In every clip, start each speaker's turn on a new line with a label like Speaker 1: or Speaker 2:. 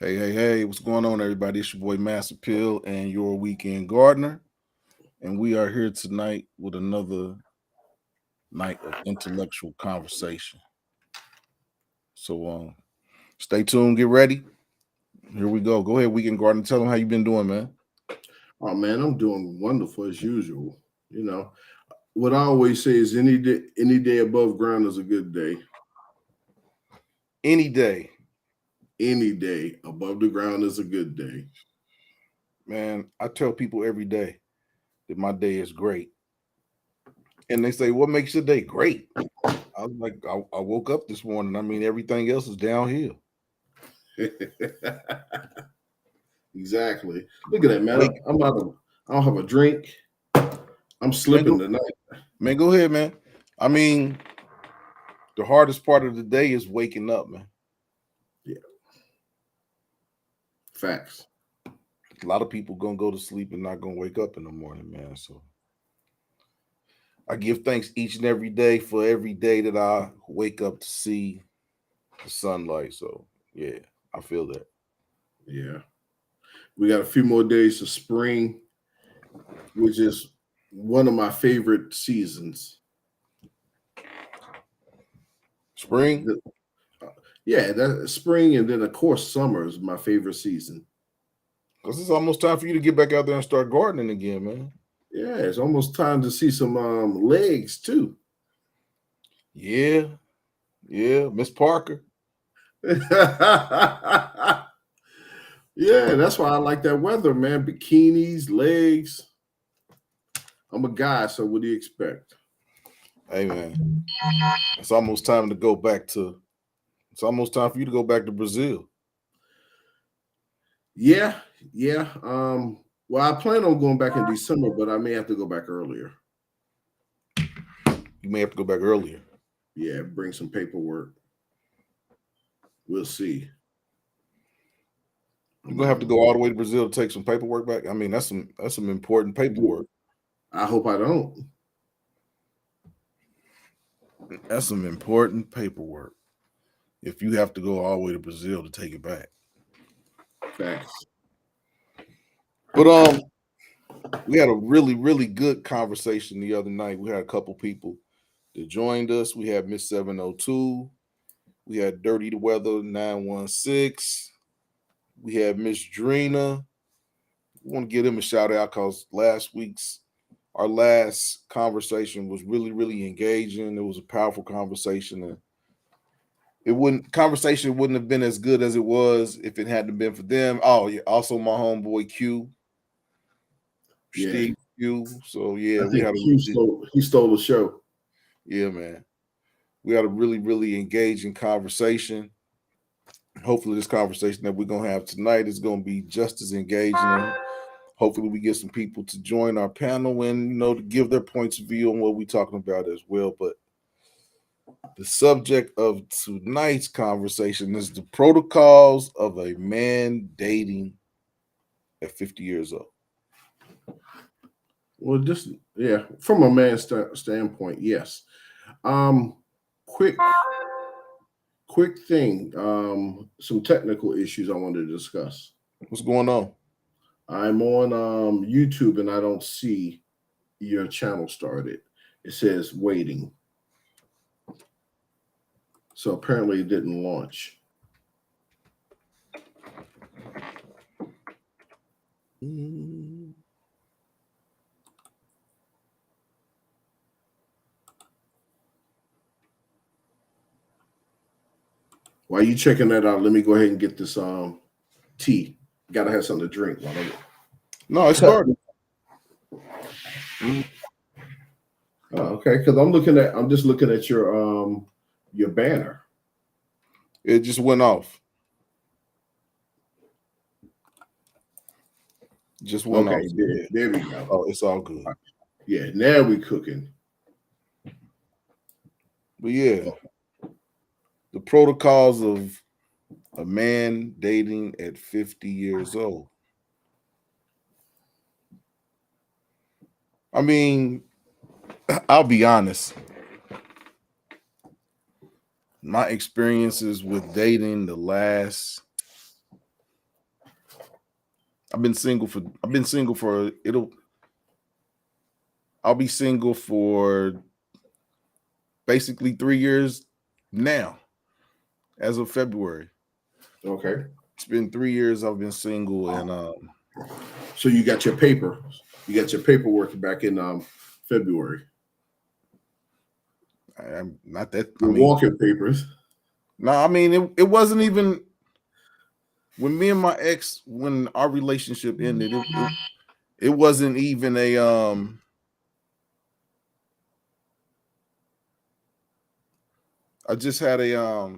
Speaker 1: Hey, what's going on, everybody? It's your boy Maas Apeal and your weekend gardener. And we are here tonight with another night of intellectual conversation. So stay tuned, get ready. Here we go. Go ahead, weekend gardener. Tell them how you been doing, man.
Speaker 2: Oh man, I'm doing wonderful as usual. You know, what I always say is any day above ground is a good day.
Speaker 1: Any day,
Speaker 2: Any day above the ground is a good day.
Speaker 1: man. I tell people every day that my day is great. And they say, what makes your day great? I was like, I woke up this morning. I mean, everything else is downhill.
Speaker 2: Exactly. Look at that, man.
Speaker 1: Wake,
Speaker 2: I don't have a drink. I'm
Speaker 1: man,
Speaker 2: slipping tonight.
Speaker 1: man, go ahead, man. I mean, the hardest part of the day is waking up, man.
Speaker 2: Yeah. Facts.
Speaker 1: A lot of people gonna go to sleep and not gonna wake up in the morning, man. So I give thanks each and every day for every day that I wake up to see the sunlight. So yeah, I feel that.
Speaker 2: Yeah. We got a few more days of spring, which is one of my favorite seasons.
Speaker 1: Spring,
Speaker 2: Yeah, that spring and then of course summer is my favorite season.
Speaker 1: because it's almost time for you to get back out there and start gardening again, man.
Speaker 2: Yeah, it's almost time to see some legs too.
Speaker 1: Yeah, Miss Parker.
Speaker 2: Yeah, that's why I like that weather, man. Bikinis, legs. I'm a guy, so what do you expect?
Speaker 1: Hey, man, it's almost time to go back to. It's almost time for you to go back to Brazil.
Speaker 2: Yeah, yeah. Well, I plan on going back in December, but I may have to go back earlier.
Speaker 1: You may have to go back earlier.
Speaker 2: Yeah, bring some paperwork. We'll see.
Speaker 1: You're gonna have to go all the way to Brazil to take some paperwork back. I mean, that's some important paperwork.
Speaker 2: I hope I don't.
Speaker 1: That's some important paperwork. If you have to go all the way to Brazil to take it back.
Speaker 2: Facts.
Speaker 1: But we had a really good conversation the other night. We had a couple people that joined us. We had Miss 702. We had Dirty the Weather 916. We had Miss Drina. We want to give them a shout out because our last conversation was really engaging. It was a powerful conversation, and conversation wouldn't have been as good as it was if it hadn't been for them. Oh yeah, also my homeboy Q,
Speaker 2: Yeah,
Speaker 1: Steve Q. So yeah,
Speaker 2: I
Speaker 1: we
Speaker 2: think
Speaker 1: had a
Speaker 2: He stole the show.
Speaker 1: yeah, man. We had a really engaging conversation. Hopefully, this conversation that we're gonna have tonight is gonna be just as engaging. And hopefully, we get some people to join our panel and to give their points of view on what we're talking about as well. But the subject of tonight's conversation is the protocols of a man dating at 50 years old.
Speaker 2: Well, just yeah, from a man's standpoint, yes. Um, quick, quick thing. Some technical issues I wanted to discuss.
Speaker 1: What's going on?
Speaker 2: I'm on YouTube and I don't see your channel started. It says waiting. So apparently it didn't launch. While you checking that out, let me go ahead and get this tea. Gotta have something to drink.
Speaker 1: No, it started.
Speaker 2: Oh, okay, because I'm just looking at your banner.
Speaker 1: It just went off. Just went
Speaker 2: Okay,
Speaker 1: off.
Speaker 2: there we go.
Speaker 1: Oh, it's all good.
Speaker 2: Yeah, now we cooking.
Speaker 1: But yeah, the protocols of a man dating at 50 years old. I mean, I'll be honest. My experiences with dating the last I've been single for I'll be single for basically 3 years now, as of February.
Speaker 2: Okay.
Speaker 1: It's been 3 years I've been single, and
Speaker 2: So you got your paper. You got your paperwork back in February.
Speaker 1: I'm not that. I
Speaker 2: Your
Speaker 1: mean,
Speaker 2: walking papers.
Speaker 1: no, I mean it wasn't even when me and my ex when our relationship ended. It wasn't even a I just had a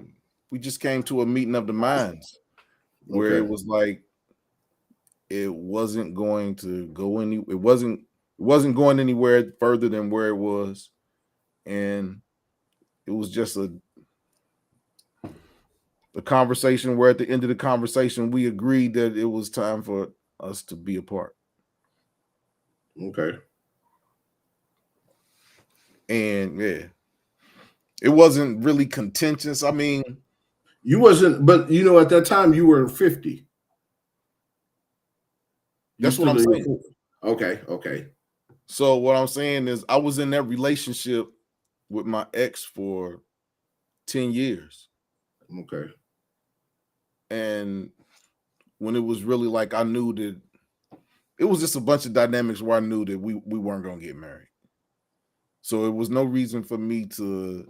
Speaker 1: we just came to a meeting of the minds where
Speaker 2: Okay.
Speaker 1: it was like it wasn't going to go any it wasn't going anywhere further than where it was, and it was just a conversation where at the end of the conversation we agreed that it was time for us to be apart.
Speaker 2: Okay.
Speaker 1: And yeah, it wasn't really contentious. I mean,
Speaker 2: You wasn't, but at that time you were 50. You
Speaker 1: that's what
Speaker 2: still
Speaker 1: I'm
Speaker 2: in your
Speaker 1: saying.
Speaker 2: 40s. Okay. Okay.
Speaker 1: So what I'm saying is I was in that relationship with my ex for 10 years.
Speaker 2: Okay.
Speaker 1: And when it was really like I knew that it was just a bunch of dynamics where I knew that we weren't gonna get married. So it was no reason for me to,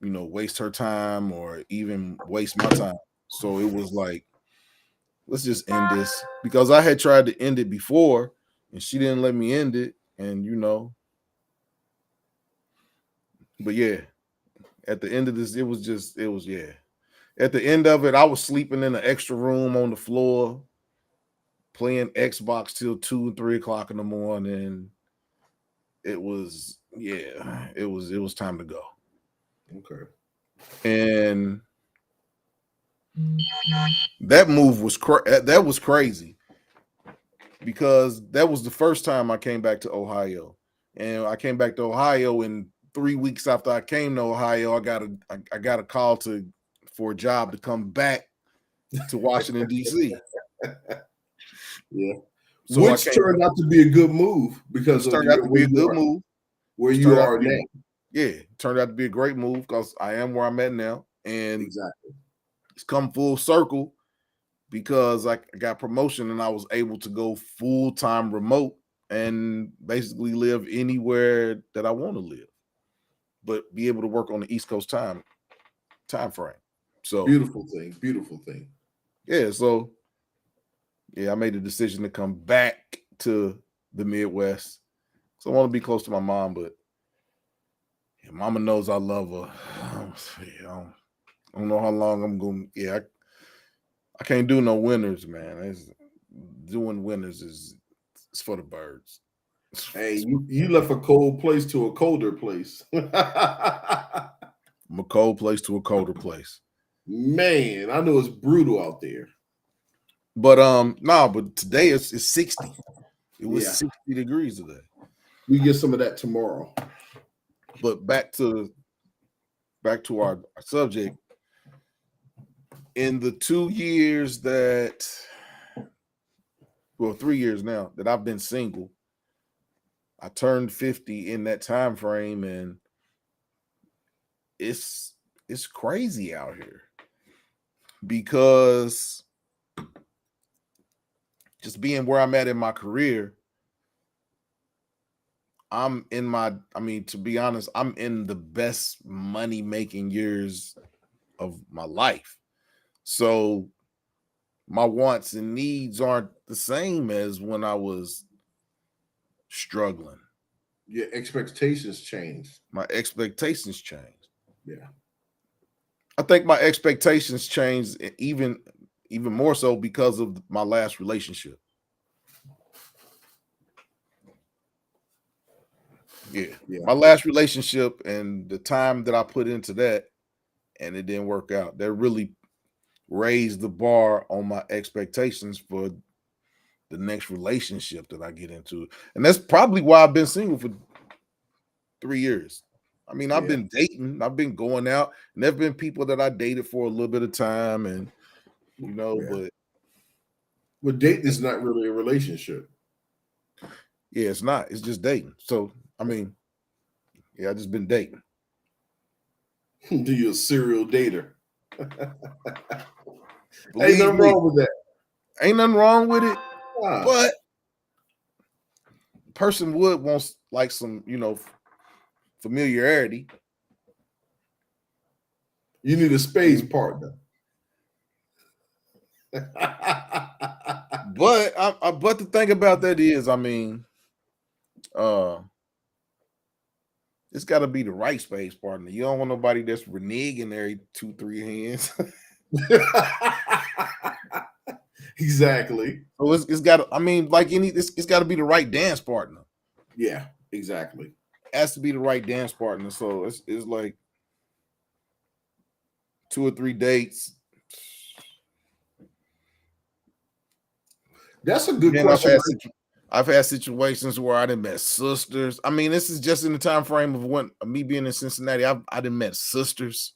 Speaker 1: waste her time or even waste my time. So it was like, let's just end this because I had tried to end it before and she didn't let me end it. And but yeah, at the end of this, yeah. At the end of it, I was sleeping in an extra room on the floor, playing Xbox till 2 and 3 o'clock in the morning. It was time to go.
Speaker 2: Okay.
Speaker 1: And that was crazy because that was the first time I came back to Ohio. And I came back to Ohio, and 3 weeks after I came to Ohio, I got a call for a job to come back to Washington, D.C.
Speaker 2: Yeah.
Speaker 1: So I
Speaker 2: Which
Speaker 1: came
Speaker 2: turned out to be a good move because
Speaker 1: which
Speaker 2: of
Speaker 1: turned out to be
Speaker 2: where
Speaker 1: a
Speaker 2: you
Speaker 1: good
Speaker 2: are,
Speaker 1: move.
Speaker 2: where
Speaker 1: Which
Speaker 2: you
Speaker 1: turned out to
Speaker 2: are
Speaker 1: be
Speaker 2: now.
Speaker 1: turned out to be a great move because I am where I'm at now. And
Speaker 2: Exactly.
Speaker 1: it's come full circle because I got promotion and I was able to go full-time remote and basically live anywhere that I want to live, but be able to work on the East Coast time frame. So
Speaker 2: Beautiful thing. Beautiful thing.
Speaker 1: yeah, I made the decision to come back to the Midwest. So I want to be close to my mom, but yeah, mama knows I love her. I don't know how long I'm going. Yeah, I can't do no winters, man. Doing winters is it's for the birds.
Speaker 2: Hey, you left a cold place to a colder place.
Speaker 1: From a cold place to a colder place.
Speaker 2: Man, I know it's brutal out there.
Speaker 1: But but today it's 60. It was
Speaker 2: Yeah.
Speaker 1: 60 degrees today.
Speaker 2: We get some of that tomorrow.
Speaker 1: But back to our subject. In the 2 years that 3 years now that I've been single, I turned 50 in that time frame, and it's crazy out here because just being where I'm at in my career, to be honest, I'm in the best money making years of my life. So my wants and needs aren't the same as when I was struggling.
Speaker 2: Your expectations changed.
Speaker 1: My expectations changed.
Speaker 2: Yeah.
Speaker 1: I think my expectations changed even more so because of my last relationship. Yeah.
Speaker 2: Yeah.
Speaker 1: My last relationship and the time that I put into that and it didn't work out. That really raised the bar on my expectations for the next relationship that I get into. And that's probably why I've been single for 3 years. I mean, I've
Speaker 2: Yeah.
Speaker 1: been dating, I've been going out, and there've been people that I dated for a little bit of time, and
Speaker 2: Yeah.
Speaker 1: but
Speaker 2: Well, dating is not really a relationship.
Speaker 1: yeah, it's not. It's just dating. So I
Speaker 2: Yeah.
Speaker 1: mean, yeah, I just been dating.
Speaker 2: Do you a serial dater? Ain't
Speaker 1: Believe
Speaker 2: nothing
Speaker 1: me,
Speaker 2: wrong with that.
Speaker 1: ain't nothing wrong with it,
Speaker 2: Ah,
Speaker 1: but person would want like some, familiarity.
Speaker 2: you need a space
Speaker 1: And
Speaker 2: partner.
Speaker 1: but the thing about that is, I mean, uh, it's got to be the right space partner. You don't want nobody that's reneging every 2-3 hands.
Speaker 2: Exactly.
Speaker 1: So it's got to. I mean, like it's got to be the right dance partner.
Speaker 2: Yeah, exactly.
Speaker 1: It has to be the right dance partner. So it's like 2 or 3 dates.
Speaker 2: That's a
Speaker 1: And
Speaker 2: good
Speaker 1: then
Speaker 2: question,
Speaker 1: I've had situations where I done met sisters. I mean, this is just in the time frame of when me being in Cincinnati. I done met sisters.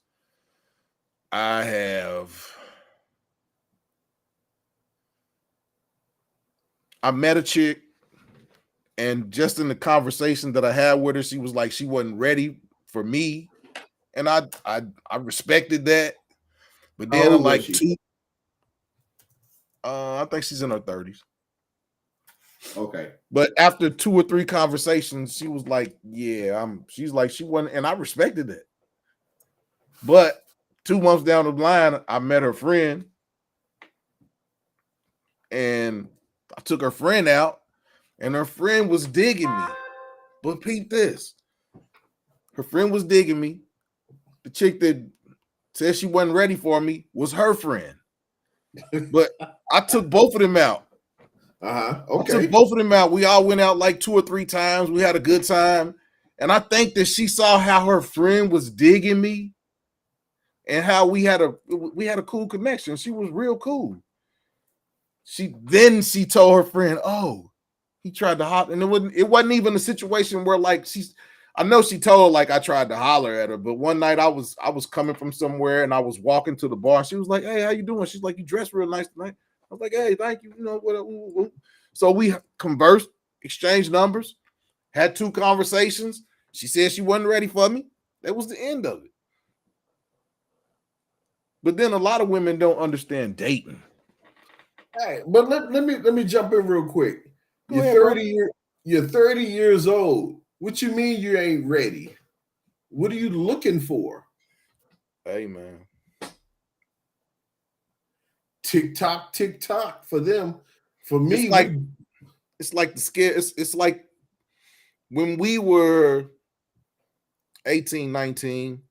Speaker 1: I have. I met a chick, and just in the conversation that I had with her, she was like she wasn't ready for me, and I respected that. But
Speaker 2: How
Speaker 1: then in
Speaker 2: old was
Speaker 1: like
Speaker 2: she?
Speaker 1: I think she's in her 30s.
Speaker 2: Okay.
Speaker 1: But after 2 or 3 conversations, she was like, "Yeah, I'm." She's like, she wasn't, and I respected it. But 2 months down the line, I met her friend, and I took her friend out, and her friend was digging me. But peep this: her friend was digging me. The chick that said she wasn't ready for me was her friend. But I took both of them out.
Speaker 2: Uh-huh.
Speaker 1: I took
Speaker 2: Okay.
Speaker 1: both of them out. We all went out like 2 or 3 times. We had a good time. And I think that she saw how her friend was digging me and how we had a cool connection. She was real cool. She told her friend, "Oh, he tried to holler," and it wasn't even a situation where like she's. I know she told her like I tried to holler at her, but one night I was coming from somewhere and I was walking to the bar. And she was like, "Hey, how you doing?" She's like, "You dressed real nice tonight." I was like, "Hey, thank you." What. So we conversed, exchanged numbers, had 2 conversations. She said she wasn't ready for me. That was the end of it. But then a lot of women don't understand dating.
Speaker 2: Hey, but let me jump in real quick.
Speaker 1: Go
Speaker 2: You're
Speaker 1: ahead, bro.
Speaker 2: 30 year, you're 30 years old. What you mean you ain't ready? What are you looking for?
Speaker 1: Hey, man.
Speaker 2: Tick tock, tick tock for them. For
Speaker 1: It's
Speaker 2: me,
Speaker 1: like
Speaker 2: we
Speaker 1: it's like the scare. It's like when we were 18, 19,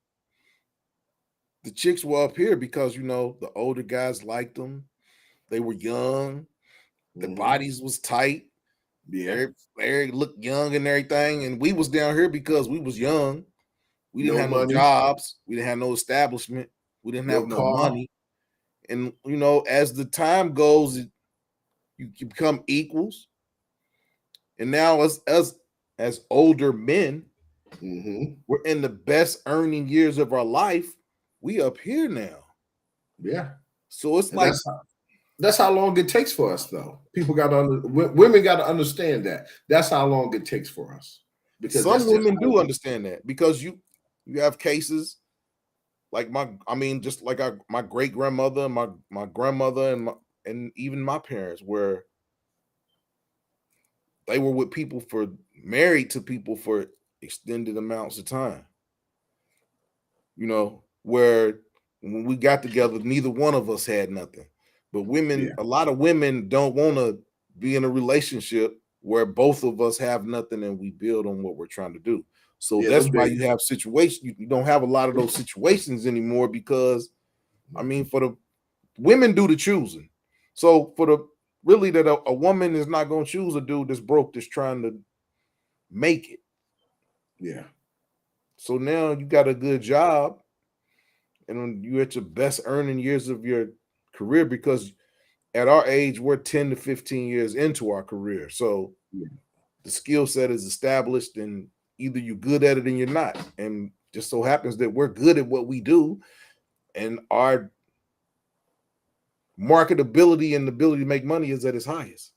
Speaker 1: the chicks were up here because the older guys liked them. They were young. Their
Speaker 2: Mhm.
Speaker 1: bodies was tight.
Speaker 2: Yeah,
Speaker 1: They looked young and everything. And we was down here because we was young. We didn't
Speaker 2: no
Speaker 1: have no
Speaker 2: money,
Speaker 1: jobs. We didn't have no establishment. We didn't
Speaker 2: no
Speaker 1: have no
Speaker 2: car.
Speaker 1: money. And as the time goes, you become equals. And now as older men,
Speaker 2: Hmm.
Speaker 1: we're in the best earning years of our life. We up here now.
Speaker 2: Yeah,
Speaker 1: So it's
Speaker 2: and
Speaker 1: like
Speaker 2: that's how long it takes for us, though. People got to women got to understand that. That's how long it takes for us because
Speaker 1: some
Speaker 2: that's just
Speaker 1: women
Speaker 2: how
Speaker 1: do understand that because you have cases like just like my great grandmother, my grandmother, and even my parents, where they were with people for married to people for extended amounts of time. Where when we got together, neither one of us had nothing. But
Speaker 2: yeah,
Speaker 1: a lot of women don't want to be in a relationship where both of us have nothing and we build on what we're trying to do. So
Speaker 2: yeah. The
Speaker 1: that's why
Speaker 2: big
Speaker 1: you have situations, you don't have a lot of those situations anymore because, I mean, for the women do the choosing. So for the really that a woman is not going to choose a dude that's broke, that's trying to make it.
Speaker 2: yeah,
Speaker 1: So now you got a good job and you're at your best earning years of your career because at our age we're 10 to 15 years into our career, so
Speaker 2: yeah.
Speaker 1: the skill set is established and either you're good at it and you're not. And just so happens that we're good at what we do, and our marketability and ability to make money is at its highest.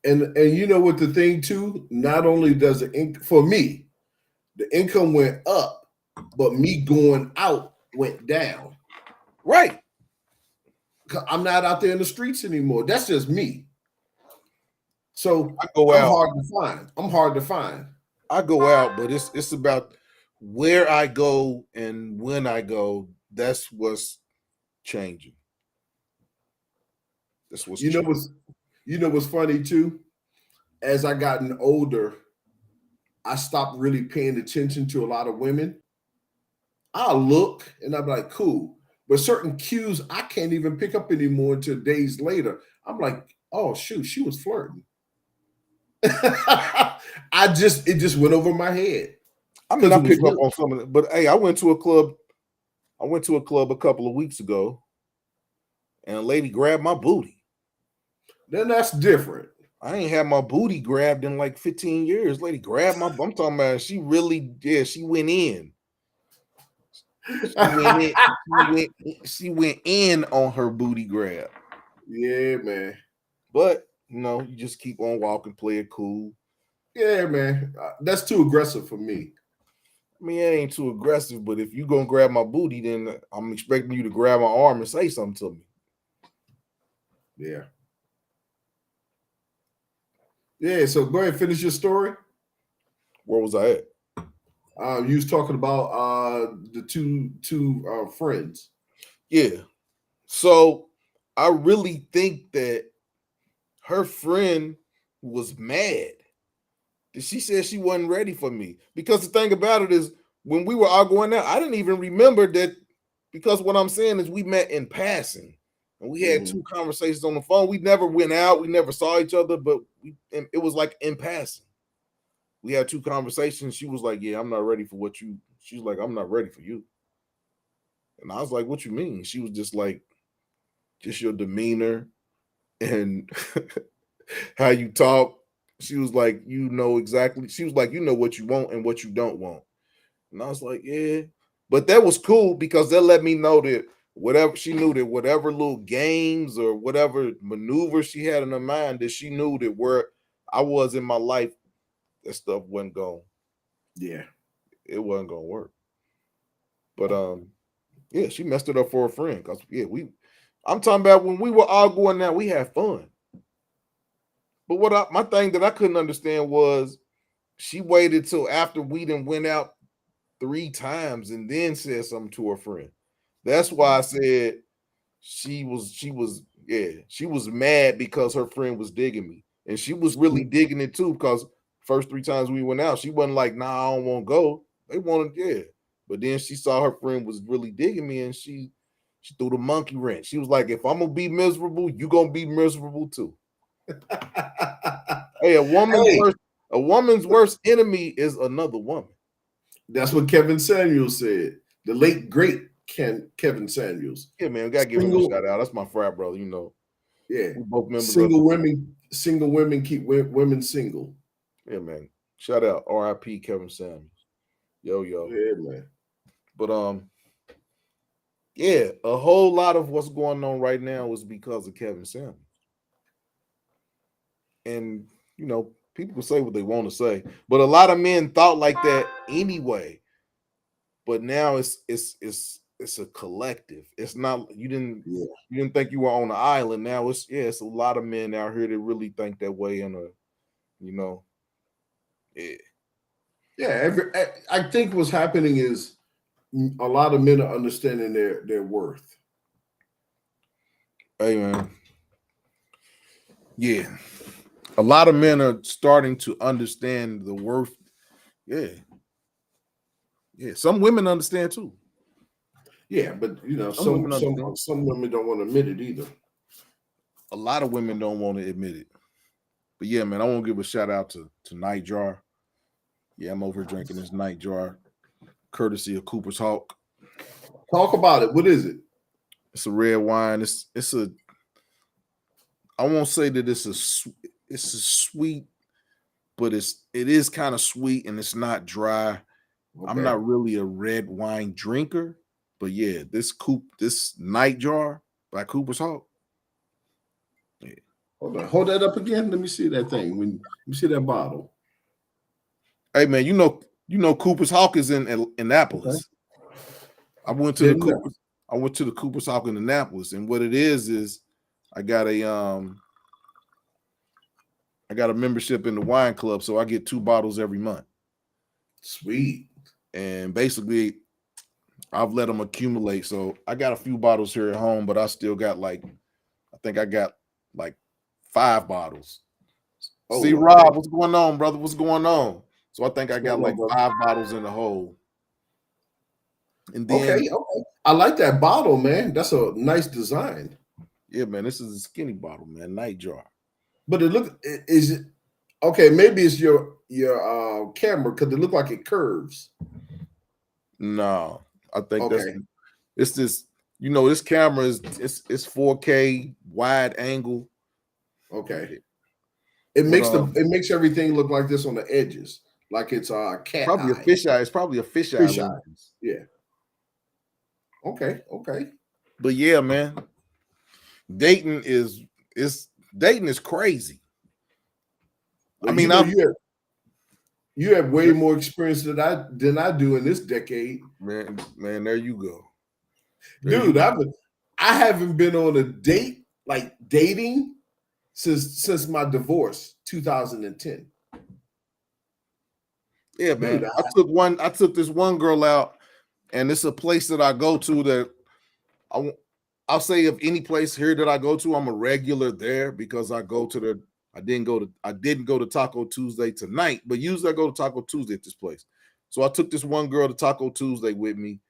Speaker 2: And you know what the thing too? Not only does for me, the income went up, but me going out went down.
Speaker 1: Right.
Speaker 2: I'm not out there in the streets anymore. That's just me. So
Speaker 1: I go
Speaker 2: I'm
Speaker 1: out.
Speaker 2: hard to find. I'm hard to find.
Speaker 1: I go out, but it's about where I go and when I go. That's what's changing. That's what's
Speaker 2: You know
Speaker 1: changing.
Speaker 2: what's funny too? As I gotten older, I stopped really paying attention to a lot of women. I'll look and I'm like, cool. But certain cues I can't even pick up anymore until days later. I'm like, oh shoot, she was flirting. It just went over my head.
Speaker 1: I mean, I
Speaker 2: It was
Speaker 1: pick up
Speaker 2: her.
Speaker 1: on some of it, but hey, I went to a club a couple of weeks ago, and a lady grabbed my booty.
Speaker 2: Then that's different.
Speaker 1: I ain't had my booty grabbed in like 15 years. Lady grabbed my. I'm talking about. She really, yeah. She went in. She went in. She went in on her booty grab.
Speaker 2: Yeah, man.
Speaker 1: But you just keep on walking, play it cool.
Speaker 2: Yeah, man. That's too aggressive for me.
Speaker 1: I mean, it ain't too aggressive, but if you gonna grab my booty, then I'm expecting you to grab my arm and say something to me.
Speaker 2: Yeah. Yeah. So go ahead, finish your story.
Speaker 1: Where was I at?
Speaker 2: You was talking about the two friends.
Speaker 1: Yeah. So I really think that her friend was mad that she said she wasn't ready for me. Because the thing about it is, when we were all going out, I didn't even remember that, because what I'm saying is we met in passing and we had two conversations on the phone. We never went out, we never saw each other, but it was like in passing. We had two conversations. She was like, yeah, I'm not ready for what you. She's like, I'm not ready for you. And I was like, what you mean? She was just like, just your demeanor and how you talk. She was like, you know exactly. She was like, you know what you want and what you don't want. And I was like, yeah. But that was cool because that let me know that whatever little games or whatever maneuver she had in her mind, that she knew that where I was in my life, that stuff wasn't going.
Speaker 2: Yeah.
Speaker 1: It wasn't gonna work. But yeah, she messed it up for a friend. Cause yeah, I'm talking about when we were all going out, we had fun. But my thing that I couldn't understand was she waited till after we done went out 3 times and then said something to her friend. That's why I said she was mad because her friend was digging me. And she was really digging it too, because first 3 times we went out, she wasn't like, nah, I don't want to go. They wanted, yeah. But then she saw her friend was really digging me, and she threw the monkey wrench. She was like, if I'm gonna be miserable, you gonna be miserable too. Hey, a woman's worst enemy is another woman.
Speaker 2: That's what Kevin Samuels said. The late great Kevin Samuels.
Speaker 1: Yeah, man, we gotta give him a shout out. That's my frat brother,
Speaker 2: Yeah.
Speaker 1: We both members
Speaker 2: Single
Speaker 1: of
Speaker 2: women keep women single.
Speaker 1: Yeah, man. Shout out R.I.P. Kevin Samuels. Yo.
Speaker 2: Yeah, man.
Speaker 1: But yeah, a whole lot of what's going on right now is because of Kevin Samuels. And people can say what they want to say, but a lot of men thought like that anyway. But now it's a collective. It's not you didn't think you were on an island. Now it's a lot of men out here that really think that way, and
Speaker 2: yeah. I think what's happening is a lot of men are understanding their worth.
Speaker 1: Hey, man. Yeah. A lot of men are starting to understand the worth. Yeah. Yeah. Some women understand too.
Speaker 2: Yeah, but
Speaker 1: Some
Speaker 2: some women don't want to admit it either.
Speaker 1: A lot of women don't want to admit it. But yeah, man, I want to give a shout out to Night Jar. Yeah, I'm over drinking this Night Jar, courtesy of Cooper's Hawk.
Speaker 2: Talk about it. What is it?
Speaker 1: It's a red wine. I won't say that it's a sweet but it is kind of sweet and it's not dry. I'm
Speaker 2: Okay.
Speaker 1: not really a red wine drinker, but yeah, this night jar by Cooper's Hawk. Yeah.
Speaker 2: Hold on. Hold that up again. Let me see that thing. Let me see that bottle.
Speaker 1: Hey man, you know Cooper's Hawk is in Annapolis.
Speaker 2: Okay.
Speaker 1: I went to the Cooper's Hawk in Annapolis, and what it is I got a membership in the wine club, so I get 2 bottles every month.
Speaker 2: Sweet.
Speaker 1: And basically, I've let them accumulate. So I got a few bottles here at home, but I still got I think I got like 5 bottles.
Speaker 2: Oh,
Speaker 1: See, Rob, what's going on, brother? What's going on? So I think I got like 5 bottles in the hole. And then,
Speaker 2: okay. I like that bottle, man. That's a nice design.
Speaker 1: Yeah, man, this is a skinny bottle, man, night jar.
Speaker 2: But is it okay? Maybe it's your camera because it look like it curves.
Speaker 1: No, I think it's this. This camera is it's 4K wide angle.
Speaker 2: Okay. It makes everything look like this on the edges, like it's a cat
Speaker 1: probably
Speaker 2: eye.
Speaker 1: A fish eye. It's probably a fish eye lens.
Speaker 2: Yeah. Okay.
Speaker 1: But yeah, man, dating is crazy.
Speaker 2: Well, I mean, you have way more experience than I do in this decade.
Speaker 1: Man, there you go.
Speaker 2: Dude, I haven't been on a date, like dating, since my divorce, 2010.
Speaker 1: Yeah, man. Dude, I took this one girl out, and it's a place that I go to that I'll say if any place here that I go to, I'm a regular there because I didn't go to Taco Tuesday tonight, but usually I go to Taco Tuesday at this place. So I took this one girl to Taco Tuesday with me,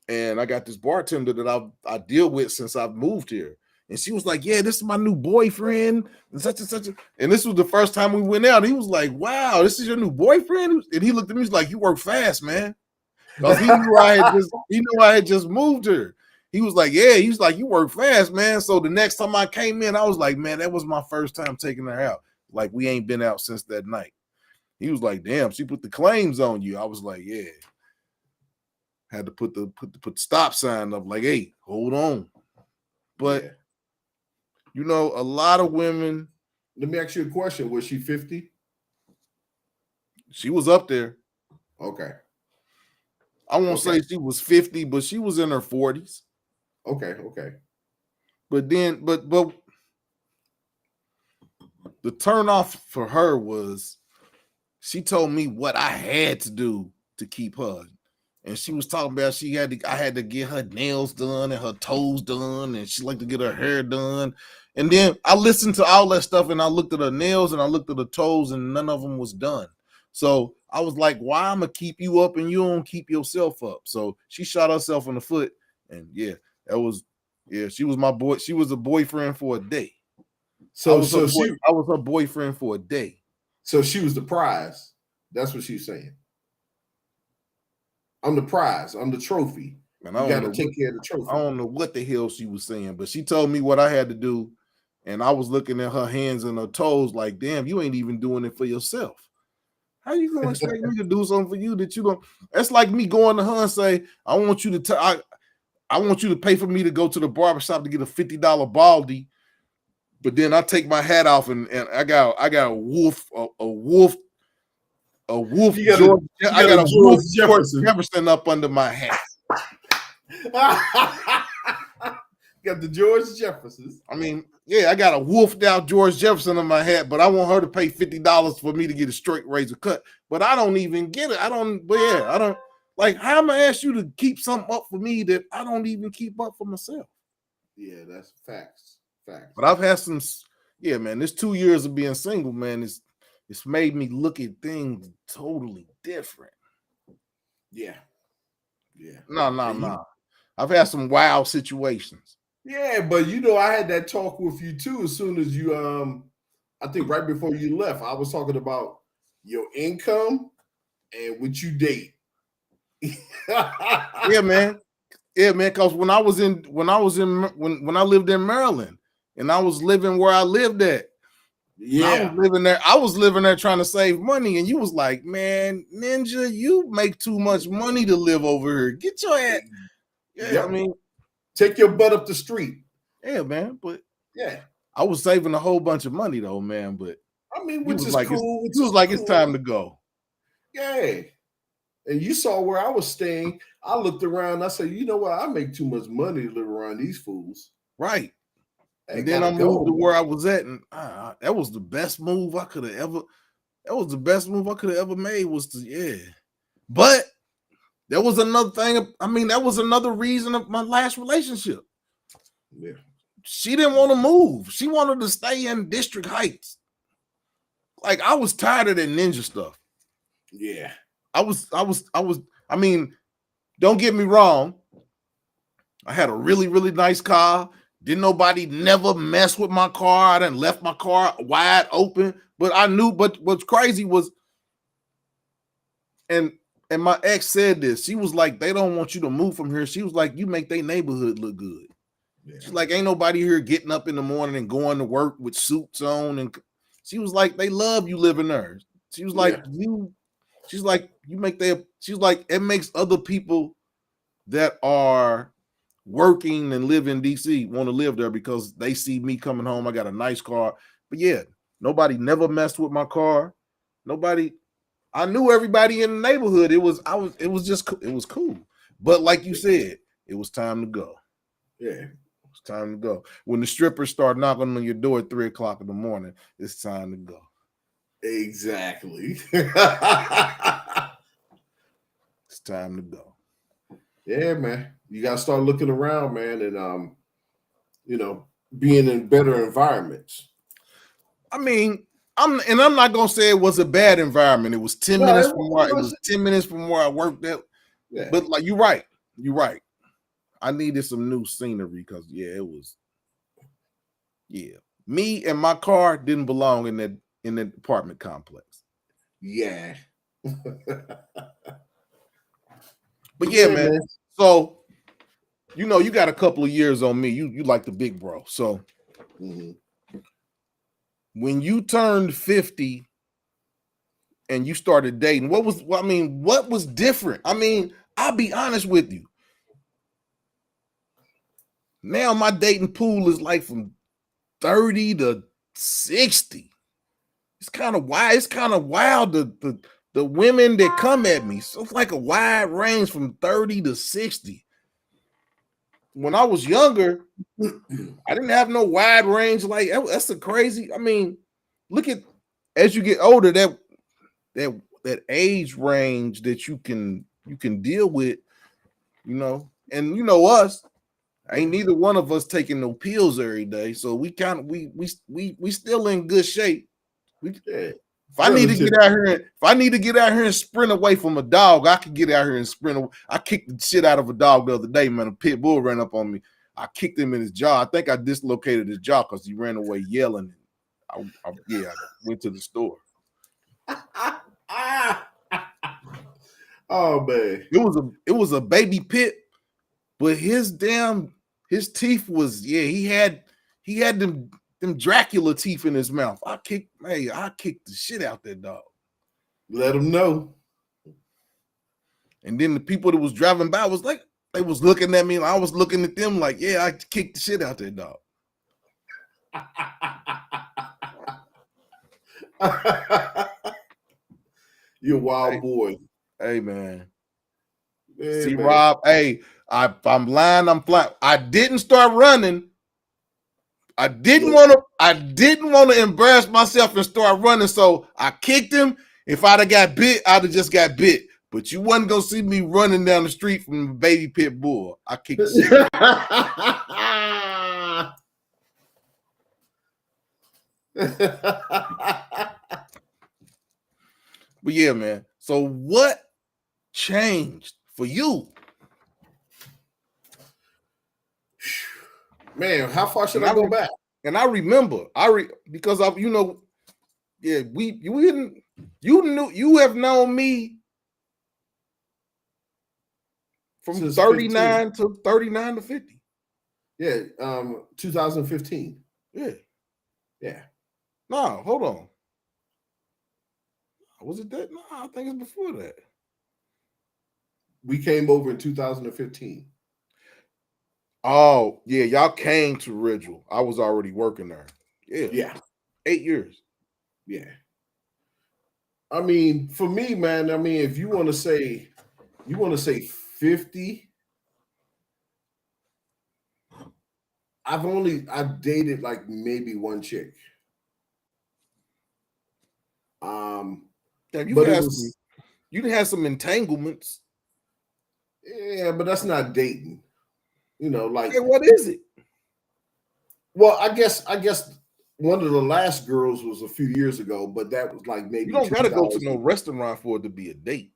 Speaker 1: and I got this bartender that I deal with since I've moved here. And she was like, yeah, this is my new boyfriend, and such and such. And this was the first time we went out. He was like, wow, this is your new boyfriend? And he looked at me, he's like, you work fast, man. Because he knew I had just moved here. He was like, yeah, he's like, you work fast, man. So the next time I came in, I was like, man, that was my first time taking her out. Like, we ain't been out since that night. He was like, damn, she put the claims on you. I was like, yeah. Had to put the stop sign up, like, hey, hold on. But a lot of women.
Speaker 2: Let me ask you a question. Was she 50?
Speaker 1: She was up there.
Speaker 2: Okay.
Speaker 1: I won't say she was 50, but she was in her 40s.
Speaker 2: Okay.
Speaker 1: But the turn off for her was she told me what I had to do to keep her. And she was talking about I had to get her nails done and her toes done, and she liked to get her hair done. And then I listened to all that stuff, and I looked at her nails and I looked at her toes, and none of them was done. So I was like, why I'm gonna keep you up and you don't keep yourself up? So she shot herself in the foot, and she was my boy. She was a boyfriend for a day. I was her boyfriend for a day.
Speaker 2: So she was the prize. That's what she's saying. I'm the prize. I'm the trophy. And you got to take care of the trophy.
Speaker 1: I don't know what the hell she was saying, but she told me what I had to do, and I was looking at her hands and her toes like, damn, you ain't even doing it for yourself. How you gonna expect me to do something for you that you don't? That's like me going to her and say, I want you to pay for me to go to the barbershop to get a $50 baldy, but then I take my hat off and I got a wolf George Jefferson up under my hat.
Speaker 2: Got the George Jeffersons.
Speaker 1: I mean, yeah, I got a wolfed out George Jefferson on my hat, but I want her to pay $50 for me to get a straight razor cut. But I don't even get it. I don't like, how am I ask you to keep something up for me that I don't even keep up for myself?
Speaker 2: Yeah, that's facts.
Speaker 1: But I've had some, man, this 2 years of being single, man, it's made me look at things totally different.
Speaker 2: Yeah.
Speaker 1: No. I've had some wild situations.
Speaker 2: Yeah, but I had that talk with you too. As soon as you, I think right before you left, I was talking about your income and what you date.
Speaker 1: Yeah, man. Because when I lived in Maryland and I was living where I lived at, I was
Speaker 2: Yeah.
Speaker 1: living there. I was living there trying to save money, and you was like, "Man, Ninja, you make too much money to live over here. Get your ass." Yeah, I
Speaker 2: Yep.
Speaker 1: mean,
Speaker 2: Take your butt up the street.
Speaker 1: yeah, man. But
Speaker 2: Yeah.
Speaker 1: I was saving a whole bunch of money though, man. But
Speaker 2: I mean,
Speaker 1: you
Speaker 2: which
Speaker 1: was
Speaker 2: is
Speaker 1: like,
Speaker 2: cool. Which
Speaker 1: you was
Speaker 2: is
Speaker 1: like, it's time
Speaker 2: cool.
Speaker 1: to go.
Speaker 2: Yeah. And you saw where I was staying. I looked around. I said, you know what? I make too much money to live around these fools.
Speaker 1: Right.
Speaker 2: I
Speaker 1: And then I
Speaker 2: gotta
Speaker 1: moved
Speaker 2: go,
Speaker 1: to
Speaker 2: man.
Speaker 1: where I was at, and that was the best move I could have ever. That was the best move I could have ever made. Was to But there was another thing. I mean, that was another reason of my last relationship.
Speaker 2: Yeah.
Speaker 1: She didn't want to move. She wanted to stay in District Heights. Like I was tired of that ninja stuff.
Speaker 2: Yeah.
Speaker 1: I mean, don't get me wrong. I had a really, really nice car. Didn't nobody never mess with my car. I done left my car wide open. But I knew, but what's crazy was, and my ex said this. She was like, they don't want you to move from here. She was like, you make their neighborhood look good.
Speaker 2: Yeah.
Speaker 1: She's like, ain't nobody here getting up in the morning and going to work with suits on. And she was like, they love you living there. She was like, she's like, you make she's like, it makes other people that are working and live in DC want to live there because they see me coming home. I got a nice car. But yeah, nobody never messed with my car. Nobody, I knew everybody in the neighborhood. It was cool. But like you said, it was time to go.
Speaker 2: Yeah.
Speaker 1: It's time to go. When the strippers start knocking on your door at 3:00 in the morning, it's time to go.
Speaker 2: Exactly.
Speaker 1: It's time to go.
Speaker 2: Yeah, man. You gotta start looking around, man, and being in better environments.
Speaker 1: I mean, I'm not gonna say it was a bad environment. It was 10 minutes from where it was 10 minutes from where I worked at.
Speaker 2: Yeah.
Speaker 1: But like you're right. You're right. I needed some new scenery because it was me and my car didn't belong in that apartment complex.
Speaker 2: Yeah.
Speaker 1: But yeah, man. So you got a couple of years on me. You like the big bro. So when you turned 50 and you started dating, what was different? I mean, I'll be honest with you. Now my dating pool is like from 30 to 60. It's kind of wild. It's kind of wild the women that come at me. So it's like a wide range from 30 to 60. When I was younger, I didn't have no wide range like that's a crazy. I mean, look at as you get older, that age range that you can deal with, and us. Ain't neither one of us taking no pills every day, so we kind of we still in good shape. If I need to get out here and sprint away from a dog, I can get out here and sprint away. I kicked the shit out of a dog the other day, man. A pit bull ran up on me. I kicked him in his jaw. I think I dislocated his jaw because he ran away yelling. I went to the store.
Speaker 2: Oh man,
Speaker 1: it was a baby pit, but his teeth was he had them Dracula teeth in his mouth. I kicked the shit out that dog.
Speaker 2: Let him know.
Speaker 1: And then the people that was driving by was like, they was looking at me, and I was looking at them like, I kicked the shit out that dog.
Speaker 2: You're a wild boy.
Speaker 1: Hey, man.
Speaker 2: Yeah,
Speaker 1: See,
Speaker 2: man.
Speaker 1: Rob, I'm lying, I'm flying. I didn't start running. I didn't want to embarrass myself and start running, so I kicked him. If I'd have got bit, I'd have just got bit. But you wasn't gonna see me running down the street from a baby pit bull. I kicked the shit. But yeah, man. So what changed for you?
Speaker 2: Man, how far should I go back?
Speaker 1: And I remember, because of you have known me from since 39 to 39 to 50.
Speaker 2: Yeah, 2015.
Speaker 1: Yeah.
Speaker 2: Yeah.
Speaker 1: No, hold on. Was it that? No, I think it's before that.
Speaker 2: We came over in 2015.
Speaker 1: Oh, yeah, y'all came to Ridgeville. I was already working there. Yeah,
Speaker 2: Yeah,
Speaker 1: 8 years.
Speaker 2: yeah. I mean, for me, man, I mean, if you want to say 50, I've dated like maybe one chick. Um,
Speaker 1: Damn,
Speaker 2: but it was
Speaker 1: you didn't have some entanglements.
Speaker 2: yeah, but that's not dating. You know, like
Speaker 1: Hey, what is it?
Speaker 2: well, I guess one of the last girls was a few years ago, but that was like
Speaker 1: You
Speaker 2: maybe
Speaker 1: don't gotta go to
Speaker 2: 2000.
Speaker 1: no restaurant for it to be a date.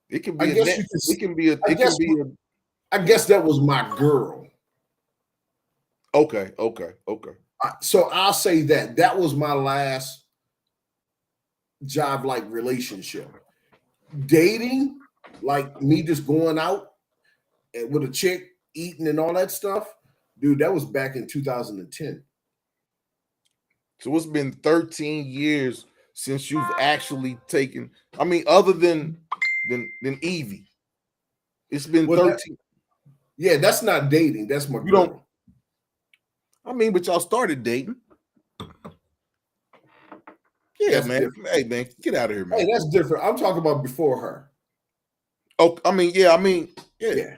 Speaker 1: It can
Speaker 2: I
Speaker 1: be a
Speaker 2: guess
Speaker 1: net.
Speaker 2: you can. I
Speaker 1: It can
Speaker 2: guess
Speaker 1: be a
Speaker 2: I guess that was my girl.
Speaker 1: okay.
Speaker 2: So I'll say that was my last job like relationship. Dating, like me just going out and with a chick, eating and all that stuff, dude, that was back in 2010.
Speaker 1: So it's been 13 years since you've actually taken. I mean, other than Evie, it's been
Speaker 2: Well, that
Speaker 1: 13.
Speaker 2: yeah, that's not dating. That's my
Speaker 1: You don't.
Speaker 2: girl.
Speaker 1: I mean, but y'all started dating. Yeah,
Speaker 2: That's
Speaker 1: man.
Speaker 2: different.
Speaker 1: Hey, man, get out of here,
Speaker 2: Hey,
Speaker 1: man.
Speaker 2: that's different. I'm talking about before her.
Speaker 1: Oh, I mean, yeah, yeah.
Speaker 2: Yeah,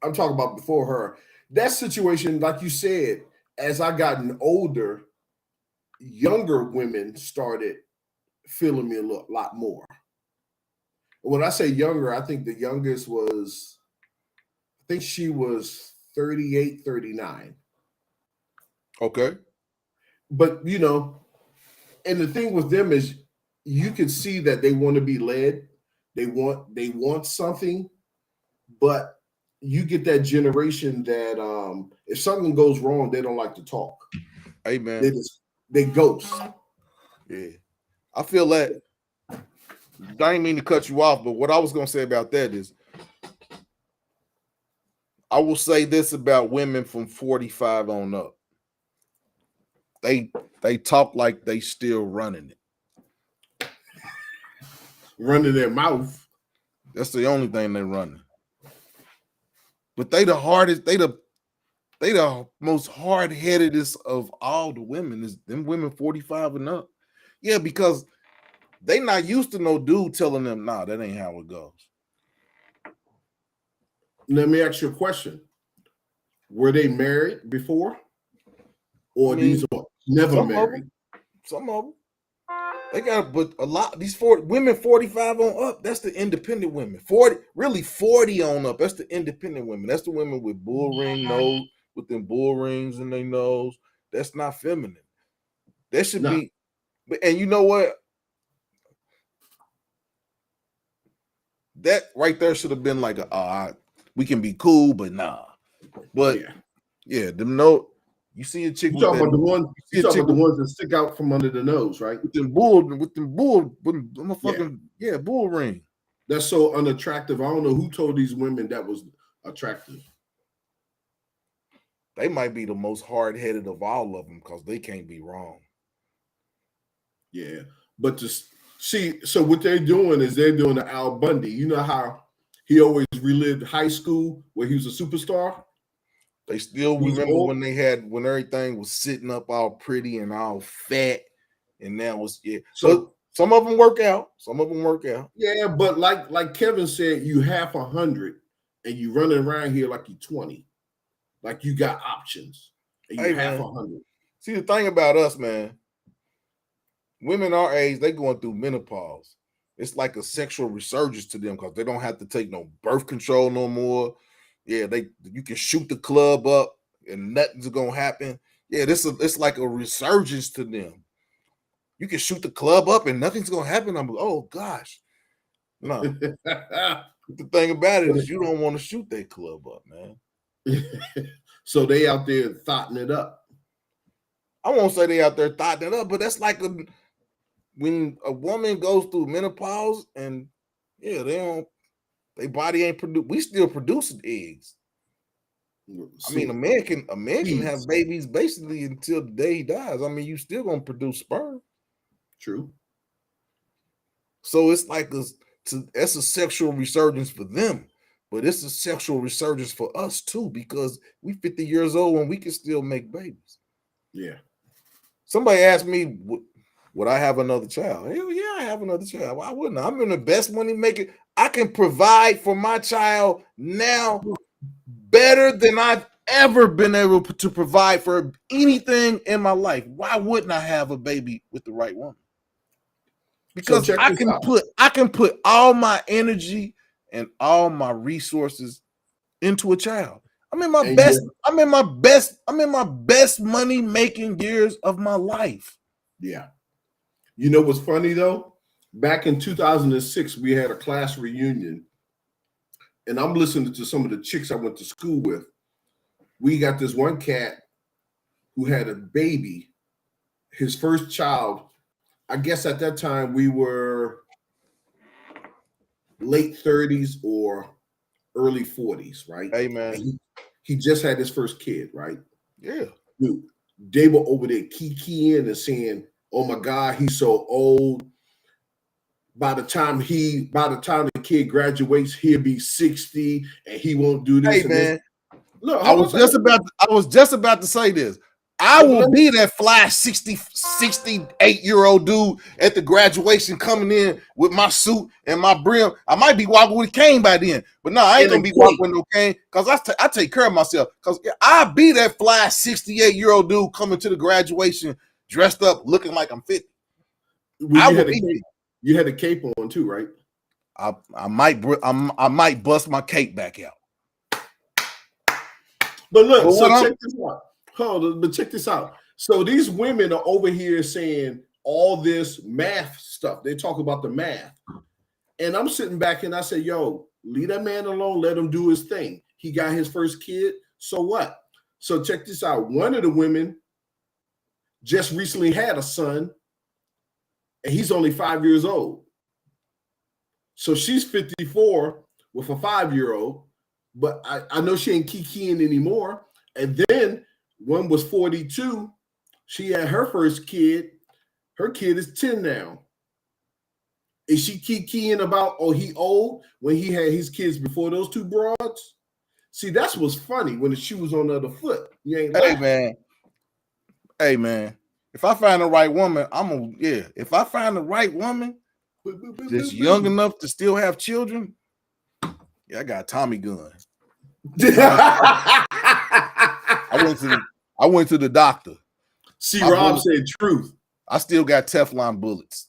Speaker 2: I'm talking about before her. That situation, like you said, as I gotten older, younger women started feeling me a lot more. When I say younger, I think the youngest was, I think she was 38, 39.
Speaker 1: Okay.
Speaker 2: But, you know, and the thing with them is you can see that they want to be led. They want something, but you get that generation that if something goes wrong, they don't like to talk.
Speaker 1: Hey,
Speaker 2: They
Speaker 1: man.
Speaker 2: just they ghost.
Speaker 1: Yeah. I feel that. I didn't mean to cut you off, but what I was gonna say about that is I will say this about women from 45 on up. They they talk like they still running it.
Speaker 2: Running their mouth.
Speaker 1: That's the only thing they running. But they the hardest, they the most hard-headedest of all the women is them women 45 and up. Yeah, because they not used to no dude telling them, nah, that ain't how it goes.
Speaker 2: Let me ask you a question. Were they married before?
Speaker 1: I
Speaker 2: Or these
Speaker 1: mean,
Speaker 2: are never
Speaker 1: some of them,
Speaker 2: married?
Speaker 1: some of them. They got, but a lot these 40 women 45 on up. That's the independent women. 40 on up. That's the independent women. That's the women with bull ring nose, with them bull rings in their nose. That's not feminine. That should
Speaker 2: No.
Speaker 1: be. And you know what? That right there should have been like we can be cool, but nah. But
Speaker 2: Yeah.
Speaker 1: yeah, them no. You see a chick
Speaker 2: You
Speaker 1: with
Speaker 2: talking
Speaker 1: that.
Speaker 2: about the one
Speaker 1: You
Speaker 2: you
Speaker 1: see a
Speaker 2: talking
Speaker 1: chick
Speaker 2: about the ones that stick out from under the nose, right?
Speaker 1: with them
Speaker 2: Yeah.
Speaker 1: motherfucking bull ring.
Speaker 2: That's so unattractive. I don't know who told these women that was attractive.
Speaker 1: They might be the most hard headed of all of them because they can't be wrong.
Speaker 2: Yeah. But to see, so what they're doing is they're doing the Al Bundy. You know how he always relived high school where he was a superstar?
Speaker 1: They still
Speaker 2: These
Speaker 1: remember
Speaker 2: old
Speaker 1: when when everything was sitting up all pretty and all fat, and now it's But
Speaker 2: so
Speaker 1: some of them work out. Some of them work out.
Speaker 2: yeah, but like Kevin said, you half 100 and you running around here like you 20. Like you got options and you
Speaker 1: Hey
Speaker 2: half
Speaker 1: man,
Speaker 2: 100.
Speaker 1: see the thing about us, man. Women our age, they going through menopause. It's like a sexual resurgence to them because they don't have to take no birth control no more. Yeah, you can shoot the club up and nothing's gonna happen. Yeah, it's like a resurgence to them. You can shoot the club up and nothing's gonna happen. I'm like, oh gosh. No. The thing about it is you don't want to shoot that club up, man.
Speaker 2: So they out there thotting it up.
Speaker 1: I won't say they out there thought that up, but that's like when a woman goes through menopause and yeah, they body ain't produce. We still producing eggs. I mean, a man can have babies basically until the day he dies. I mean, you still gonna produce sperm.
Speaker 2: True.
Speaker 1: So it's like that's a sexual resurgence for them, but it's a sexual resurgence for us too, because we 50 years old and we can still make babies.
Speaker 2: Yeah.
Speaker 1: Somebody asked me, would I have another child? Hell yeah, I have another child. Why wouldn't I? I'm in the best money making. I can provide for my child now better than I've ever been able to provide for anything in my life. Why wouldn't I have a baby with the right woman? Because I can put all my energy and all my resources into a child. I'm in my best money making years of my life.
Speaker 2: Yeah. You know what's funny though? Back in 2006, we had a class reunion, and I'm listening to some of the chicks I went to school with. We got this one cat who had a baby, his first child. I guess at that time we were late 30s or early 40s, right?
Speaker 1: Hey man,
Speaker 2: and he just had his first kid, right?
Speaker 1: Yeah.
Speaker 2: Dude, they were over there kikiing and saying, "Oh my God, he's so old. By the time the kid graduates, he'll be 60 and he won't do this."
Speaker 1: Hey
Speaker 2: and
Speaker 1: man,
Speaker 2: this. Look,
Speaker 1: I was just about to say this. I will be that fly 68-year-old dude at the graduation coming in with my suit and my brim. I might be walking with a cane by then, but no, I ain't gonna be walking with no cane because I take care of myself. Because I'll be that fly 68-year-old dude coming to the graduation dressed up, looking like I'm 50.
Speaker 2: Well, you had a cape on too, right?
Speaker 1: I might bust my cape back out.
Speaker 2: But look, check this out. Hold on, but check this out. So these women are over here saying all this math stuff. They talk about the math. And I'm sitting back and I say, yo, leave that man alone. Let him do his thing. He got his first kid. So what? So check this out. One of the women just recently had a son, and he's only 5 years old. So she's 54 with a 5-year-old, but I know she ain't kikiing anymore. And then one was 42. She had her first kid. Her kid is 10 now. Is she kikiing about, oh, he old when he had his kids before those two broads? See, that's what's funny when the shoe was on the other foot. You ain't laughing.
Speaker 1: Hey, man. If I find the right woman, if I find the right woman that's young enough to still have children, I got a Tommy gun. I went to the doctor.
Speaker 2: See, Rob said truth.
Speaker 1: I still got Teflon bullets.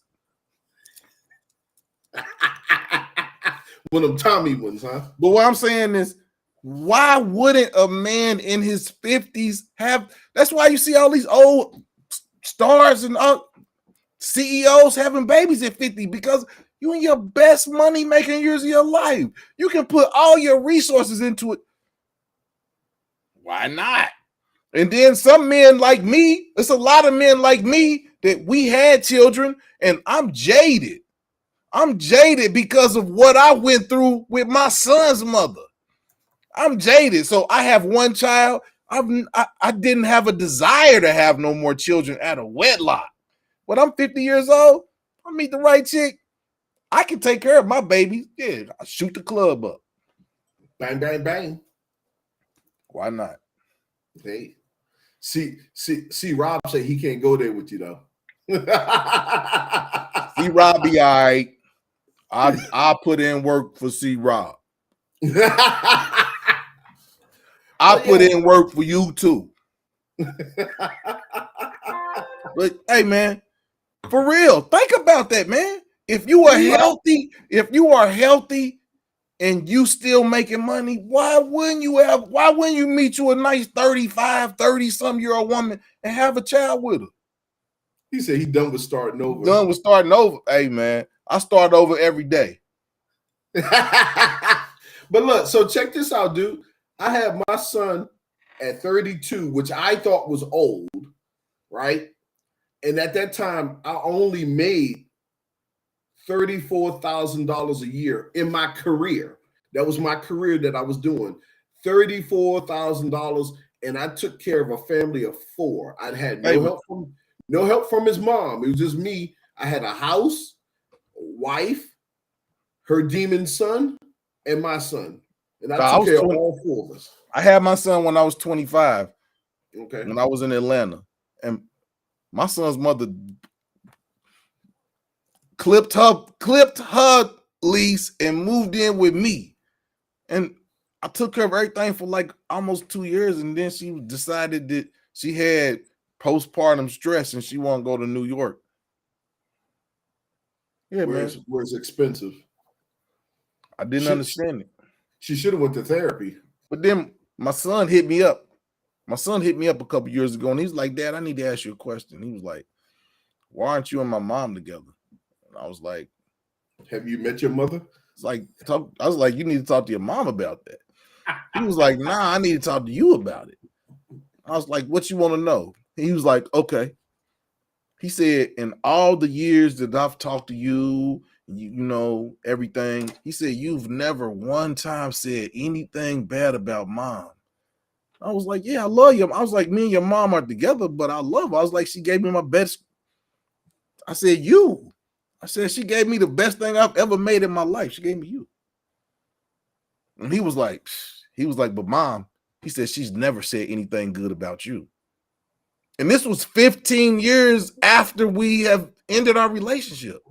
Speaker 2: One of them Tommy ones, huh?
Speaker 1: But what I'm saying is, why wouldn't a man in his 50s have? That's why you see all these old stars and CEOs having babies at 50, because you in your best money making years of your life. You can put all your resources into it. Why not? And then some men like me, it's a lot of men like me that we had children, and I'm jaded. I'm jaded because of what I went through with my son's mother. I'm jaded. So I have one child. I didn't have a desire to have no more children out of wedlock. When I'm 50 years old, I meet the right chick, I can take care of my baby. Yeah, I shoot the club up.
Speaker 2: Bang, bang, bang.
Speaker 1: Why not?
Speaker 2: Hey, see, Rob said he can't go there with you though.
Speaker 1: See, Rob be all right. I'll put in work for C. Rob. I put in work for you too. But hey, man, for real, think about that, man. If you are healthy and you still making money, why wouldn't you meet you a nice 30-some-year-old woman and have a child with her?
Speaker 2: He said he's done with starting over.
Speaker 1: Done with starting over. Hey, man, I start over every day.
Speaker 2: But look, so check this out, dude. I have my son at 32, which I thought was old, right? And at that time, I only made $34,000 a year in my career. That was my career that I was doing. $34,000, and I took care of a family of 4. I had
Speaker 1: Hey,
Speaker 2: no help from his mom. It was just me. I had a house, wife, her demon son, and my son, and I
Speaker 1: I
Speaker 2: took
Speaker 1: was
Speaker 2: care of
Speaker 1: 20,
Speaker 2: all 4 of us.
Speaker 1: I had my son when I was 25,
Speaker 2: Okay.
Speaker 1: when I was in Atlanta, and my son's mother clipped her lease and moved in with me, and I took care of everything for like almost 2 years, and then she decided that she had postpartum stress and she wanted to go to New York. Yeah, man.
Speaker 2: Where it's expensive.
Speaker 1: I didn't understand it.
Speaker 2: She should have went to therapy.
Speaker 1: But then my son hit me up. My son hit me up a couple years ago, and he's like, "Dad, I need to ask you a question." He was like, "Why aren't you and my mom together?" And I was like,
Speaker 2: Have you met your mother?
Speaker 1: "It's like I was like, you need to talk to your mom about that." He was like, "Nah, I need to talk to you about it." I was like, "What you want to know?" He was like, "Okay." He said, "In all the years that I've talked to you, you know, everything," he said, "you've never one time said anything bad about mom." I was like, "Yeah, I love you." I was like, "Me and your mom are together, but I love her." I was like, "She gave me my best." I said, "You." I said, "She gave me the best thing I've ever made in my life. She gave me you." And he was like, "But mom," he said, "she's never said anything good about you." And this was 15 years after we have ended our relationship.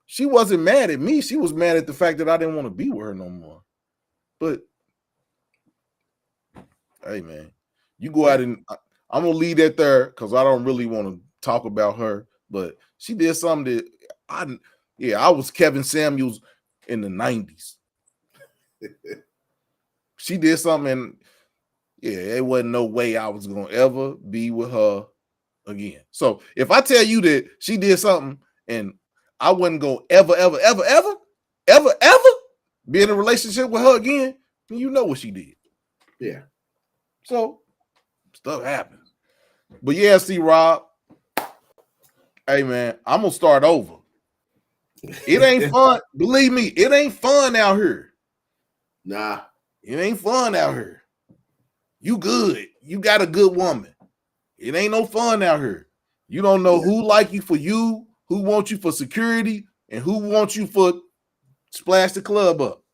Speaker 1: She wasn't mad at me. She was mad at the fact that I didn't want to be with her no more. But hey, man, you go out and I'm gonna leave that there because I don't really want to talk about her. But she did something that I was Kevin Samuels in the 90s. She did something, and it wasn't no way I was gonna ever be with her again. So if I tell you that she did something and I wasn't gonna ever be in a relationship with her again, then you know what she did.
Speaker 2: Yeah.
Speaker 1: So stuff happens. But yeah, see, Rob, hey man, I'm gonna start over. It ain't fun. Believe me, it ain't fun out here.
Speaker 2: Nah.
Speaker 1: It ain't fun out here. You good. You got a good woman. It ain't no fun out here. You don't know who like you for you, who wants you for security, and who wants you for splash the club up.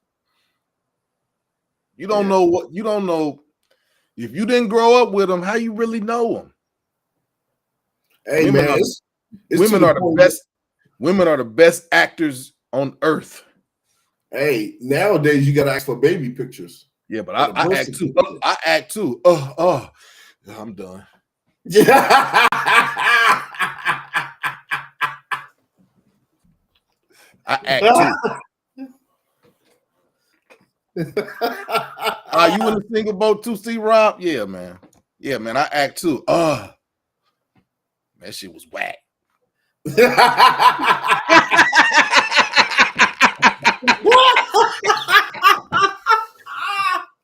Speaker 1: You don't know what you don't know. If you didn't grow up with them, how you really know them?
Speaker 2: Hey
Speaker 1: women
Speaker 2: man,
Speaker 1: are,
Speaker 2: it's
Speaker 1: women
Speaker 2: to
Speaker 1: are
Speaker 2: the
Speaker 1: the
Speaker 2: point
Speaker 1: best. Women are the best actors on earth.
Speaker 2: Hey, nowadays you gotta ask for baby pictures.
Speaker 1: Yeah, but I act too. I act too. I'm done.
Speaker 2: Yeah.
Speaker 1: I act too. Are you in a single boat too, C Rob? Yeah, man. Yeah, man. I act too. That shit was whack.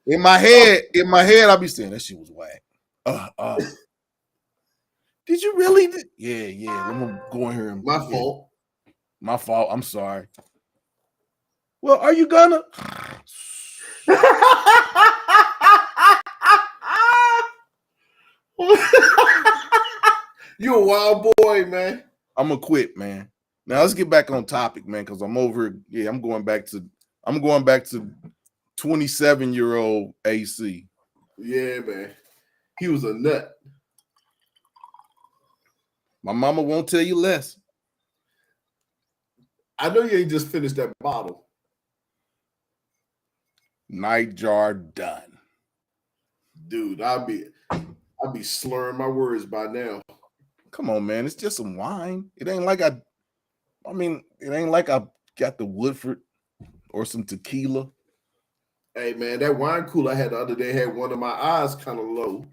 Speaker 1: In my head, I'll be saying that shit was whack. Did you really? Yeah. Let me go in here and
Speaker 2: My fault.
Speaker 1: My fault. I'm sorry. Well, are you gonna?
Speaker 2: You a wild boy, man.
Speaker 1: I'm gonna quit, man. Now let's get back on topic, man, because I'm over. Yeah, I'm going back to 27-year-old AC.
Speaker 2: Yeah, man. He was a nut.
Speaker 1: My mama won't tell you less.
Speaker 2: I know you ain't just finished that bottle.
Speaker 1: Night jar done.
Speaker 2: Dude, I'll be slurring my words by now.
Speaker 1: Come on, man. It's just some wine. It ain't like it ain't like I got the Woodford or some tequila.
Speaker 2: Hey man, that wine cooler I had the other day had one of my eyes kind of low.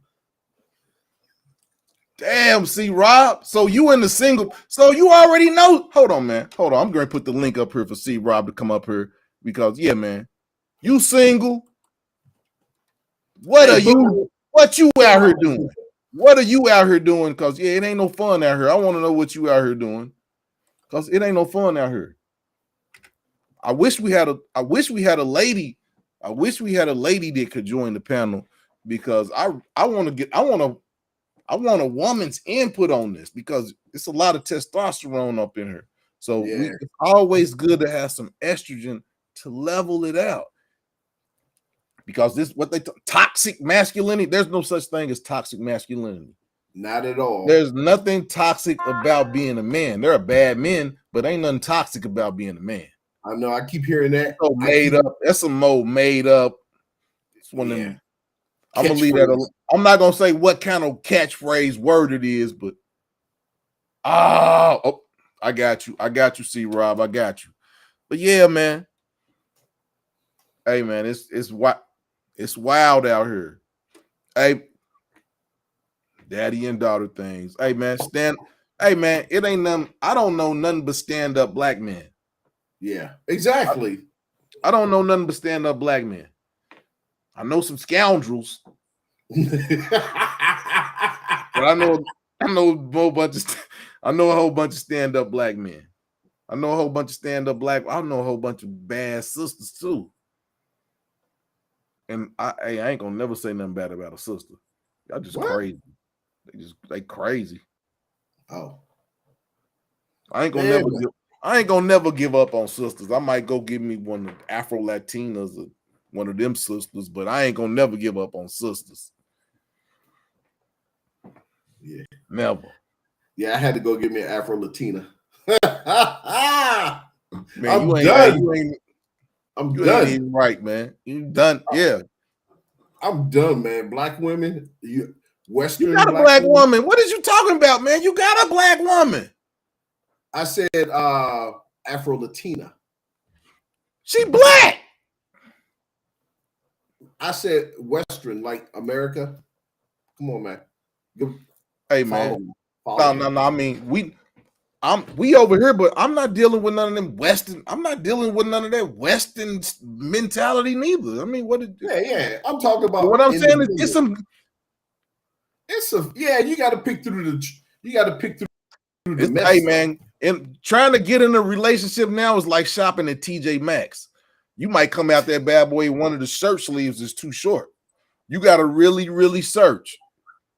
Speaker 1: Damn, see, Rob. So you in the single. So you already know. Hold on, man. Hold on. I'm going to put the link up here for C Rob to come up here because, yeah, man. You single. What you out here doing? What are you out here doing? Because, yeah, it ain't no fun out here. I want to know what you out here doing. Because it ain't no fun out here. I wish we had a lady I wish we had a lady that could join the panel because I want a woman's input on this because it's a lot of testosterone up in her. So
Speaker 2: Yeah.
Speaker 1: it's always good to have some estrogen to level it out. Because this what they toxic masculinity. There's no such thing as toxic masculinity.
Speaker 2: Not at all.
Speaker 1: There's nothing toxic about being a man. There are bad men, but ain't nothing toxic about being a man.
Speaker 2: I know. I keep hearing that.
Speaker 1: So made up. That's some more made up. It's one of them. I'm gonna leave that alone. I'm not gonna say what kind of catchphrase word it is, but oh, I got you, C Rob, I got you. But yeah, man. Hey man, it's wild out here. Hey, daddy and daughter things. Hey man, it ain't nothing. I don't know nothing but stand-up black men.
Speaker 2: Yeah, exactly.
Speaker 1: I don't know nothing but stand-up black men. I know some scoundrels. But I know a whole bunch of stand-up black men. I know a whole bunch of stand-up black. I know a whole bunch of bad sisters too. And I ain't gonna never say nothing bad about a sister. Y'all just crazy. They crazy.
Speaker 2: Oh.
Speaker 1: I ain't gonna never give up on sisters. I might go give me one of the Afro Latinas or one of them sisters, but I ain't gonna never give up on sisters.
Speaker 2: Yeah.
Speaker 1: Never.
Speaker 2: Yeah, I had to go get me an Afro Latina.
Speaker 1: Man,
Speaker 2: I'm done.
Speaker 1: I'm done. Ain't even right, man. You done? Yeah.
Speaker 2: I'm done, man. Black women, Western.
Speaker 1: You got a black woman. What is you talking about, man? You got a black woman.
Speaker 2: I said Afro Latina.
Speaker 1: She black.
Speaker 2: I said Western, like America. Come on, man.
Speaker 1: Hey, man. No. I mean, we over here, but I'm not dealing with none of them Western. I'm not dealing with none of that Western mentality neither. I mean,
Speaker 2: Yeah. I'm talking about
Speaker 1: what I'm saying is it's some.
Speaker 2: You got to pick through the mess.
Speaker 1: Hey, man, and trying to get in a relationship now is like shopping at TJ Maxx. You might come out that bad boy, one of the shirt sleeves is too short. You got to really, really search.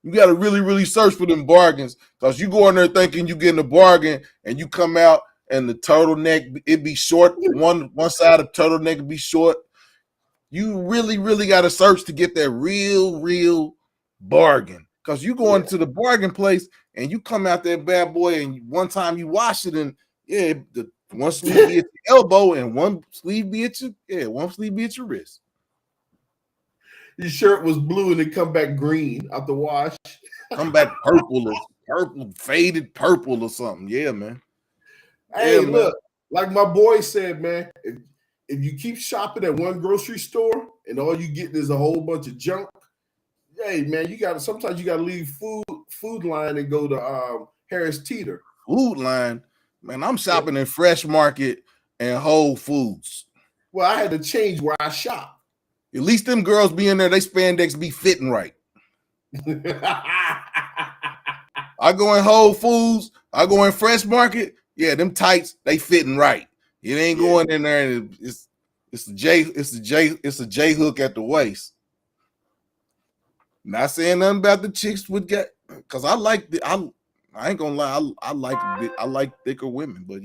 Speaker 1: You got to really, really search for them bargains because you go in there thinking you getting a bargain and you come out and the turtleneck, it be short. One side of turtleneck be short. You really, really got to search to get that real bargain because you go into the bargain place and you come out that bad boy and one time you wash it and the one sleeve be at your elbow and one sleeve be at your wrist.
Speaker 2: Your shirt was blue and it come back green out the wash.
Speaker 1: Come back purple, faded purple or something. Yeah, man.
Speaker 2: Hey, look, like my boy said, man, if you keep shopping at one grocery store and all you get is a whole bunch of junk, hey, man, sometimes you gotta leave food line and go to Harris Teeter.
Speaker 1: Food line? Man, I'm shopping in Fresh Market and Whole Foods.
Speaker 2: Well, I had to change where I shop.
Speaker 1: At least them girls be in there, they spandex be fitting right. I go in Whole Foods, I go in Fresh Market, them tights, they fitting right. It ain't going in there and it's a J hook at the waist. Not saying nothing about the chicks would get because I ain't gonna lie, I like thicker women, but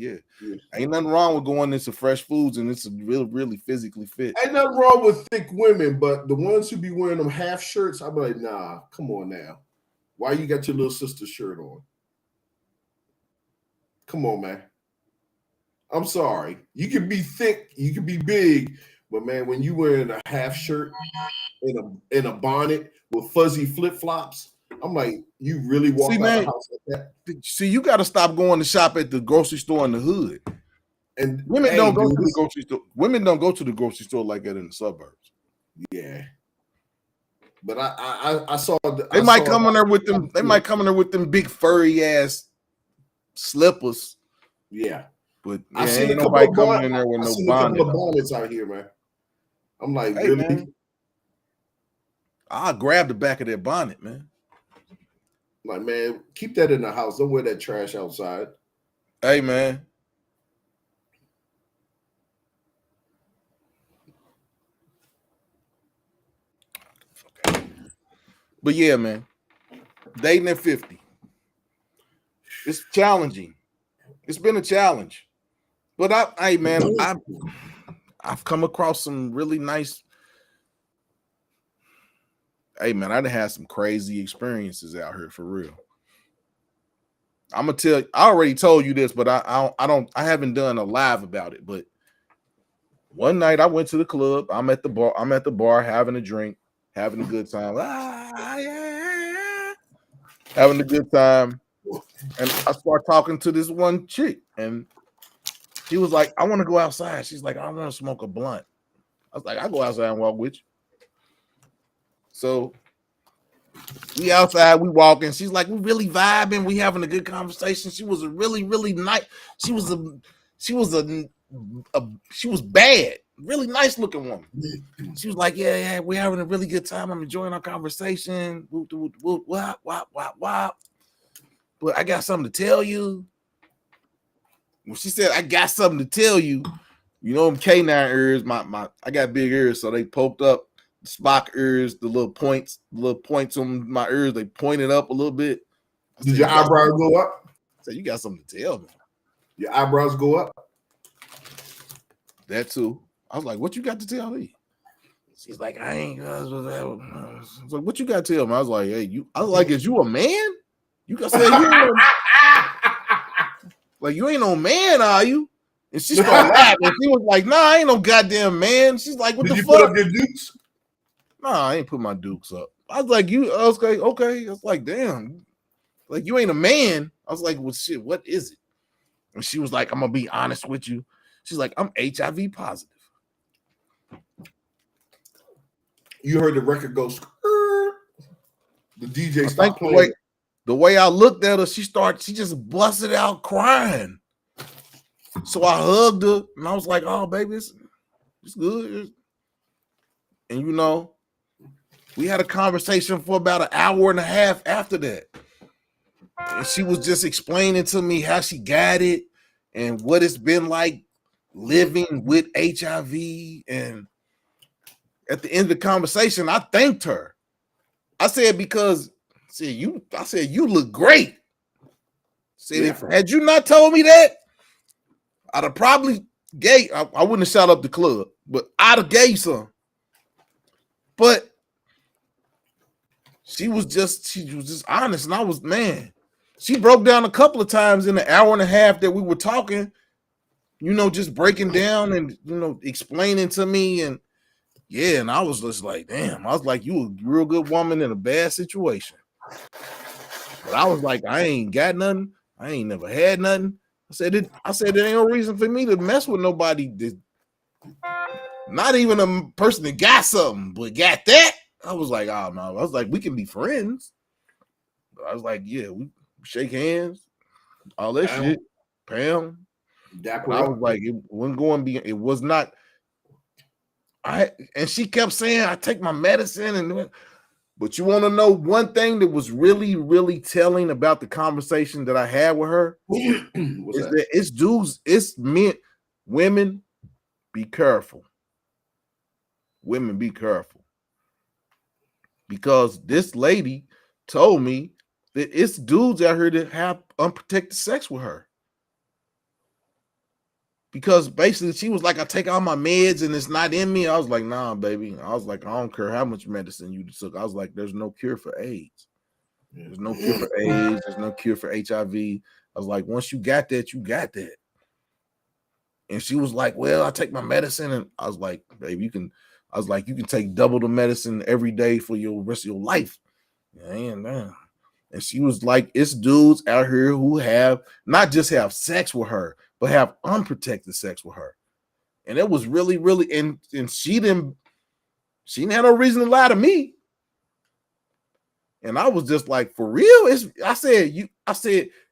Speaker 1: ain't nothing wrong with going into Fresh Foods and it's really physically fit.
Speaker 2: Ain't nothing wrong with thick women, but the ones who be wearing them half shirts, I'm like, nah, come on now. Why you got your little sister shirt on? Come on, man. I'm sorry. You can be thick, you can be big, but man, when you wearing a half shirt in a bonnet with fuzzy flip-flops, I'm like, you really walk out the house like that?
Speaker 1: See, you got to stop going to shop at the grocery store in the hood. And women don't go to the grocery store. Women don't go to the grocery store like that in the suburbs.
Speaker 2: Yeah. But I saw
Speaker 1: they might come in there with them. They might come in there with them big furry ass slippers.
Speaker 2: Yeah,
Speaker 1: but
Speaker 2: I seen
Speaker 1: ain't nobody coming in there with no bonnet.
Speaker 2: A couple of bonnets out here, man. I'm like,
Speaker 1: hey,
Speaker 2: really?
Speaker 1: Man, I'll grab the back of that bonnet, man.
Speaker 2: Like, man, keep that in the house. Don't wear that trash outside.
Speaker 1: Hey, man. But yeah, man, dating at 50. It's challenging. It's been a challenge. But hey man, I've come across some really nice. Hey man, I done had some crazy experiences out here for real. I'm gonna tell you, I already told you this, but I haven't done a live about it. But one night I went to the club. I'm at the bar having a drink, having a good time. Yeah, having a good time. And I start talking to this one chick, and she was like, I want to go outside. She's like, I want to smoke a blunt. I was like, I go outside and walk with you. So we outside, we walking. She's like, we really vibing. We having a good conversation. She was a really, really nice. She was bad, really nice looking woman. She was like, yeah, we're having a really good time. I'm enjoying our conversation. Wop. But I got something to tell you. When she said, I got something to tell you, you know them canine ears, I got big ears, so they poked up. Spock ears, the little points on my ears, they pointed up a little bit.
Speaker 2: Did your eyebrows go up?
Speaker 1: I said, you got something to tell me.
Speaker 2: Your eyebrows go up?
Speaker 1: That too. I was like, what you got to tell me? She's like, I ain't. I was like, what you got to tell me? I was like, hey, I was like, is you a man? You can say you like you ain't no man, are you? And she started laughing. She was like, nah, I ain't no goddamn man. She's like, what the fuck? Did you put up your dukes? Nah, I ain't put my dukes up. I was like, I was like, okay. I was like, damn. Like, you ain't a man. I was like, well, shit, what is it? And she was like, I'm going to be honest with you. She's like, I'm HIV positive.
Speaker 2: You heard the record go, skrrr. The DJ stopped playing.
Speaker 1: The way I looked at her, she just busted out crying. So I hugged her, and I was like, oh, baby, it's good. And, you know, we had a conversation for about an hour and a half after that. And she was just explaining to me how she got it and what it's been like living with HIV. And at the end of the conversation, I thanked her. I said, because you look great. Had you not told me that, I'd have probably I wouldn't have shot up the club, but I'd have gave some. But she was just honest, and I was, man. She broke down a couple of times in the hour and a half that we were talking, you know, just breaking down and, you know, explaining to me. And yeah, and I was just like, damn, I was like, you a real good woman in a bad situation. But I was like, I ain't got nothing. I ain't never had nothing. I said, there ain't no reason for me to mess with nobody. Not even a person that got something, but got that. I was like, oh no. I was like, we can be friends. But I was like, yeah, we shake hands, all that shit. Pam. I was like, it wasn't going to be, it was not. And she kept saying, I take my medicine. But you want to know one thing that was really, really telling about the conversation that I had with her? Is that it's dudes, it's men, women, be careful. Women, be careful. Because this lady told me that it's dudes out here that have unprotected sex with her. Because basically she was like, I take all my meds and it's not in me. I was like, nah, baby. I was like, I don't care how much medicine you took. I was like, there's no cure for AIDS. There's no cure for AIDS. There's no cure for HIV. I was like, once you got that, you got that. And she was like, well, I take my medicine. And I was like, baby, you can take double the medicine every day for your rest of your life. And she was like, it's dudes out here who have not just have sex with her, but have unprotected sex with her. And it was really, really, and she didn't have no reason to lie to me. And I was just like, for real? I said,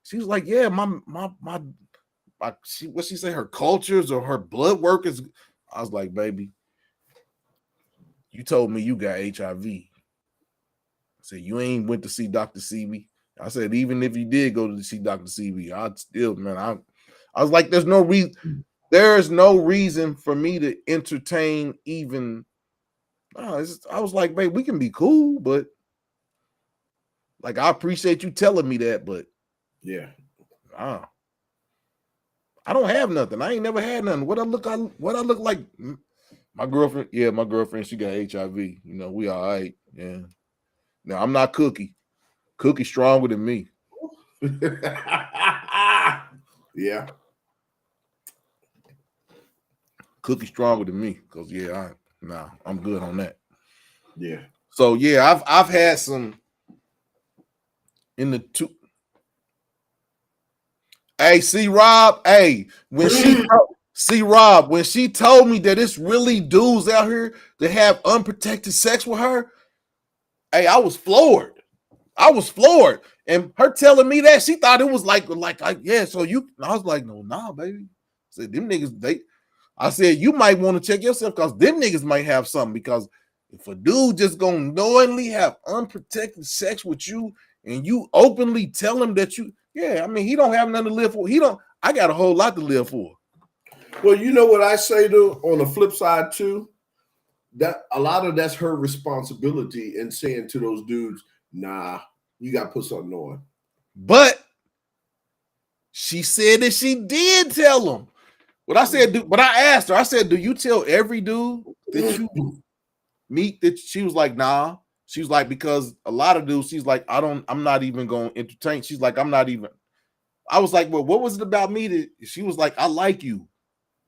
Speaker 1: she was like, yeah, what she say, her cultures or her blood work is. I was like, baby, you told me you got HIV. I said, you ain't went to see Dr. CB. I said, even if you did go to see Dr. CB, I'd still, man, I was like, there's no reason for me to entertain even. I was like, babe, we can be cool, but Like, I appreciate you telling me that, but
Speaker 2: yeah.
Speaker 1: I don't have nothing. I ain't never had nothing. What I look like? My girlfriend, she got HIV. You know, we all right. Yeah. Now I'm not Cookie. Cookie stronger than me.
Speaker 2: Yeah.
Speaker 1: Cookie stronger than me. Cause I'm good on that.
Speaker 2: Yeah.
Speaker 1: So yeah, I've had some in the two. Hey, see Rob. Hey, when she told me that it's really dudes out here that have unprotected sex with her, hey, I was floored. And her telling me that, she thought it was like yeah. So I was like, no, nah, baby. I said, them niggas, I said, you might want to check yourself because them niggas might have something. Because if a dude just gonna knowingly have unprotected sex with you and you openly tell him that he don't have nothing to live for. I got a whole lot to live for.
Speaker 2: Well, you know what I say though, on the flip side too, that a lot of that's her responsibility in saying to those dudes, nah, you got to put something on.
Speaker 1: But she said that she did tell him. But I asked her, I said, do you tell every dude that you meet that? She was like, nah. She was like, because a lot of dudes, she's like, I'm not even going to entertain. She's like, I'm not even. I was like, well, what was it about me that she was like, I like you.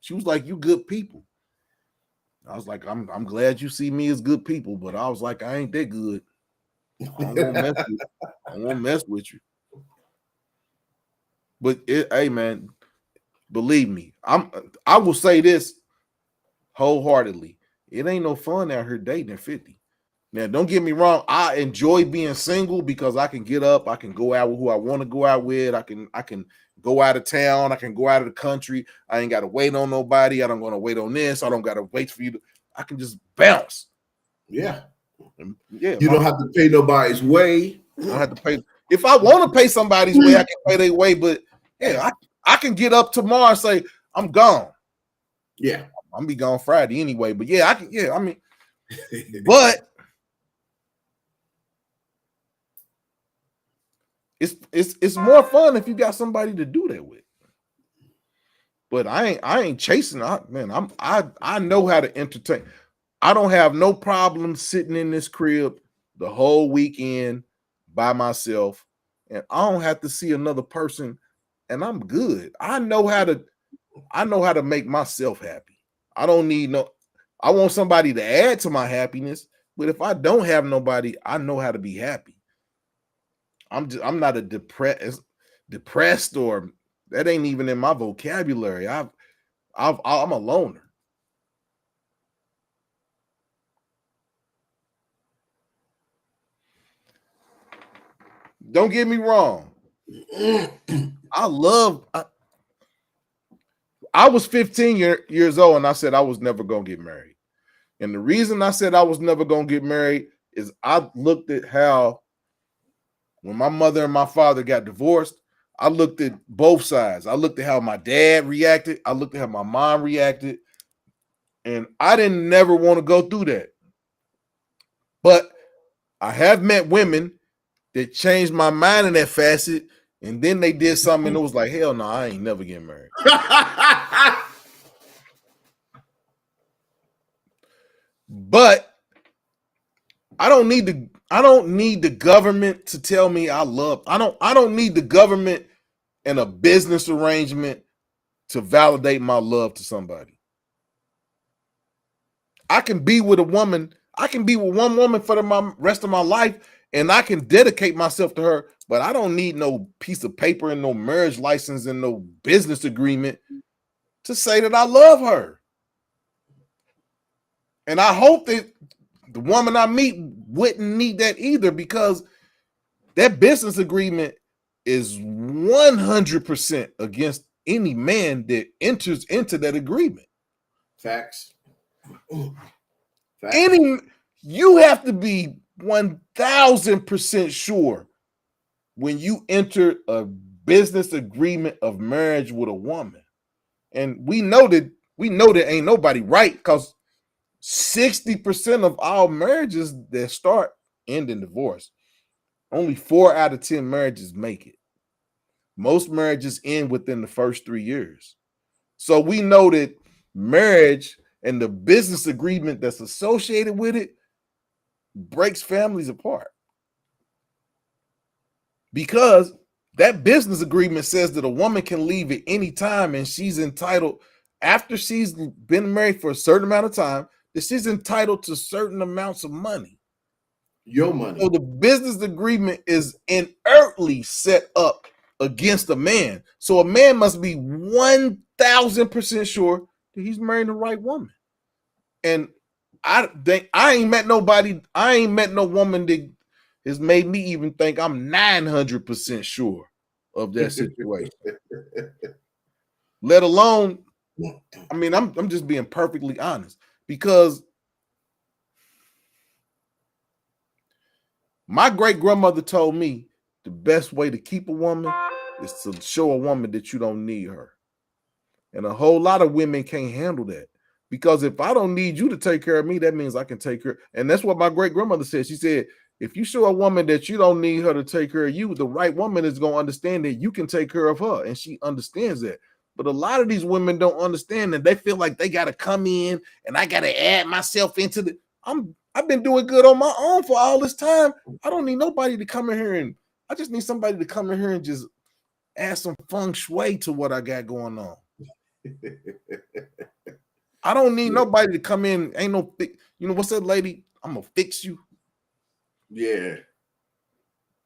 Speaker 1: She was like, you good people. I was like, I'm glad you see me as good people, but I was like, I ain't that good. I don't want to mess with you. But hey, man, believe me, I will say this wholeheartedly. It ain't no fun out here dating at 50. Now, don't get me wrong. I enjoy being single because I can get up, I can go out with who I want to go out with. I can go out of town, I can go out of the country. I ain't got to wait on nobody. I don't want to wait on this. I don't got to wait for you to. I can just bounce.
Speaker 2: Yeah.
Speaker 1: Yeah.
Speaker 2: You don't have to pay nobody's way.
Speaker 1: I don't have to pay. If I want to pay somebody's way, I can pay their way. But yeah, I can get up tomorrow and say, I'm gone.
Speaker 2: Yeah.
Speaker 1: I'm gonna be gone Friday anyway. But yeah, I can. Yeah, I mean, but it's more fun if you got somebody to do that with. But I ain't chasing. I know how to entertain. I don't have no problem sitting in this crib the whole weekend by myself, and I don't have to see another person, and I'm good. I know how to make myself happy. I don't need no. I want somebody to add to my happiness, but if I don't have nobody, I know how to be happy. I'm not a depressed or that ain't even in my vocabulary. I'm a loner. Don't get me wrong. I was 15 years old and I said I was never going to get married. And the reason I said I was never going to get married is I looked at how when my mother and my father got divorced, I looked at both sides. I looked at how my dad reacted. I looked at how my mom reacted. And I didn't never want to go through that. But I have met women that changed my mind in that facet. And then they did something and it was like, hell no, I ain't never getting married. But I don't need the government to tell me I don't need the government and a business arrangement to validate my love to somebody. I can be with a woman. I can be with one woman for the rest of my life, and I can dedicate myself to her. But I don't need no piece of paper and no marriage license and no business agreement to say that I love her. And I hope that the woman I meet wouldn't need that either, because that business agreement is 100% against any man that enters into that agreement.
Speaker 2: Facts.
Speaker 1: You have to be 1000% sure when you enter a business agreement of marriage with a woman. And we know that ain't nobody right, because 60% of all marriages that start end in divorce. only 4 out of 10 marriages make it. Most marriages end within the first 3 years. So we know that marriage and the business agreement that's associated with it breaks families apart. Because that business agreement says that a woman can leave at any time and she's entitled, after she's been married for a certain amount of time, that she's entitled to certain amounts of money.
Speaker 2: Your money.
Speaker 1: So the business agreement is inertly set up against a man. So a man must be 1,000% sure that he's marrying the right woman. And I ain't met nobody, I ain't met no woman that has made me even think I'm 900% sure of that situation. Let alone, I mean, I'm just being perfectly honest, because my great grandmother told me the best way to keep a woman is to show a woman that you don't need her. And a whole lot of women can't handle that. Because if I don't need you to take care of me, that means I can take care. And that's what my great grandmother said. She said, if you show a woman that you don't need her to take care of you, the right woman is going to understand that you can take care of her. And she understands that. But a lot of these women don't understand that. They feel like they got to come in and I got to add myself into the. I've been doing good on my own for all this time. I don't need nobody to come in here, and I just need somebody to come in here and just add some feng shui to what I got going on. I don't need nobody to come in. Ain't no, you know what's that lady? I'm gonna fix you.
Speaker 2: Yeah.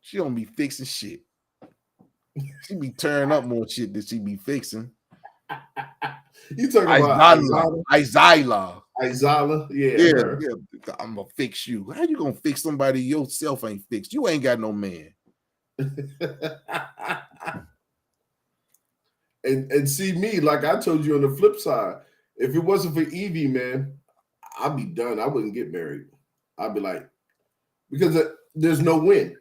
Speaker 1: She don't be fixing shit. She be tearing up more shit than she be fixing.
Speaker 2: You talking about
Speaker 1: Isaiah?
Speaker 2: Yeah.
Speaker 1: I'm gonna fix you. How you gonna fix somebody yourself ain't fixed? You ain't got no man.
Speaker 2: and see me, like I told you on the flip side, if it wasn't for Evie, man, I'd be done. I wouldn't get married. I'd be like, because there's no win.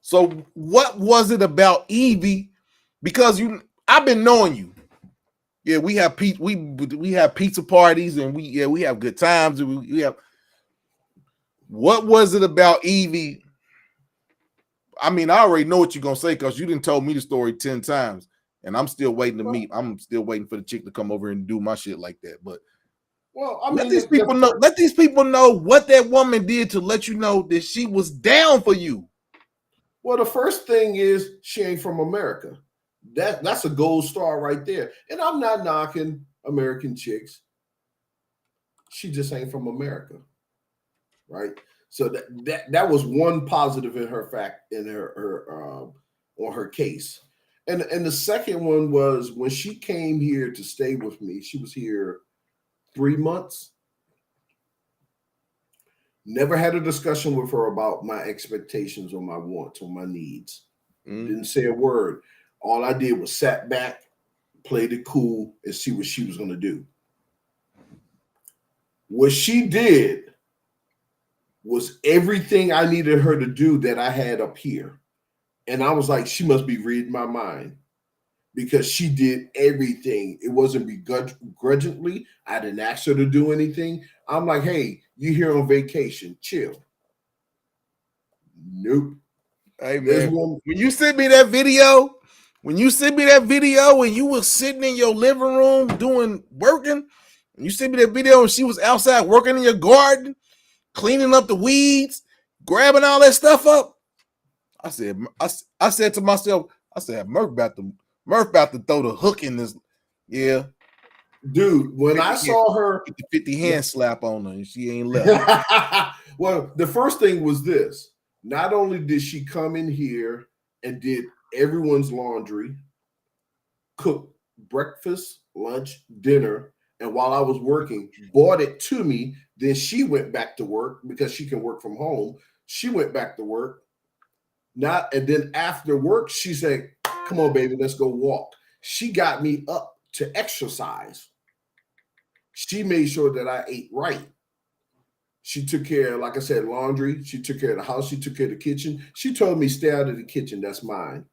Speaker 1: So what was it about Evie? Because I've been knowing you. Yeah, we have we have pizza parties and we have good times. And we have. What was it about Evie? I mean, I already know what you're gonna say because you didn't told me the story 10 times, and I'm still waiting to meet. I'm still waiting for the chick to come over and do my shit like that. But let these people know. Let these people know what that woman did to let you know that she was down for you.
Speaker 2: Well, the first thing is she ain't from America. That's a gold star right there. And I'm not knocking American chicks. She just ain't from America, right? So that was one positive in her on her case. And the second one was when she came here to stay with me. She was here 3 months. Never had a discussion with her about my expectations or my wants or my needs. Didn't say a word. All I did was sat back, played it cool, and see what she was going to do. What she did was everything I needed her to do that I had up here. And I was like, she must be reading my mind because she did everything. It wasn't begrudgingly. I didn't ask her to do anything. I'm like, hey, you here on vacation, chill. Nope.
Speaker 1: Hey, man, when you sent me that video, and you was sitting in your living room working, and you sent me that video and she was outside working in your garden, cleaning up the weeds, grabbing all that stuff up. I said to myself, I said, Murph about to throw the hook in this. Yeah.
Speaker 2: Dude, when I saw her
Speaker 1: 50 hand slap on her and she ain't left.
Speaker 2: Well, the first thing was this. Not only did she come in here and did everyone's laundry, cooked breakfast, lunch, dinner, and while I was working, bought it to me. Then she went back to work because she can work from home. She went back to work. And then after work, she said, come on, baby, let's go walk. She got me up to exercise. She made sure that I ate right. She took care of, like I said, laundry. She took care of the house. She took care of the kitchen. She told me, stay out of the kitchen. That's mine.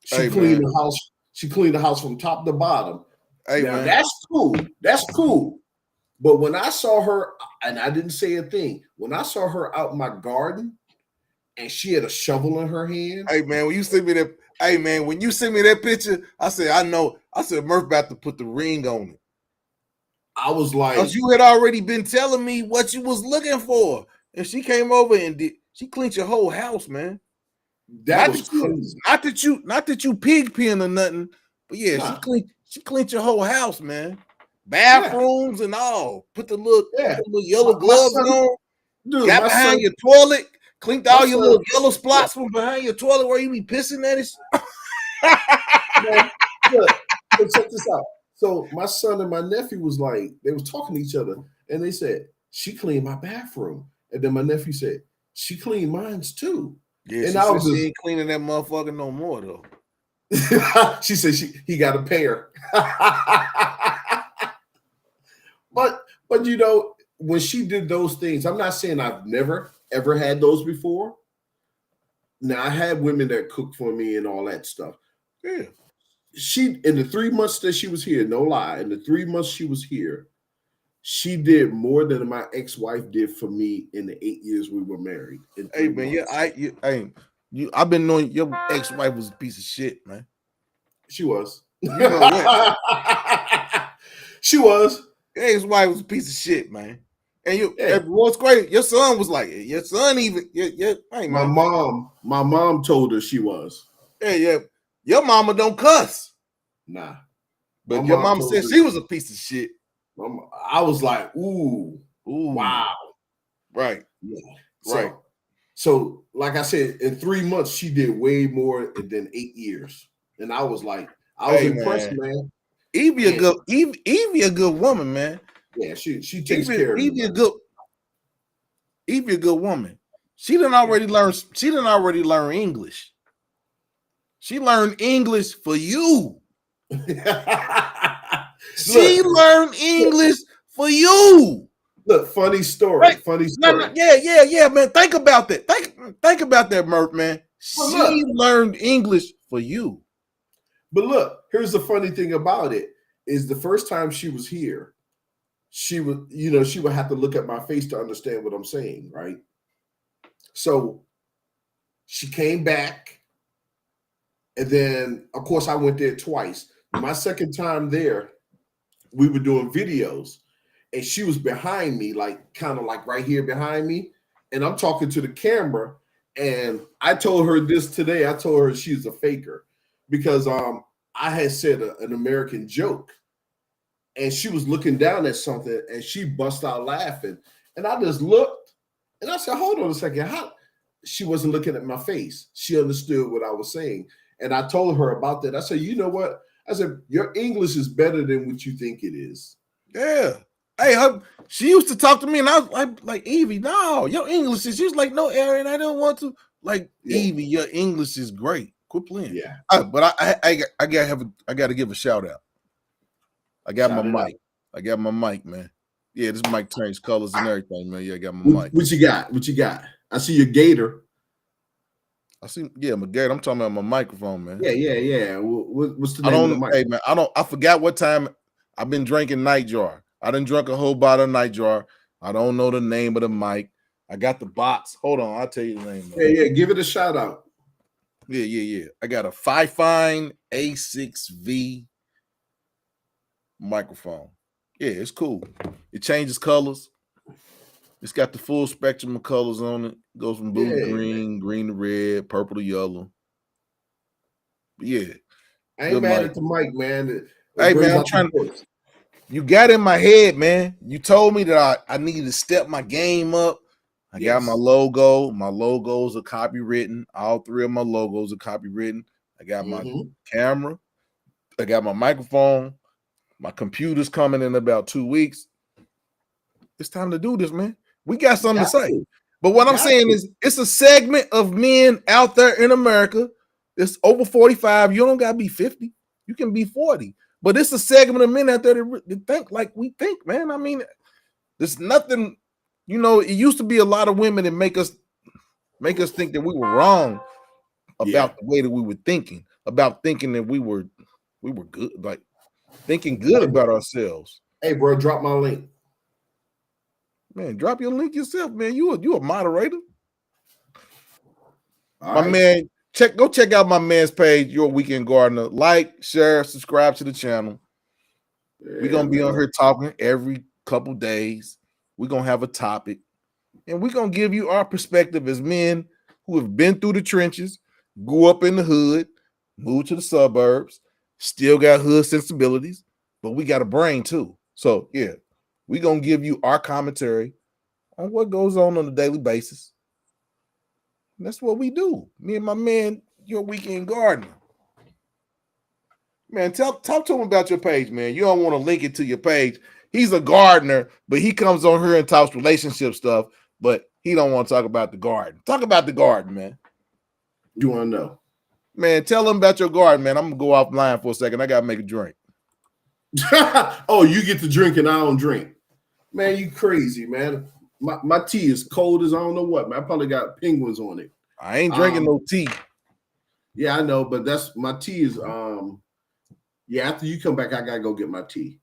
Speaker 2: She cleaned the house. She cleaned the house from top to bottom. Now, that's cool. That's cool. But when I saw her, and I didn't say a thing, when I saw her out in my garden, and she had a shovel in her hand.
Speaker 1: Hey man, when you send me that, hey man, when you send me that picture, I said, I know. I said Murph about to put the ring on it.
Speaker 2: I was like,
Speaker 1: Because you had already been telling me what you was looking for. And she came over and she cleaned your whole house, man.
Speaker 2: that was crazy.
Speaker 1: Not that you pig pen or nothing, but yeah,
Speaker 2: Nah,
Speaker 1: she cleaned your whole house, man.
Speaker 2: yeah,
Speaker 1: Bathrooms and all. Put the
Speaker 2: yeah.
Speaker 1: little yellow
Speaker 2: My
Speaker 1: gloves
Speaker 2: son,
Speaker 1: on,
Speaker 2: dude,
Speaker 1: got
Speaker 2: my son,
Speaker 1: behind your toilet, cleaned
Speaker 2: my
Speaker 1: all your
Speaker 2: son,
Speaker 1: little yellow spots from behind your toilet where you be pissing at it.
Speaker 2: man, look, so check this out. So my son and my nephew was like, they was talking to each other, and they said, she cleaned my bathroom. And then my nephew said, she cleaned mine's too.
Speaker 1: Yeah,
Speaker 2: And
Speaker 1: she
Speaker 2: I
Speaker 1: said
Speaker 2: was
Speaker 1: she
Speaker 2: just
Speaker 1: ain't cleaning that motherfucker no more though.
Speaker 2: she said he got to pay her. but you know, when she did those things, I'm not saying I've never ever had those before. Now I had women that cooked for me and all that stuff.
Speaker 1: Yeah.
Speaker 2: She in the 3 months that she was here, no lie, in the 3 months she was here, she did more than my ex-wife did for me in the 8 years we were married. In
Speaker 1: Hey
Speaker 2: 3
Speaker 1: man,
Speaker 2: months.
Speaker 1: I've been knowing your ex-wife was a piece of shit, man.
Speaker 2: She was.
Speaker 1: You know that.
Speaker 2: She was.
Speaker 1: Your ex-wife was a piece of shit, man. And
Speaker 2: Yeah.
Speaker 1: what's great, your son was like, your son even, hey
Speaker 2: My
Speaker 1: man.
Speaker 2: mom told her she was.
Speaker 1: Yeah. Your mama don't cuss.
Speaker 2: Nah. My
Speaker 1: But your
Speaker 2: mom
Speaker 1: mama
Speaker 2: told
Speaker 1: said
Speaker 2: her.
Speaker 1: she was a piece of shit.
Speaker 2: I was like, ooh,
Speaker 1: Ooh.
Speaker 2: wow.
Speaker 1: Right.
Speaker 2: Yeah.
Speaker 1: Right.
Speaker 2: So, like I said, in 3 months, she did way more than 8 years. And I was like, I was
Speaker 1: Hey
Speaker 2: impressed,
Speaker 1: man.
Speaker 2: man.
Speaker 1: Evie a good woman, man.
Speaker 2: Yeah, she takes care of me.
Speaker 1: Evie a good woman. She didn't already learn English. She learned English for you. She
Speaker 2: Look,
Speaker 1: learned English for you.
Speaker 2: look, funny story.
Speaker 1: Right?
Speaker 2: Funny
Speaker 1: No,
Speaker 2: story.
Speaker 1: yeah, man. Think about that. Think about that, Murph, man.
Speaker 2: But
Speaker 1: She
Speaker 2: look,
Speaker 1: learned English for you.
Speaker 2: here's the funny thing about it is the first time she was here, she would, she would have to look at my face to understand what I'm saying, right? So she came back, and then of course I went there twice. My second time there, we were doing videos, and she was behind me, like kind of like right here behind me, and I'm talking to the camera. And I told her this today. I told her she's a faker because I had said an American joke, and she was looking down at something, and she bust out laughing, and I just looked, and I said, "Hold on a second, how?" She wasn't looking at my face. She understood what I was saying, and I told her about that. I said, "You know what?" I said, "Your English is better than what you think it is."
Speaker 1: Yeah. Hey, she used to talk to me, and I was like Evie, no, your English is. She was like, no, Aaron, I don't want to. Like
Speaker 2: Yeah,
Speaker 1: Evie, your English is great. Quit playing.
Speaker 2: yeah.
Speaker 1: But I gotta give a shout out. I got my
Speaker 2: Shout it out.
Speaker 1: mic. I got my mic, man. Yeah, this mic changes colors and everything, man. Yeah, I got my mic.
Speaker 2: What you got? What you got? I see your gator.
Speaker 1: I see. Yeah, my gate. I'm talking about my microphone, man.
Speaker 2: Yeah. What's the
Speaker 1: I
Speaker 2: name of the
Speaker 1: don't.
Speaker 2: mic?
Speaker 1: Hey, man. I forgot what time I've been drinking Night Jar. I done drunk a whole bottle of Night Jar. I don't know the name of the mic. I got the box. Hold on, I'll tell you the name of it.
Speaker 2: Yeah. Give it a shout out.
Speaker 1: Yeah. I got a Fifine A6V microphone. Yeah, it's cool. It changes colors. It's got the full spectrum of colors on it. It goes from blue to
Speaker 2: Yeah,
Speaker 1: green, green to red, purple to yellow. But yeah,
Speaker 2: I ain't
Speaker 1: good
Speaker 2: mad
Speaker 1: mic.
Speaker 2: at the mic, man. It
Speaker 1: Hey
Speaker 2: brings
Speaker 1: man,
Speaker 2: out the voice.
Speaker 1: you got in my head, man. You told me that I needed to step my game up. I got my
Speaker 2: Yes.
Speaker 1: logo. My logos are copywritten. All three of my logos are copywritten. I got my camera. I got my microphone. My computer's coming in about 2 weeks. It's time to do this, man. We got something to
Speaker 2: Got
Speaker 1: say.
Speaker 2: to.
Speaker 1: But what I'm
Speaker 2: Got
Speaker 1: saying
Speaker 2: to.
Speaker 1: is it's a segment of men out there in America. It's over 45. You don't got to be 50. You can be 40. But it's a segment of men out there that think like we think, man. I mean, there's nothing, it used to be a lot of women that make us think that we were wrong about the way that we were thinking, about thinking that we were good, like thinking good about ourselves.
Speaker 2: Hey, bro, drop my link.
Speaker 1: Man, drop your link yourself, man. You a moderator.
Speaker 2: All
Speaker 1: My
Speaker 2: right.
Speaker 1: man, go check out my man's page, Your Weekend Gardener. Like, share, subscribe to the channel. We're
Speaker 2: Yeah,
Speaker 1: gonna be on
Speaker 2: man.
Speaker 1: here talking every couple days. We're gonna have a topic, and we're gonna give you our perspective as men who have been through the trenches, grew up in the hood, moved to the suburbs, still got hood sensibilities, but we got a brain too. So yeah, we're gonna give you our commentary on what goes on a daily basis. And that's what we do. Me and my man, Your Weekend Gardener. Man, talk to him about your page, man. You don't want to link it to your page. He's a gardener, but he comes on here and talks relationship stuff, but he don't want to talk about the garden. Talk about the garden, man.
Speaker 2: You want to know?
Speaker 1: Man, tell him about your garden, man. I'm gonna go offline for a second. I gotta make a drink.
Speaker 2: Oh, you get to drink and I don't drink. Man, you crazy, man. My tea is cold as I don't know what, man. I probably got penguins on it.
Speaker 1: I ain't drinking no tea.
Speaker 2: Yeah, I know, but that's my tea is yeah, after you come back, I gotta go get my tea.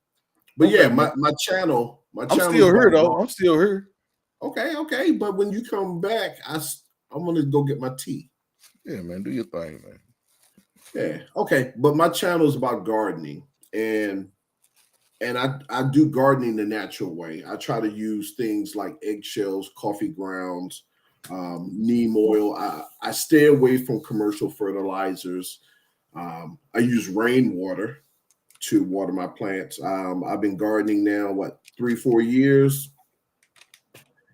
Speaker 2: But
Speaker 1: Okay,
Speaker 2: yeah,
Speaker 1: man.
Speaker 2: my channel,
Speaker 1: I'm still here though. I'm still here.
Speaker 2: Okay. But when you come back, I'm gonna go get my tea.
Speaker 1: Yeah, man. Do your thing, man.
Speaker 2: Yeah, okay. But my channel is about gardening, and I do gardening the natural way. I try to use things like eggshells, coffee grounds, neem oil. I stay away from commercial fertilizers. I use rainwater to water my plants. I've been gardening now, 3-4 years,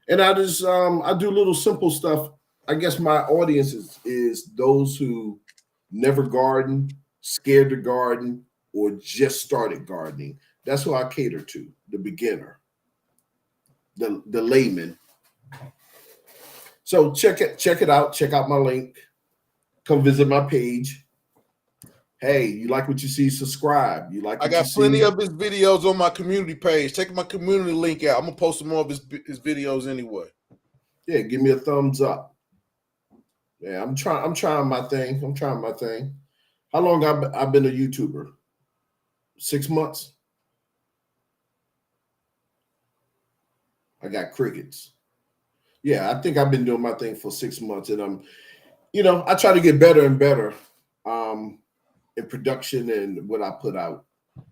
Speaker 2: and I do little simple stuff. I guess my audience is those who never garden, scared to garden, or just started gardening. That's who I cater to, the beginner, the layman. So check it out. Check out my link. Come visit my page. Hey, you like what you see? Subscribe. You like
Speaker 1: I
Speaker 2: what you
Speaker 1: got plenty
Speaker 2: see?
Speaker 1: of his videos on my community page. Check my community link out. I'm gonna post some more of his videos anyway.
Speaker 2: Yeah, give me a thumbs up. Yeah, I'm trying my thing. How long I've been a YouTuber? 6 months. I got crickets. Yeah, I think I've been doing my thing for 6 months, and I try to get better and better in production and what I put out.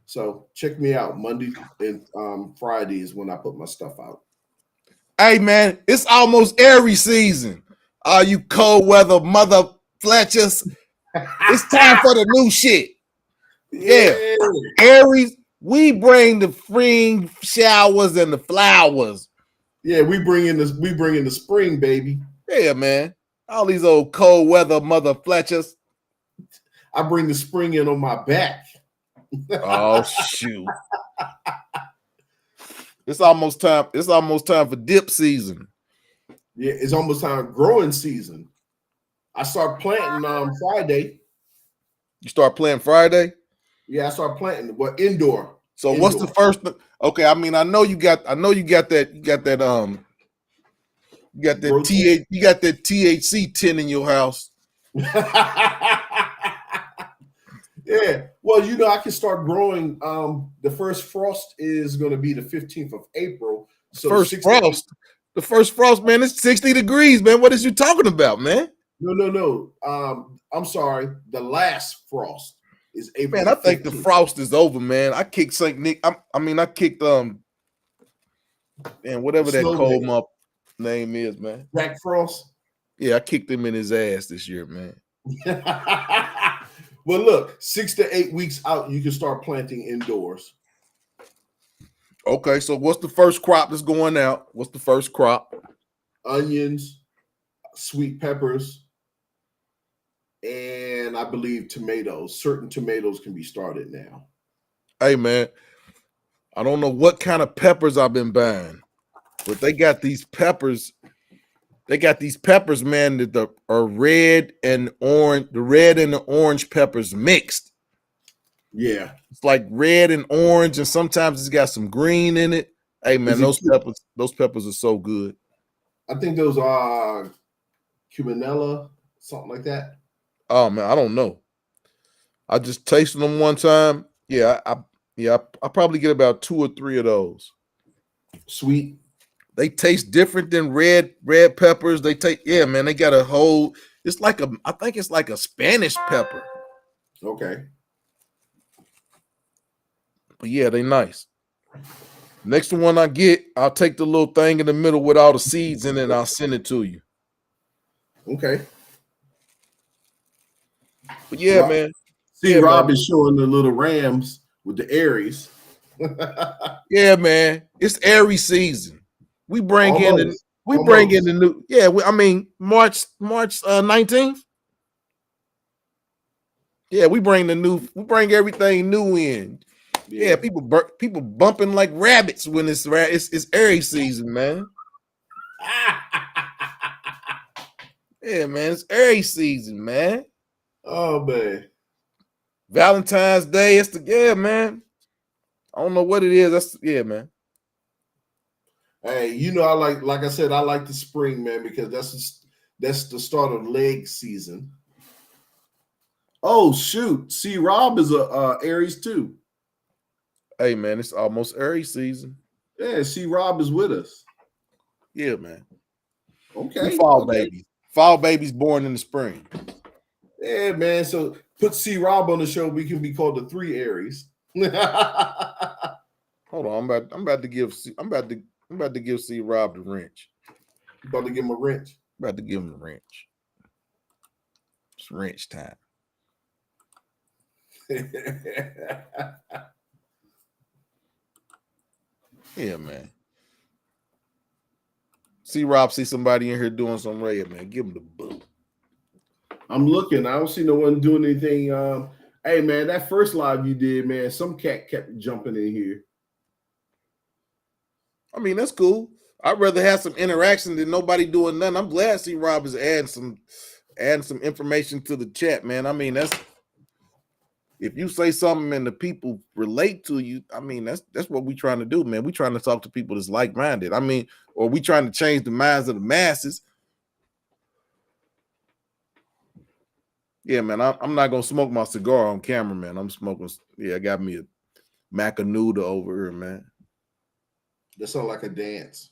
Speaker 2: So check me out. Monday and Friday is when I put my stuff out.
Speaker 1: Hey man, it's almost Aries season. All you cold weather mother Fletchers. It's time for the new shit. Yeah. Aries, we bring the spring showers and the flowers.
Speaker 2: Yeah, we bring in the spring, baby.
Speaker 1: Yeah, man. All these old cold weather mother Fletchers.
Speaker 2: I bring the spring in on my back.
Speaker 1: Oh shoot. It's almost time. It's almost time for dip season.
Speaker 2: Yeah, it's almost time growing season. I start planting Friday.
Speaker 1: You start playing Friday?
Speaker 2: Yeah, I start planting. Well, indoor.
Speaker 1: So what's the first? Okay, I mean, I know you got that. You got that you got that THC 10 in your house.
Speaker 2: Yeah. Well, I can start growing. The first frost is going to be the 15th of April. So
Speaker 1: the first frost, man, it's 60 degrees, man. What is you talking about, man?
Speaker 2: No. I'm sorry. The last frost is April.
Speaker 1: Man, I think the frost is over, man. I kicked St. Nick. I kicked man, whatever that cold month name is, man.
Speaker 2: Jack Frost.
Speaker 1: Yeah, I kicked him in his ass this year, man.
Speaker 2: Well, look, 6 to 8 weeks out, you can start planting indoors.
Speaker 1: Okay, so what's the first crop that's going out? What's the first crop?
Speaker 2: Onions, sweet peppers, and I believe tomatoes. Certain tomatoes can be started now.
Speaker 1: Hey, man, I don't know what kind of peppers I've been buying, but they got these peppers. They got these peppers, man, that are red and orange. The red and the orange peppers mixed.
Speaker 2: Yeah,
Speaker 1: it's like red and orange, and sometimes it's got some green in it. Hey, man, those peppers are so good.
Speaker 2: I think those are Cubanella, something like that.
Speaker 1: Oh man, I don't know. I just tasted them one time. Yeah, I probably get about 2 or 3 of those.
Speaker 2: Sweet.
Speaker 1: They taste different than red peppers. They take, yeah, man. They got a whole. It's like I think it's like a Spanish pepper.
Speaker 2: Okay.
Speaker 1: But yeah, they nice. Next one I get, I'll take the little thing in the middle with all the seeds in it, and I'll send it to you.
Speaker 2: Okay.
Speaker 1: But yeah,
Speaker 2: Rob,
Speaker 1: man.
Speaker 2: see,
Speaker 1: Yeah,
Speaker 2: Rob
Speaker 1: man.
Speaker 2: is showing the little Rams with the Aries.
Speaker 1: Yeah, man. It's Aries season. We bring in the
Speaker 2: Almost. Almost.
Speaker 1: new. Yeah, I mean March 19th. Yeah, we bring everything new in. Yeah, people bumping like rabbits when it's Aries season, man. Yeah, man, it's Aries season, man.
Speaker 2: Oh man.
Speaker 1: Valentine's Day, man. I don't know what it is. Man.
Speaker 2: Hey, you know, like I said, I like the spring, man, because that's the start of leg season. Oh shoot! See, Rob is a Aries too.
Speaker 1: Hey, man, it's almost Aries season.
Speaker 2: Yeah, see, Rob is with us.
Speaker 1: Yeah, man.
Speaker 2: Okay,
Speaker 1: We fall
Speaker 2: okay.
Speaker 1: babies. Fall babies born in the spring.
Speaker 2: Yeah, man. So put C Rob on the show. We can be called the 3 Aries.
Speaker 1: Hold on, I'm about to give C Rob the wrench.
Speaker 2: You about to give him a wrench.
Speaker 1: I'm about to give him the wrench. It's wrench time. Yeah, man. See Rob, see somebody in here doing some red, man. Give him the boot.
Speaker 2: I'm looking. I don't see no one doing anything. Hey, man, that first live you did, man, some cat kept jumping in here.
Speaker 1: I mean, that's cool. I'd rather have some interaction than nobody doing nothing. I'm glad C Rob is adding some information to the chat, man. I mean, that's if you say something and the people relate to you, I mean, that's what we trying to do, man. We trying to talk to people that's like-minded. I mean, or we trying to change the minds of the masses. Yeah, man, I'm not gonna smoke my cigar on camera, man. I'm smoking. Yeah, I got me a Macanuda over here, man.
Speaker 2: That sounds like a dance.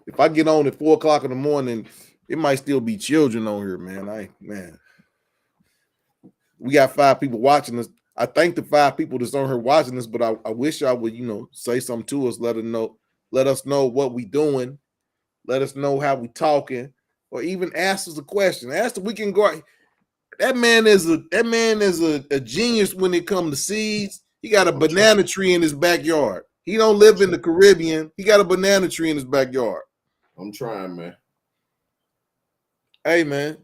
Speaker 1: If I get on at 4 o'clock in the morning, it might still be children on here, man. We got 5 people watching us. I thank the 5 people that's on here watching us, but I wish y'all would, say something to us. Let us know what we doing. Let us know how we talking, or even ask us a question. Ask if we can go. That man is a genius when it comes to seeds. He got a banana tree in his backyard. He don't live in the Caribbean. He got a banana tree in his backyard.
Speaker 2: I'm trying, man.
Speaker 1: Hey, man,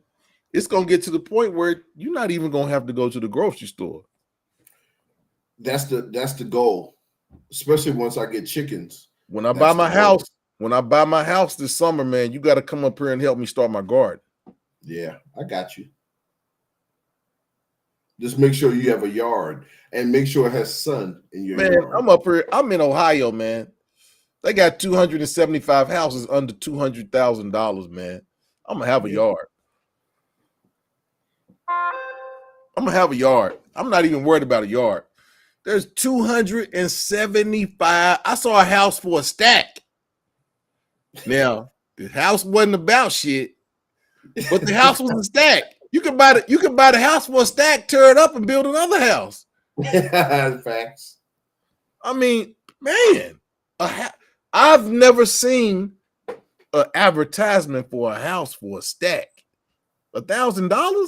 Speaker 1: it's gonna get to the point where you're not even gonna have to go to the grocery store.
Speaker 2: That's the goal, especially once I get chickens.
Speaker 1: When I buy my house this summer, man, you got to come up here and help me start my garden.
Speaker 2: Yeah, I got you. Just make sure you have a yard and make sure it has sun in your yard.
Speaker 1: I'm up here. I'm in Ohio, man. They got 275 houses under $200,000, man. I'm gonna have a yard. I'm gonna have a yard. I'm not even worried about a yard. There's 275. I saw a house for a stack. Now, the house wasn't about shit, but the house was a stack. You can buy the house for a stack, tear it up, and build another house.
Speaker 2: Facts.
Speaker 1: I mean, man, I've never seen an advertisement for a house for a stack. $1,000.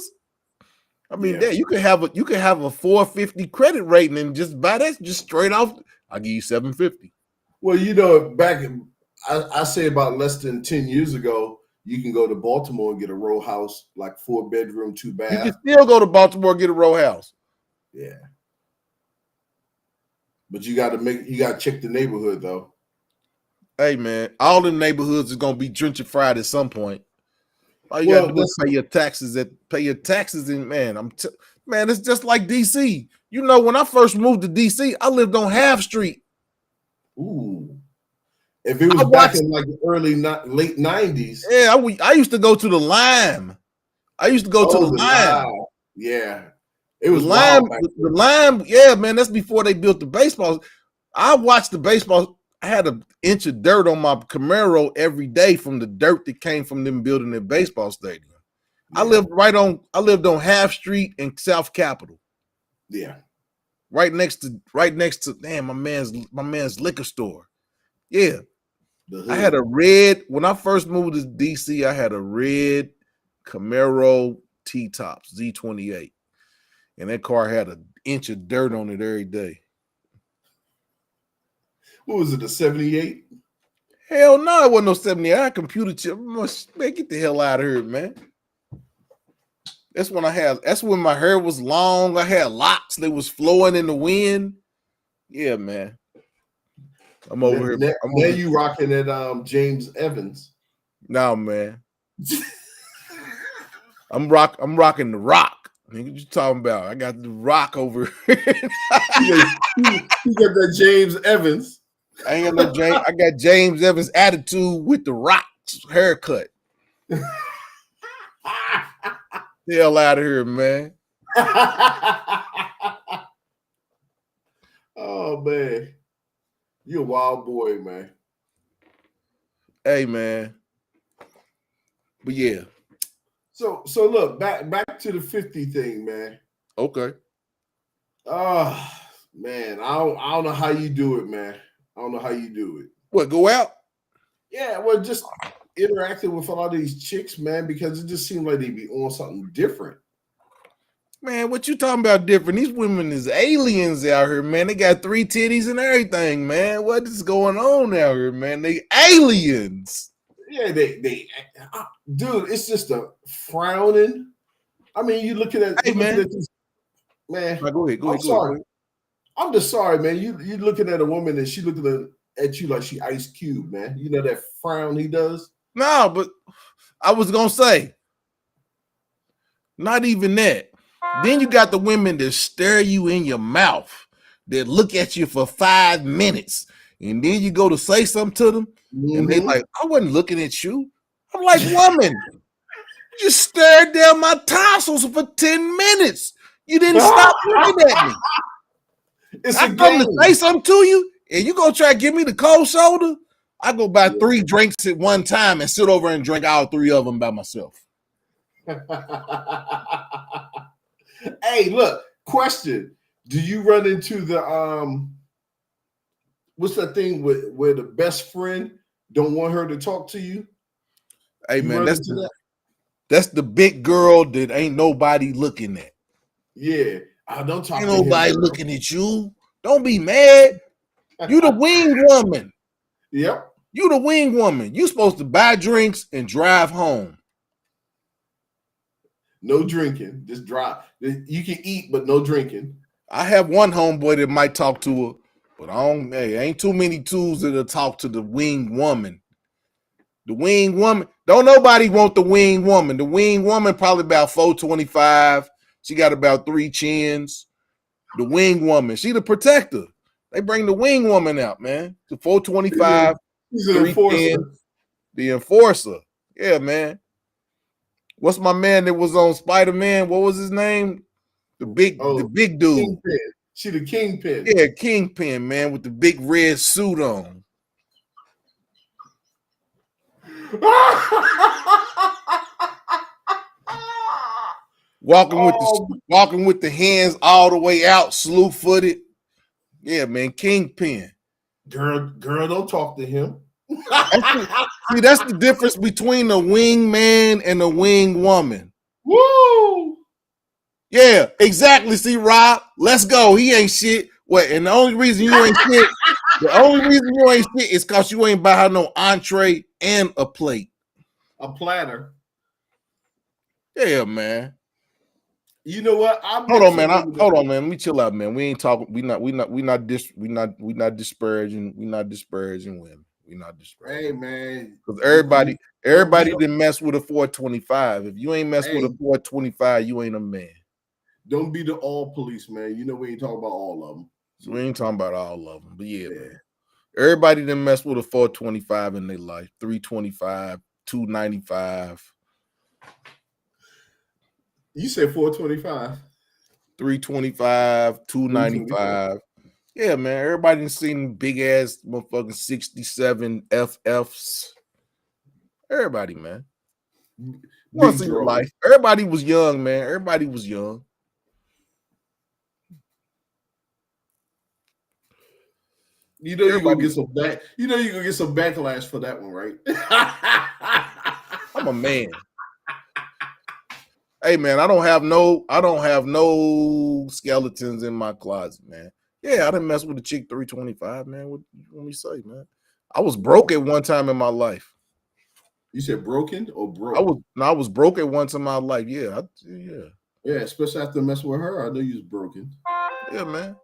Speaker 1: I mean, yeah. you could have a 450 credit rating and just buy that just straight off. I'll give you 750.
Speaker 2: Well, back I say about less than 10 years ago, you can go to Baltimore and get a row house, like 4-bedroom, 2-bath.
Speaker 1: You can still go to Baltimore and get a row house.
Speaker 2: Yeah. But you got to check the neighborhood though.
Speaker 1: Hey man, all the neighborhoods is gonna be gentrified at some point. All you gotta do is pay your taxes and man, it's just like DC. When I first moved to DC, I lived on Half Street.
Speaker 2: Ooh. If it was back in like the late 90s.
Speaker 1: Yeah, I used to go to the Lime. The Lime.
Speaker 2: Yeah. It was
Speaker 1: the Lime, yeah, man, that's before they built the baseballs. I watched the baseballs. I had an inch of dirt on my Camaro every day from the dirt that came from them building their baseball stadium.
Speaker 2: Yeah.
Speaker 1: I lived on Half Street in South Capitol.
Speaker 2: Yeah.
Speaker 1: Right next to damn my man's liquor store. Yeah. I had a red when I first moved to DC, I had a red Camaro T-Tops Z28. And that car had an inch of dirt on it every day.
Speaker 2: What was it, a 78?
Speaker 1: Hell no, it wasn't no 78. I had a computer chip. Man, get the hell out of here, man. That's when my hair was long. I had locks that was flowing in the wind. Yeah, man. I'm over here.
Speaker 2: Now you rocking that James Evans.
Speaker 1: No, man. I'm rocking the Rock. What you talking about? I got the Rock over.
Speaker 2: You got that James Evans.
Speaker 1: I ain't got no James. I got James Evans attitude with the Rock's haircut. The hell out of here, man.
Speaker 2: Oh man, you're a wild boy, man.
Speaker 1: Hey, man. But yeah.
Speaker 2: So look, back to the 50 thing, man.
Speaker 1: Okay.
Speaker 2: Oh man, I don't know how you do it, man. I don't know how you do it.
Speaker 1: What, go out?
Speaker 2: Yeah, well, just interacting with a lot of these chicks, man, because it just seems like they be on something different.
Speaker 1: Man, what you talking about different? These women is aliens out here, man. They got 3 titties and everything, man. What is going on out here, man? They aliens.
Speaker 2: Yeah, dude, it's just a frowning. I mean, you looking at,
Speaker 1: hey, man.
Speaker 2: Looking at this, man.
Speaker 1: Right, go ahead.
Speaker 2: Sorry. I'm just sorry, man. You looking at a woman and she looking at you like she Ice Cube, man. You know that frown he does?
Speaker 1: No, but I was gonna say, not even that. Then you got the women that stare you in your mouth, that look at you for 5 minutes, and then you go to say something to them, and they like, I wasn't looking at you. I'm like, woman, you stared down my tonsils for 10 minutes. You didn't stop looking at me. I come to say something to you, and you gonna try to give me the cold shoulder? I go buy 3 drinks at one time and sit over and drink all 3 of them by myself.
Speaker 2: Hey, look, question. Do you run into the what's that thing where the best friend don't want her to talk to you?
Speaker 1: Hey, man, that's the big girl that ain't nobody looking at.
Speaker 2: Yeah. Don't talk
Speaker 1: ain't
Speaker 2: to
Speaker 1: nobody
Speaker 2: him,
Speaker 1: looking at you. Don't be mad. You the wing woman.
Speaker 2: Yep.
Speaker 1: You the wing woman. You supposed to buy drinks and drive home.
Speaker 2: No drinking. Just drive. You can eat, but no drinking.
Speaker 1: I have one homeboy that might talk to her, but ain't too many tools that'll talk to the wing woman. The wing woman. Don't nobody want the wing woman. The wing woman probably about 425. She got about 3 chins. The wing woman. She the protector. They bring the wing woman out, man. The 425.
Speaker 2: She's an enforcer.
Speaker 1: The enforcer. Yeah, man. What's my man that was on Spider-Man? What was his name? The big dude.
Speaker 2: Kingpin. She the Kingpin.
Speaker 1: Yeah, Kingpin, man, with the big red suit on. Walking with the hands all the way out, slew-footed. Yeah, man, Kingpin.
Speaker 2: Girl, don't talk to him.
Speaker 1: That's the difference between the wing man and the wing woman.
Speaker 2: Woo!
Speaker 1: Yeah, exactly. See, Rob, let's go. He ain't shit. What? And the only reason you ain't shit, is because you ain't buy her no entree and a plate.
Speaker 2: A platter.
Speaker 1: Yeah, man.
Speaker 2: You know what?
Speaker 1: Hold on, man. Let me chill out, man. We ain't talking. We not disparaging. We not disparaging women. We not disparaging.
Speaker 2: Hey, man.
Speaker 1: Because everybody didn't mess with a 425. If you ain't mess with a 425, you ain't a man.
Speaker 2: Don't be the all police, man. You know we ain't talking about all of them.
Speaker 1: So we ain't talking about all of them. But yeah, man. Everybody didn't mess with a 425 in their life. 325, 295.
Speaker 2: You said 425.
Speaker 1: 325, 295. Yeah, man. Everybody done seen big ass motherfucking 67 FFs. Everybody, man. Once
Speaker 2: Big
Speaker 1: in your
Speaker 2: drones.
Speaker 1: life. Everybody was young, man. Everybody was young.
Speaker 2: You know you're gonna
Speaker 1: Everybody.
Speaker 2: get some back. You know you're gonna get some backlash for that one, right?
Speaker 1: I'm a man. Hey, man. I don't have no skeletons in my closet, man. Yeah, I didn't mess with a chick 325, man. What you want me to say, man? I was broke at one time in my life.
Speaker 2: You said broken or
Speaker 1: I
Speaker 2: broke?
Speaker 1: was no, I was broke at once in my life. Yeah, yeah,
Speaker 2: Yeah, especially after messing with her. I know you was broken.
Speaker 1: yeah, man.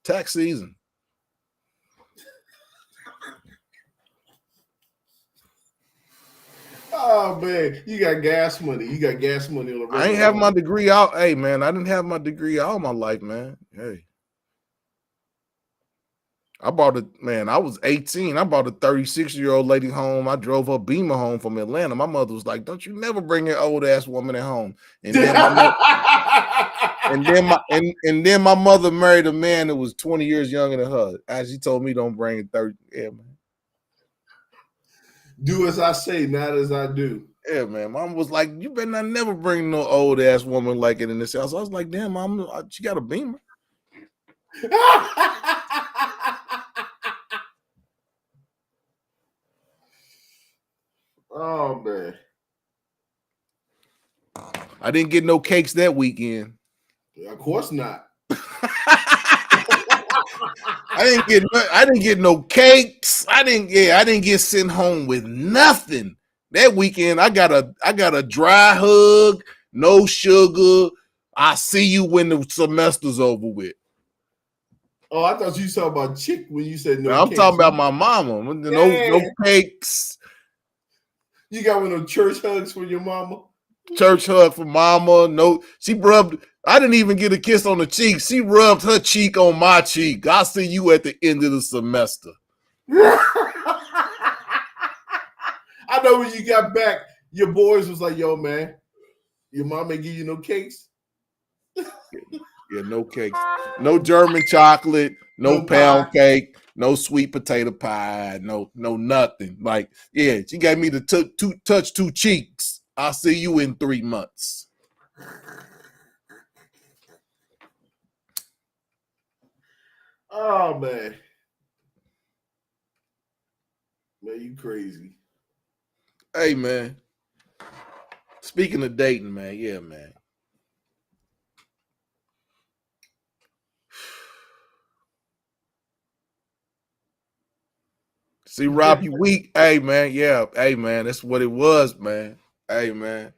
Speaker 1: Tax season.
Speaker 2: Oh man, you got gas money. You got gas money on the
Speaker 1: I ain't
Speaker 2: regular,
Speaker 1: have
Speaker 2: huh?
Speaker 1: my degree out. Hey, man, I didn't have my degree all my life, man. Hey, I bought a man. I was 18. I bought a 36-year-old lady home. I drove her Beamer home from Atlanta. My mother was like, "Don't you never bring your old ass woman at home." And then my mother, and then my mother married a man that was 20 years younger than her. And she told me, "Don't bring a 30." Yeah, man.
Speaker 2: Do as I say, not as I do.
Speaker 1: Yeah, man. Mom was like, "You better not never bring no old ass woman like it in this house." I was like, "Damn, mom, she got a Beamer."
Speaker 2: Oh man.
Speaker 1: I didn't get no cakes that weekend.
Speaker 2: Of course not.
Speaker 1: I didn't get no cakes. I didn't get sent home with nothing. That weekend I got a dry hug, no sugar. I see you when the semester's over with.
Speaker 2: Oh, I thought you saw about chick when you said no
Speaker 1: Now, I'm talking
Speaker 2: cakes.
Speaker 1: about my mama. No
Speaker 2: Yeah,
Speaker 1: cakes.
Speaker 2: you got one of those church hugs for your mama.
Speaker 1: Church hug for mama. No, she rubbed. I didn't even get a kiss on the cheek. She rubbed her cheek on my cheek. I'll see you at the end of the semester.
Speaker 2: I know when you got back, your boys was like, "Yo, man, your mom ain't give you no cakes,
Speaker 1: Yeah, no cakes, no German chocolate, no
Speaker 2: no pie."
Speaker 1: pound cake, no sweet potato pie, no nothing. Like, yeah, she gave me the touch two cheeks. I'll see you in 3 months.
Speaker 2: Oh man, you crazy.
Speaker 1: Hey, man. Speaking of dating, man, yeah, man. See, Rob, you weak. Hey, man, yeah. Hey, man, that's what it was, man. Hey, man.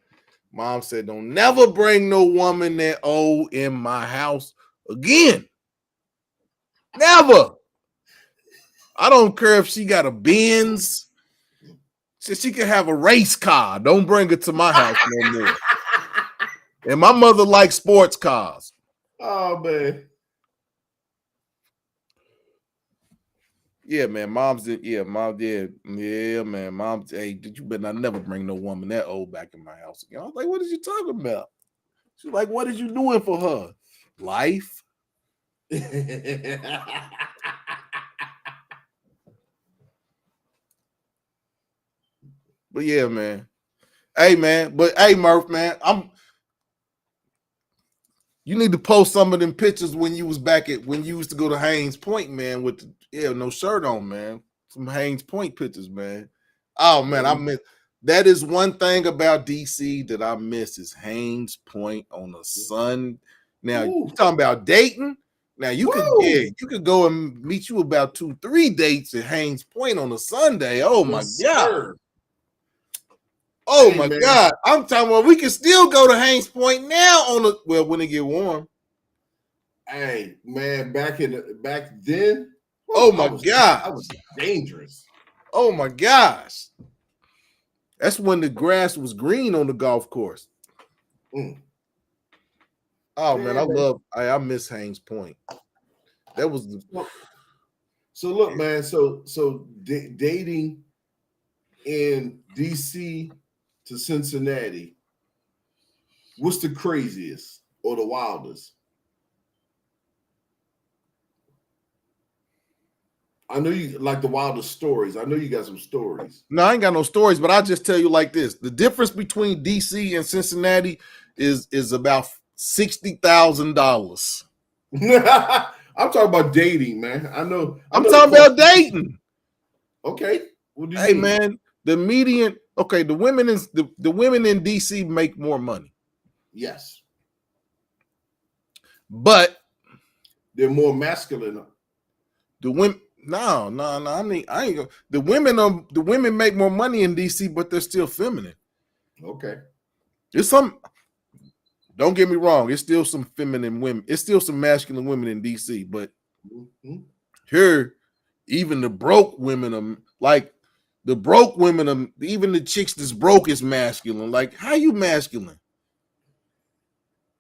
Speaker 1: Mom said, don't never bring no woman that old in my house again. Never. I don't care if she got a Benz. She can have a race car. Don't bring her to my house no more. And my mother likes sports cars.
Speaker 2: Oh man,
Speaker 1: Yeah, man. Mom's did. Yeah, mom did. Yeah, man. Mom, hey, did you better not never bring no woman that old back in my house again? I was like, what is you talking about? She's like, what is you doing for her? Life. But yeah, man. Hey, man. But hey, Murph, man. You need to post some of them pictures when you was back at when you used to go to Haynes Point, man, with no shirt on, man. Some Haynes Point pictures, man. Oh man, I
Speaker 2: man.
Speaker 1: miss that is one thing about DC that I miss is Haynes Point on a sun. Now you
Speaker 2: Woo,
Speaker 1: talking about dating? Now
Speaker 2: woo.
Speaker 1: you could go and meet you about 2-3 dates at Haynes Point on a Sunday. Oh my
Speaker 2: Yes,
Speaker 1: god.
Speaker 2: sir.
Speaker 1: Oh
Speaker 2: Hey
Speaker 1: my
Speaker 2: man,
Speaker 1: god. I'm talking about we can still go to Haynes Point now on a well when it get warm.
Speaker 2: hey man, back then,
Speaker 1: Oh
Speaker 2: woo,
Speaker 1: my
Speaker 2: I
Speaker 1: gosh.
Speaker 2: was dangerous.
Speaker 1: Oh my gosh. That's when the grass was green on the golf course.
Speaker 2: Mm.
Speaker 1: Oh man,
Speaker 2: Yeah, man.
Speaker 1: I miss Haynes Point. That was the
Speaker 2: So look, man. Dating in DC to Cincinnati, what's the craziest or the wildest? I know you like the wildest stories. I know you got some stories.
Speaker 1: No, I ain't got no stories, but I'll just tell you like this. The difference between DC and Cincinnati is about $60,000.
Speaker 2: I'm talking about dating, man. I know
Speaker 1: I'm
Speaker 2: the
Speaker 1: talking
Speaker 2: cost.
Speaker 1: about dating.
Speaker 2: Okay. What do you
Speaker 1: Hey
Speaker 2: mean?
Speaker 1: man, the median, okay, the women in DC make more money.
Speaker 2: Yes.
Speaker 1: But
Speaker 2: They're more masculine.
Speaker 1: the women no. I mean, I ain't gonna the women make more money in DC, but they're still feminine.
Speaker 2: Okay.
Speaker 1: It's some don't get me wrong, it's still some feminine women, it's still some masculine women in DC, but
Speaker 2: Mm-hmm.
Speaker 1: here, even the broke women are like the broke women are even the chicks that's broke is masculine. Like, how you masculine?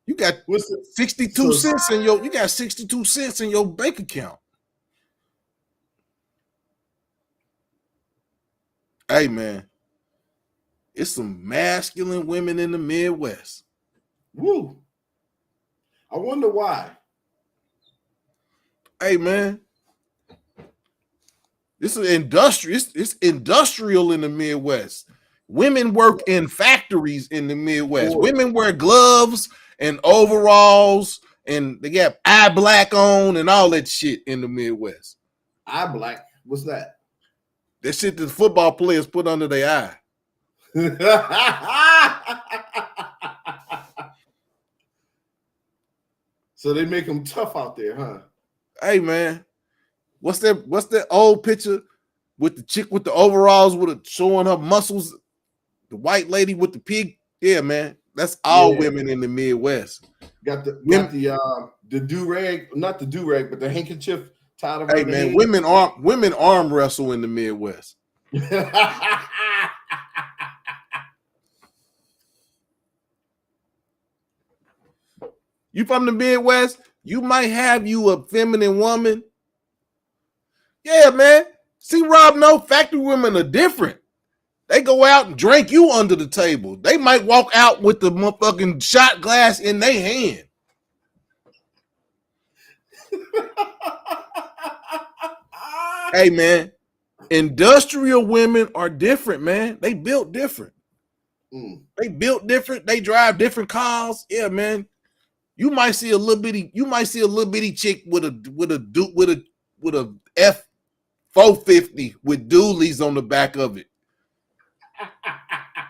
Speaker 1: You got
Speaker 2: What's the
Speaker 1: 62
Speaker 2: so
Speaker 1: cents you got 62 cents in your bank account. Hey man, it's some masculine women in the Midwest.
Speaker 2: woo? I wonder why.
Speaker 1: Hey man, this is industrial. It's industrial in the Midwest. Women work in factories in the Midwest.
Speaker 2: Boy,
Speaker 1: Women wear gloves and overalls, and they got eye black on and all that shit in the Midwest.
Speaker 2: eye black. What's that?
Speaker 1: That shit that the football players put under their eye.
Speaker 2: So they make them tough out there, huh?
Speaker 1: Hey man, what's that old picture with the chick with the overalls with it showing her muscles? The white lady with the pig. Yeah, man. That's all
Speaker 2: Yeah.
Speaker 1: women in the Midwest.
Speaker 2: Got
Speaker 1: Women,
Speaker 2: the do rag, not the do rag, but the handkerchief tied
Speaker 1: hey
Speaker 2: around the
Speaker 1: man,
Speaker 2: head.
Speaker 1: women arm wrestle in the Midwest. You from the Midwest, you might have you a feminine woman. Yeah, man. See, Rob, no, factory women are different. They go out and drink you under the table. They might walk out with the motherfucking shot glass in their hand. Hey, man, industrial women are different, man. They built different. They built different. They drive different cars. Yeah, man. You might see a little bitty chick with a F 450 with dualies on the back of it.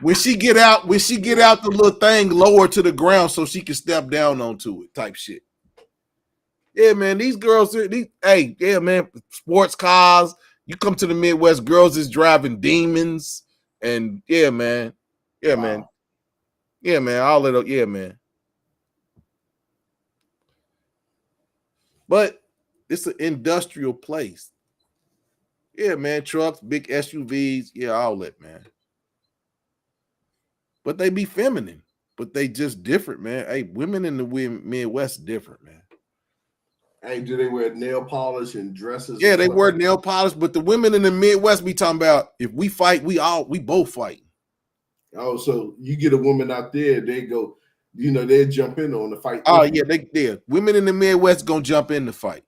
Speaker 1: When she get out the little thing lower to the ground so she can step down onto it, type shit. Yeah, man. These girls, hey, yeah, man. Sports cars. You come to the Midwest, girls is driving demons, and yeah, man. Yeah,
Speaker 2: Wow.
Speaker 1: man. Yeah, man. All of it. Yeah, man. But it's an industrial place. Yeah, man. Trucks, big SUVs. Yeah, all that, man. But they be feminine. But they just different, man. Hey, women in the Midwest different, man.
Speaker 2: Hey, do they wear nail polish and dresses
Speaker 1: Yeah,
Speaker 2: and
Speaker 1: they
Speaker 2: stuff
Speaker 1: wear
Speaker 2: like
Speaker 1: nail polish, but the women in the Midwest be talking about if we fight, we both fight.
Speaker 2: that? Oh, so you get a woman out there, they go, they jump in on the fight
Speaker 1: Oh
Speaker 2: with
Speaker 1: yeah,
Speaker 2: you.
Speaker 1: they women in the Midwest gonna jump in the fight.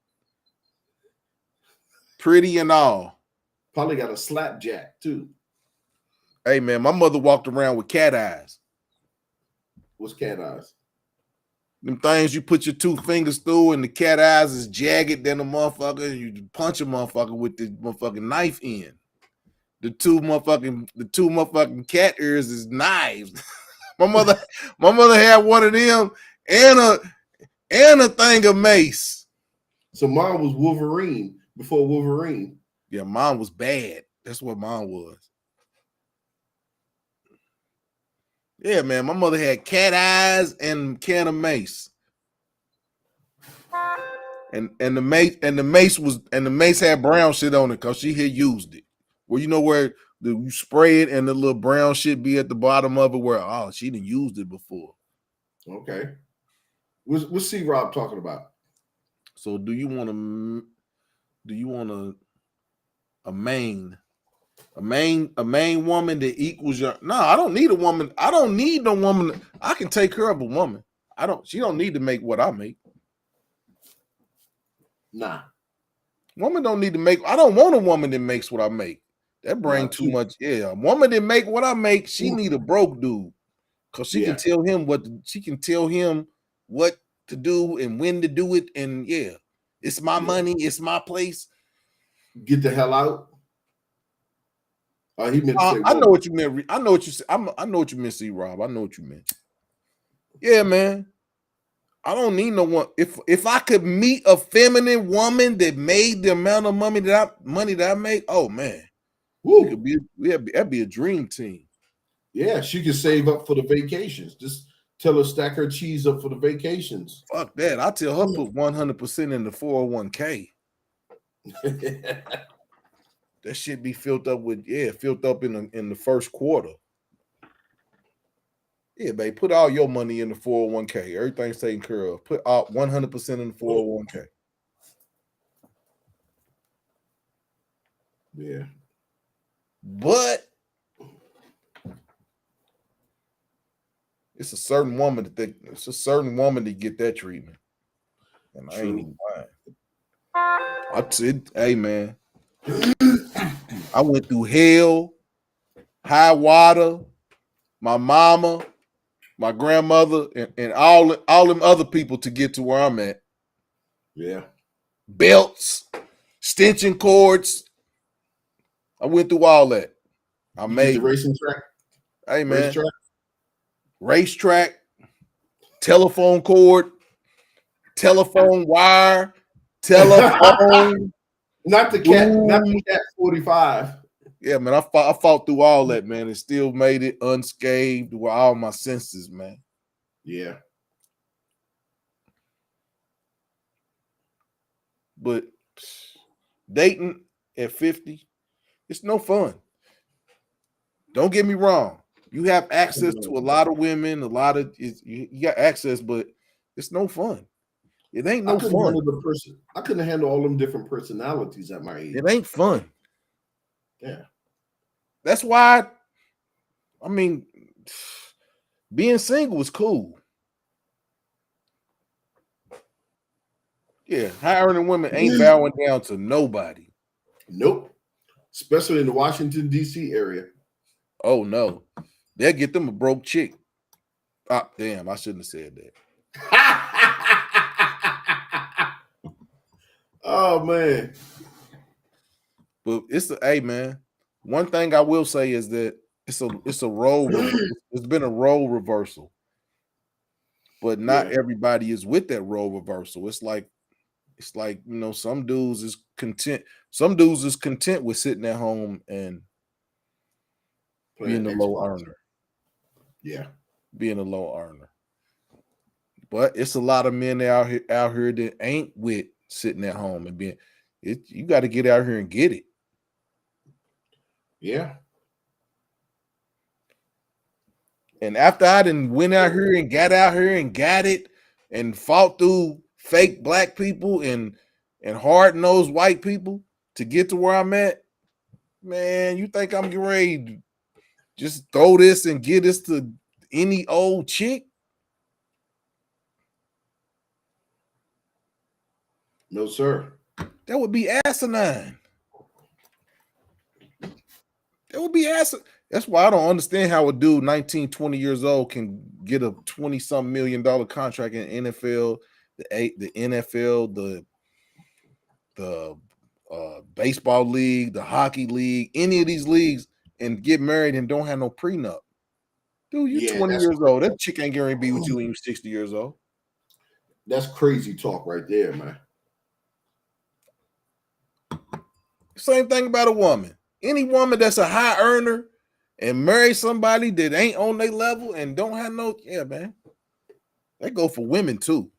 Speaker 1: Pretty and all.
Speaker 2: Probably got a slapjack too.
Speaker 1: Hey man, my mother walked around with cat eyes.
Speaker 2: What's cat eyes?
Speaker 1: Them things you put your two fingers through and the cat eyes is jagged than a motherfucker. You punch a motherfucker with the motherfucking knife in. The two motherfucking cat ears is knives. my mother had one of them and a thing of mace.
Speaker 2: So mine was Wolverine before Wolverine.
Speaker 1: Yeah, mine was bad. That's what mine was. Yeah, man. My mother had cat eyes and can of mace. And the mace had brown shit on it because she had used it. Well, you know where you spray it and the little brown shit be at the bottom of it where she didn't used it before.
Speaker 2: Okay. What's C Rob talking about?
Speaker 1: So do you want a main woman that equals your no, I don't need a woman. I don't need no woman. I can take care of a woman. She don't need to make what I make.
Speaker 2: Nah.
Speaker 1: Woman don't need to make. I don't want a woman that makes what I make. That bring
Speaker 2: Not
Speaker 1: too
Speaker 2: too.
Speaker 1: much. Yeah, a woman that make what I make, she need a broke dude because she can
Speaker 2: Yeah.
Speaker 1: tell him she can tell him what to do and when to do it. And yeah, it's my
Speaker 2: Yeah.
Speaker 1: money, it's my place.
Speaker 2: Get the hell out. He meant to say
Speaker 1: I know
Speaker 2: woman.
Speaker 1: what you meant. I know what you said. I know what you meant, C. Rob. I know what you meant. Yeah, man. I don't need no one. If I could meet a feminine woman that made the amount of money that I make, oh man,
Speaker 2: Woo.
Speaker 1: that'd be a dream team.
Speaker 2: Yeah, she can save up for the vacations. Just tell her stack her cheese up for the vacations.
Speaker 1: Fuck that. I tell her put 100% in the 401k. That shit be filled up in the first quarter. Yeah, babe, put all your money in the 401k. Everything's taken care of. Put out 100% in the 401k.
Speaker 2: Yeah.
Speaker 1: But it's a certain woman that get that treatment. And I ain't even lying. I said, hey man, I went through hell, high water, my mama, my grandmother, and all them other people to get to where I'm at.
Speaker 2: Yeah.
Speaker 1: Belts, extension cords. I went through all that. I
Speaker 2: You get the
Speaker 1: made it.
Speaker 2: racing track?
Speaker 1: Hey man,
Speaker 2: Racetrack?
Speaker 1: racetrack, telephone cord, telephone wire, telephone,
Speaker 2: Not the
Speaker 1: boom.
Speaker 2: cat 45.
Speaker 1: Yeah, man, I fought through all that, man, and still made it unscathed with all my senses, man.
Speaker 2: Yeah.
Speaker 1: But dating at 50, it's no fun. Don't get me wrong. You have access to a lot of women, you got access, but it's no fun. It ain't
Speaker 2: I
Speaker 1: no
Speaker 2: couldn't
Speaker 1: fun.
Speaker 2: handle the person. I couldn't handle all them different personalities at my age.
Speaker 1: It ain't fun.
Speaker 2: Yeah.
Speaker 1: That's why, I mean, being single is cool. Yeah, high earning women ain't bowing down to nobody.
Speaker 2: Nope. Especially in the Washington, D.C. area.
Speaker 1: Oh no. They'll get them a broke chick. Ah, damn, I shouldn't have said that.
Speaker 2: Oh man.
Speaker 1: But hey man, one thing I will say is that it's a role it's been a role reversal. But not
Speaker 2: Yeah.
Speaker 1: everybody is with that role reversal. It's like some dudes is content. Some dudes is content with sitting at home and
Speaker 2: Playing
Speaker 1: being a low
Speaker 2: Xbox.
Speaker 1: earner.
Speaker 2: Yeah.
Speaker 1: Being a low earner. But it's a lot of men out here that ain't with sitting at home and being it. You got to get out here and get it.
Speaker 2: Yeah.
Speaker 1: And after I done went out here and got it and fought through fake black people and hard-nosed white people to get to where I'm at, man, you think I'm getting ready to just throw this and get this to any old chick?
Speaker 2: No, sir.
Speaker 1: That would be asinine. That would be asinine. That's why I don't understand how a dude 19, 20 years old can get a 20-something $million contract in NFL, the NFL, the baseball league, the hockey league, any of these leagues, and get married and don't have no prenup. Dude, you
Speaker 2: Yeah,
Speaker 1: 20 years old. That chick ain't gonna be with you when you're 60 years old.
Speaker 2: that's crazy talk right there, man.
Speaker 1: Same thing about a woman. Any woman that's a high earner and marry somebody that ain't on their level and don't have man. They go for women too.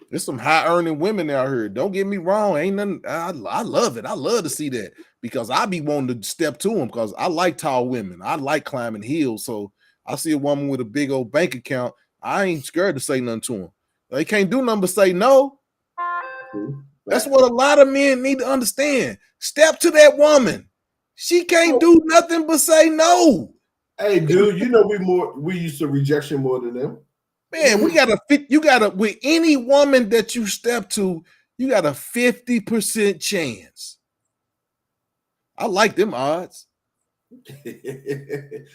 Speaker 1: There's some high earning women out here. Don't get me wrong. Ain't nothing. I love it. I love to see that because I be wanting to step to them because I like tall women. I like climbing hills. So I see a woman with a big old bank account. I ain't scared to say nothing to them. They can't do nothing but say no. That's what a lot of men need to understand. Step to that woman. She can't do nothing but say no.
Speaker 2: Hey, dude, you know we used to rejection more than them.
Speaker 1: Man, you gotta with any woman that you step to, You got a 50% chance. I like them odds.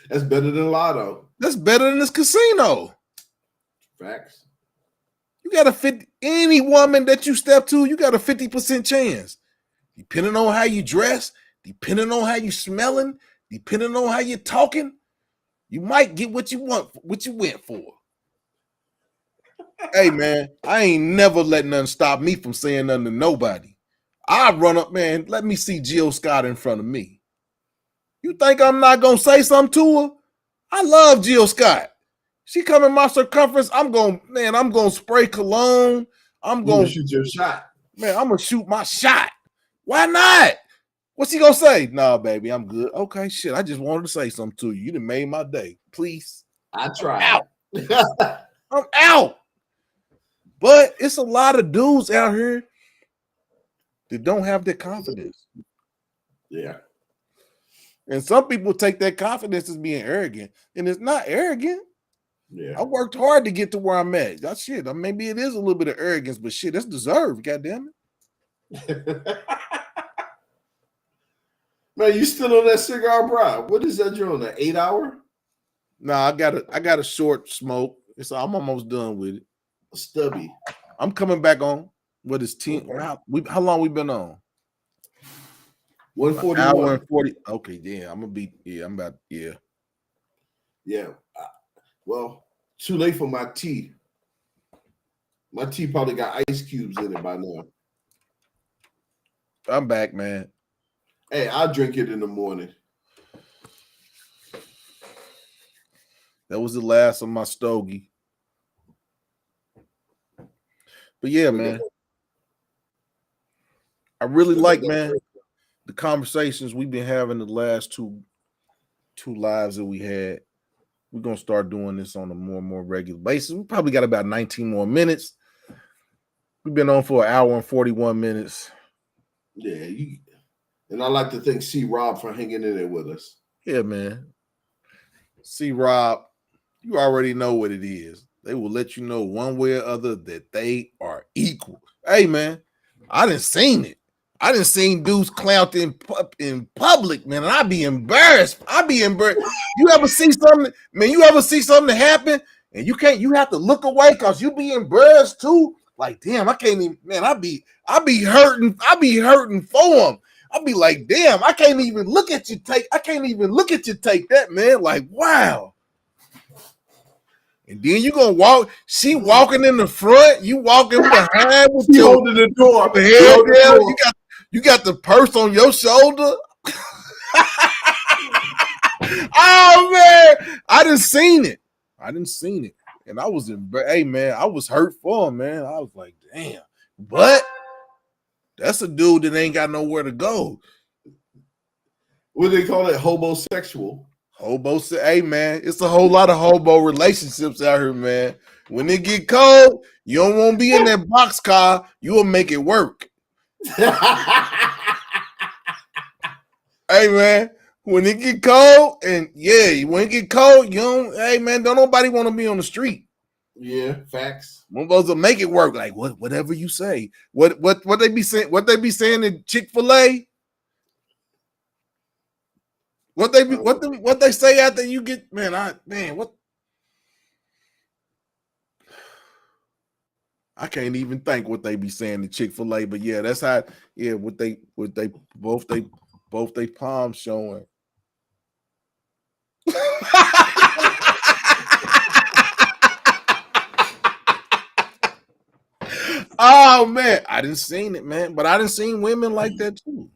Speaker 2: That's better than lotto.
Speaker 1: That's better than this casino.
Speaker 2: Facts.
Speaker 1: You got a 50, any woman that you step to, you got a 50% chance. Depending on how you dress, depending on how you smelling, depending on how you talking, you might get what you want, what you went for. Hey man, I ain't never let nothing stop me from saying nothing to nobody. I run up, man, let me see Jill Scott in front of me. You think I'm not gonna say something to her? I love Jill Scott. She come in my circumference, I'm gonna spray cologne. I'm
Speaker 2: You gonna
Speaker 1: gonna
Speaker 2: shoot your shot.
Speaker 1: Man, I'm gonna shoot my shot. Why not? What's he gonna say? Nah, baby, I'm good. Okay, shit. I just wanted to say something to you. You done made my day. Please.
Speaker 2: I
Speaker 1: I'm
Speaker 2: tried.
Speaker 1: out. I'm out. But it's a lot of dudes out here that don't have that confidence.
Speaker 2: Yeah.
Speaker 1: And some people take that confidence as being arrogant. And it's not arrogant.
Speaker 2: Yeah.
Speaker 1: I worked hard to get to where I'm at. That's shit. Maybe it is a little bit of arrogance, but shit, that's deserved, goddamn it.
Speaker 2: Man, you still on that cigar, bro? What is that? You're on an 8 hour?
Speaker 1: Nah, I got a short smoke. So I'm almost done with it.
Speaker 2: Stubby.
Speaker 1: I'm coming back on. What is 10?
Speaker 2: Okay.
Speaker 1: How long we been on?
Speaker 2: 141.
Speaker 1: Hour and 40. Okay, yeah. I'm about, yeah.
Speaker 2: Yeah. Well, too late for my tea. My tea probably got ice cubes in it by now.
Speaker 1: I'm back, man.
Speaker 2: Hey, I'll drink it in the morning.
Speaker 1: That was the last of my stogie. But yeah, man. I really like, man, the conversations we've been having the last two lives that we had. We're gonna start doing this on a more and more regular basis. We probably got about 19 more minutes. We've been on for an hour and 41 minutes.
Speaker 2: Yeah, and I like to thank C. Rob for hanging in there with us.
Speaker 1: Yeah, man. C. Rob, you already know what it is. They will let you know one way or other that they are equal. Hey, man, I done seen it. I done seen dudes clowned in public, man, and I be embarrassed. You ever see something, man? You ever see something happen and you have to look away because you be embarrassed too? Like, damn, I can't even, man, I be hurting for them. I'll be like, damn, I can't even look at you take that, man. Like, wow. And then you gonna walk, she walking in the front, you walking behind with
Speaker 2: She
Speaker 1: your
Speaker 2: holding the door.
Speaker 1: head down, you got the purse on your shoulder. Oh man, I didn't seen it. And I was hey man, I was hurt for him, man. I was like, damn. But that's a dude that ain't got nowhere to go.
Speaker 2: What do they call it? Hobosexual.
Speaker 1: Hey man, it's a whole lot of hobo relationships out here, man. When it get cold, you don't want to be in that boxcar. You will make it work. Hey man, when it get cold, and yeah, when it get cold, you don't. Hey man, don't nobody want to be on the street.
Speaker 2: Yeah, facts.
Speaker 1: One of those make it work. Like whatever you say. What they be saying? What they be saying in Chick-fil-A? What they say after you get what? I can't even think what they be saying to Chick-fil-A, but yeah, that's how. Yeah, what they both they palms showing. Oh man, I didn't seen it, man, but I didn't seen women like that too.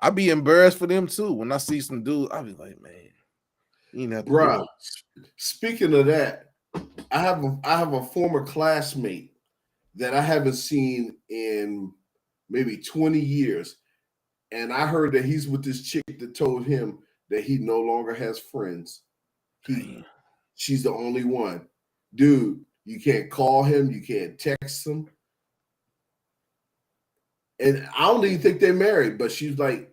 Speaker 1: I be embarrassed for them too when I see some dudes. I be like, man, you didn't have to
Speaker 2: Bruh, speaking of that, I have a former classmate that I haven't seen in maybe 20 years. And I heard that he's with this chick that told him that he no longer has friends. She's the only one. Dude, you can't call him, you can't text him. And I don't even think they're married, but she's like,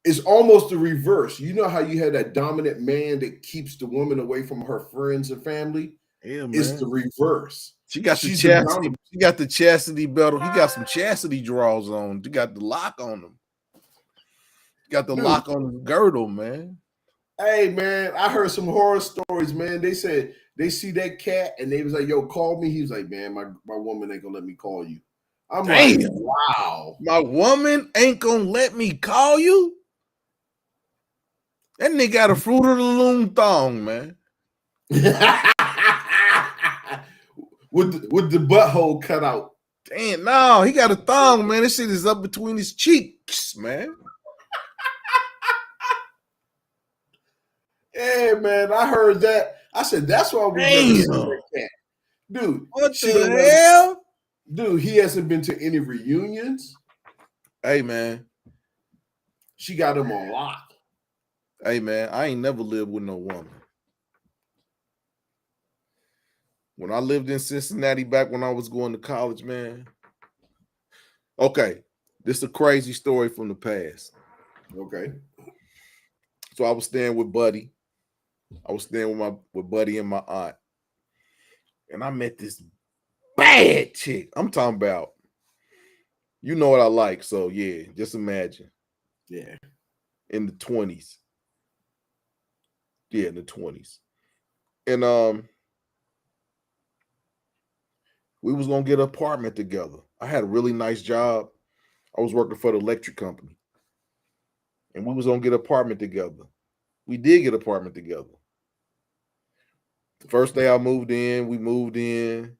Speaker 2: it's almost the reverse. You know how you have that dominant man that keeps the woman away from her friends and family?
Speaker 1: Yeah,
Speaker 2: It's
Speaker 1: man.
Speaker 2: the reverse.
Speaker 1: She got the
Speaker 2: She's the
Speaker 1: chastity.
Speaker 2: dominant.
Speaker 1: She got the chastity belt. He got some chastity draws on. She got the lock on them. Got the
Speaker 2: Dude,
Speaker 1: lock on the girdle, man.
Speaker 2: hey man, I heard some horror stories, man. They said they see that cat and they was like, yo, call me. He was like, man, my woman ain't gonna let me call you. I'm like,
Speaker 1: Damn,
Speaker 2: wow.
Speaker 1: my woman ain't gonna let me call you. That nigga got a Fruit of the Loom thong, man.
Speaker 2: with the butthole cut out.
Speaker 1: Damn, no, he got a thong, man. This shit is up between his cheeks, man.
Speaker 2: Yeah, man, I heard that. I said, that's why we never seen
Speaker 1: Damn,
Speaker 2: that cat. Dude,
Speaker 1: what
Speaker 2: she don't
Speaker 1: the
Speaker 2: never,
Speaker 1: hell?
Speaker 2: dude, he hasn't been to any reunions.
Speaker 1: Hey, man.
Speaker 2: She got him on lock.
Speaker 1: Hey, man, I ain't never lived with no woman. When I lived in Cincinnati back when I was going to college, man. Okay, this is a crazy story from the past.
Speaker 2: Okay.
Speaker 1: So I was staying with Buddy. I was staying with Buddy and my aunt. And I met this bad chick. I'm talking about, you know what I like. So yeah, just imagine.
Speaker 2: Yeah.
Speaker 1: In the 20s. Yeah, in the 20s. And we was gonna get an apartment together. I had a really nice job. I was working for the electric company. And we was gonna get an apartment together. We did get an apartment together. The first day I moved in, we moved in,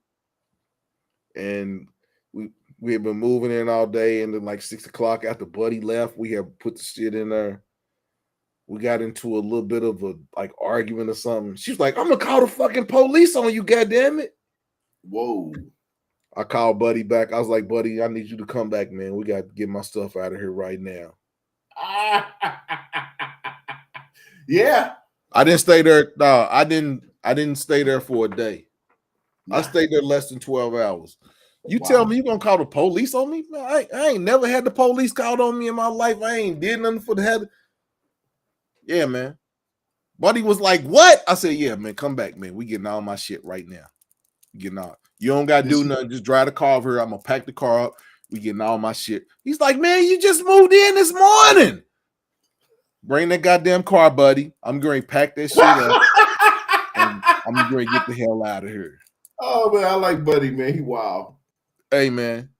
Speaker 1: and we had been moving in all day, and then like 6 o'clock after Buddy left, we had put the shit in there. We got into a little bit of a like argument or something. She was like, I'm gonna call the fucking police on you, goddamn it.
Speaker 2: Whoa.
Speaker 1: I called Buddy back. I was like, Buddy, I need you to come back, man. We got to get my stuff out of here right now.
Speaker 2: Yeah.
Speaker 1: I didn't stay there. No, I didn't stay there for a day.
Speaker 2: Nah.
Speaker 1: I stayed there less than 12 hours. You
Speaker 2: Wow.
Speaker 1: tell me you gonna call the police on me? Man, I ain't never had the police called on me in my life. I ain't did nothing for the head. Yeah, man. Buddy was like, what? I said, yeah, man, come back, man. We getting all my shit right now. Getting all. You don't gotta do nothing. Just drive the car over here. I'm gonna pack the car up. We getting all my shit. He's like, man, you just moved in this morning. Bring that goddamn car, buddy. I'm going to pack that shit up. And I'm going to get the hell out of here.
Speaker 2: Oh man, I like Buddy, man. He wild.
Speaker 1: Hey, man.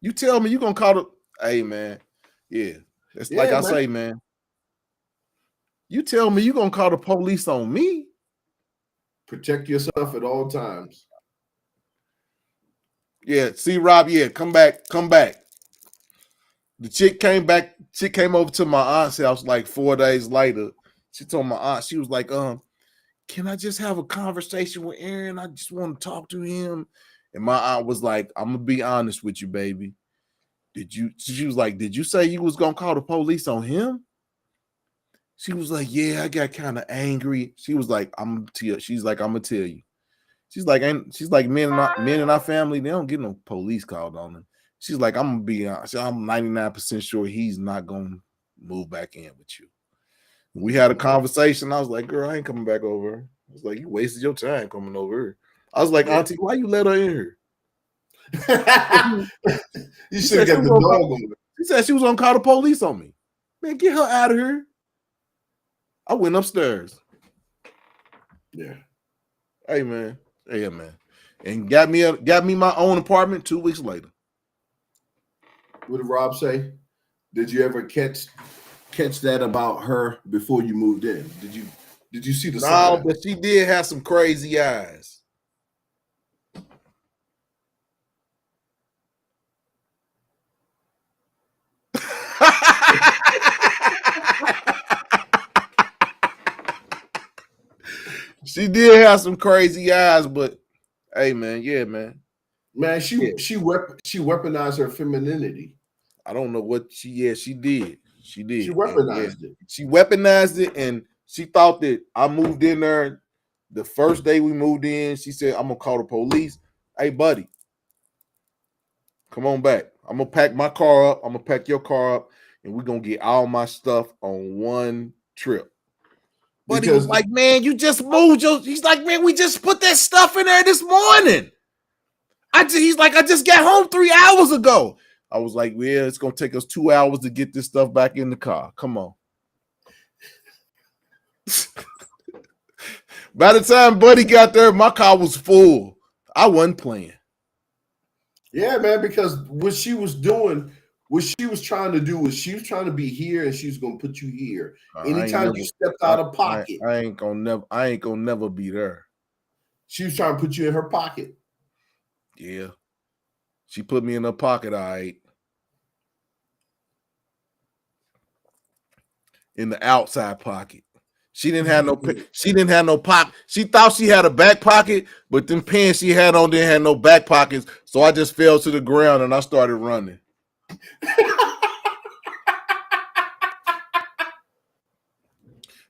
Speaker 1: You tell me you gonna call the. Hey, man. Yeah, that's like I say, man. You tell me you gonna call the police on me.
Speaker 2: Protect yourself at all times.
Speaker 1: Yeah, see, Rob. Yeah, come back. Come back. The chick came back. She came over to my aunt's house like 4 days later. She told my aunt, she was like, can I just have a conversation with Aaron? I just want to talk to him. And my aunt was like, I'm gonna be honest with you, baby. She was like, did you say you was gonna call the police on him? She was like, yeah, I got kind of angry. She was like, I'm gonna tell you. She's like, men in our family, they don't get no police called on them. She's like, I'm gonna be honest, I'm 99% sure he's not gonna move back in with you. We had a conversation. I was like, girl, I ain't coming back over. I was like, you wasted your time coming over here. I was like, Auntie, why you let her in here?
Speaker 2: You should have got the dog on her.
Speaker 1: She said she was gonna call the police on me. Man, get her out of here. I went upstairs.
Speaker 2: Yeah.
Speaker 1: Hey, man. Yeah, man. And got me my own apartment 2 weeks later.
Speaker 2: What did Rob say? Did you ever catch that about her before you moved in? Did you see the sign?
Speaker 1: No, but she did have some crazy eyes. She did have some crazy eyes, but hey, man, yeah, man.
Speaker 2: Man, she weaponized her femininity.
Speaker 1: I don't know what she did. She did.
Speaker 2: She weaponized it.
Speaker 1: She weaponized it, and she thought that I moved in there the first day we moved in. She said, I'm gonna call the police. Hey, buddy, come on back. I'm gonna pack my car up. I'm gonna pack your car up, and we're gonna get all my stuff on one trip. But he was like, man, you just moved your. He's like, man, we just put that stuff in there this morning. He's like, I just got home 3 hours ago. I was like, yeah, it's gonna take us 2 hours to get this stuff back in the car. Come on. By the time Buddy got there, my car was full. I wasn't playing.
Speaker 2: Yeah, man, because what she was doing, what she was trying to do was she was trying to be here and she was gonna put you here. Anytime you stepped out of pocket,
Speaker 1: I ain't gonna never be there.
Speaker 2: She was trying to put you in her pocket.
Speaker 1: Yeah. She put me in her pocket, all right. In the outside pocket. She didn't have no pocket. She thought she had a back pocket, but them pants she had on didn't have no back pockets. So I just fell to the ground and I started running.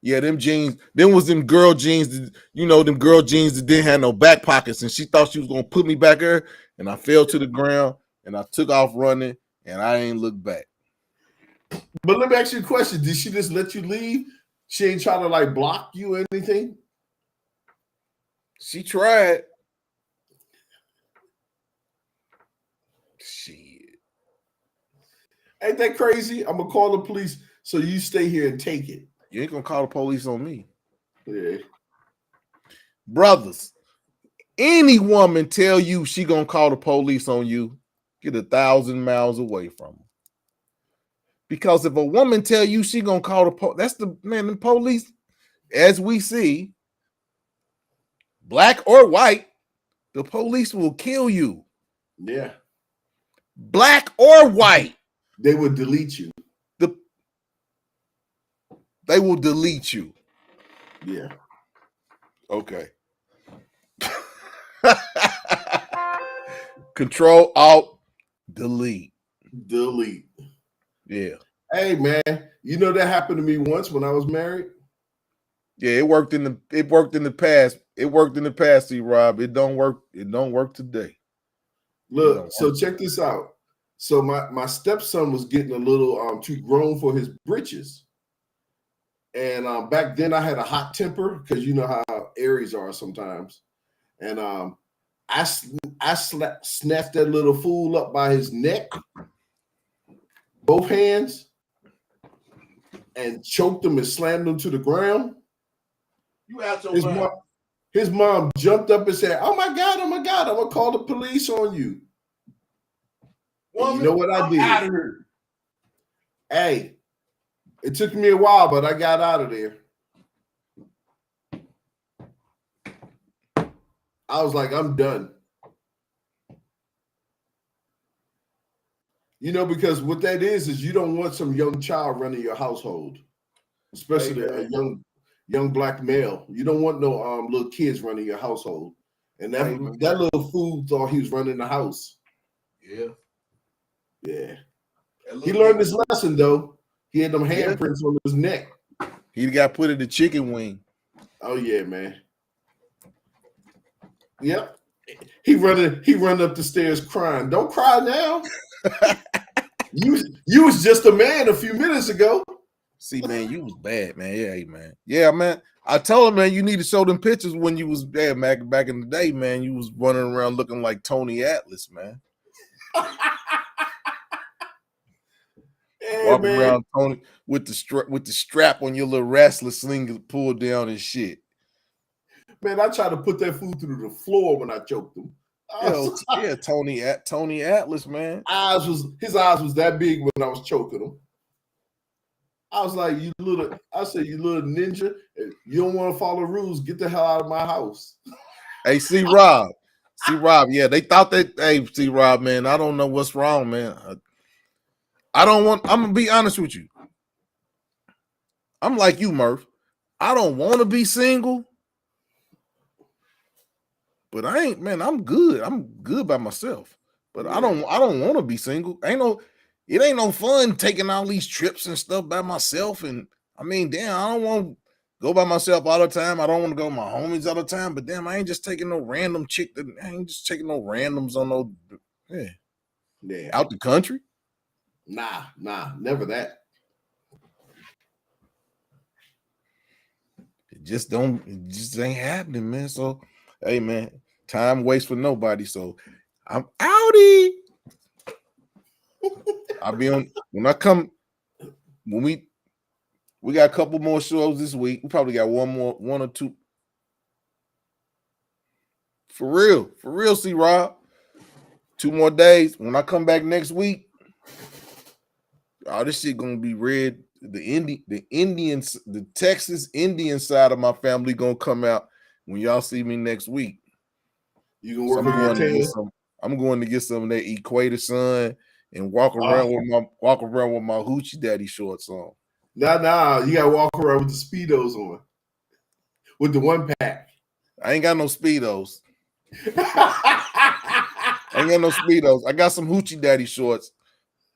Speaker 1: Yeah, them jeans, them was them girl jeans, them girl jeans that didn't have no back pockets. And she thought she was gonna put me back there, and I fell to the ground and I took off running and I ain't looked back.
Speaker 2: But let me ask you a question. Did she just let you leave? She ain't try to like block you or anything?
Speaker 1: She tried. Shit.
Speaker 2: Ain't that crazy? I'm gonna call the police so you stay here and take it.
Speaker 1: You ain't gonna call the police on me.
Speaker 2: Yeah.
Speaker 1: Brothers, any woman tell you she gonna call the police on you, get 1,000 miles away from them. Because if a woman tell you she gonna call the police, the police, as we see, black or white, the police will kill you.
Speaker 2: Yeah.
Speaker 1: Black or white.
Speaker 2: They would delete you.
Speaker 1: They will delete you.
Speaker 2: Yeah.
Speaker 1: Okay. Control, Alt, delete.
Speaker 2: Delete.
Speaker 1: Yeah.
Speaker 2: Hey man, you know that happened to me once when I was married.
Speaker 1: Yeah, it worked in the past. It worked in the past, C-Rob. It don't work. It don't work today.
Speaker 2: Look, so check this out. So my stepson was getting a little too grown for his britches. And back then I had a hot temper because you know how Aries are sometimes. And I snatched that little fool up by his neck, both hands, and choked him and slammed him to the ground.
Speaker 1: You out your
Speaker 2: his mom jumped up and said, "Oh my God, I'm gonna call the police on you." You know what I did?
Speaker 1: Out of here.
Speaker 2: Hey, it took me a while, but I got out of there. I was like, I'm done. Because what that is you don't want some young child running your household, especially a young black male. You don't want no little kids running your household. And that little fool thought he was running the house.
Speaker 1: Yeah.
Speaker 2: Yeah. He learned his lesson though. He had them handprints on his neck.
Speaker 1: He got put in the chicken wing.
Speaker 2: Oh yeah, man. Yep. He run up the stairs crying. Don't cry now. You was just a man a few minutes ago.
Speaker 1: See, man, you was bad, man. Yeah, man. Yeah, man. I told him, man, you need to show them pictures when you was bad, man. Back in the day, man, you was running around looking like Tony Atlas, man.
Speaker 2: Hey,
Speaker 1: walking
Speaker 2: man.
Speaker 1: around Tony with the strap on your little wrestler sling pulled down and shit.
Speaker 2: Man, I tried to put that food through the floor when I choked him.
Speaker 1: Tony Atlas, man.
Speaker 2: His eyes was that big when I was choking him. I was like, you little ninja. You don't want to follow rules. Get the hell out of my house.
Speaker 1: Hey, C-Rob. Yeah, they thought that. Hey, C-Rob, man, I don't know what's wrong, man. I'm gonna be honest with you. I'm like you, Murph. I don't want to be single, but I ain't, man. I'm good. I'm good by myself. But I don't want to be single. It ain't no fun taking all these trips and stuff by myself. And I mean, damn, I don't want to go by myself all the time. I don't want to go with my homies all the time. But damn, I ain't just taking no random chick. I ain't just taking no randoms on no out the country.
Speaker 2: Nah, never that.
Speaker 1: it just ain't happening, man. So, hey, man, time waits for nobody. So, I'm outie. I'll be on when I come when we got a couple more shows this week. We probably got one or two. For real, C Rob. 2 more days. When I come back next week, all this shit gonna be red. The Indians, the Texas Indian side of my family gonna come out when y'all see me next week.
Speaker 2: You gonna
Speaker 1: So
Speaker 2: work on your tan?
Speaker 1: I'm going to get some of that Equator Sun and walk around with my hoochie daddy shorts on.
Speaker 2: Nah. You gotta walk around with the speedos on, with the one pack.
Speaker 1: I ain't got no speedos. I ain't got no speedos. I got some hoochie daddy shorts.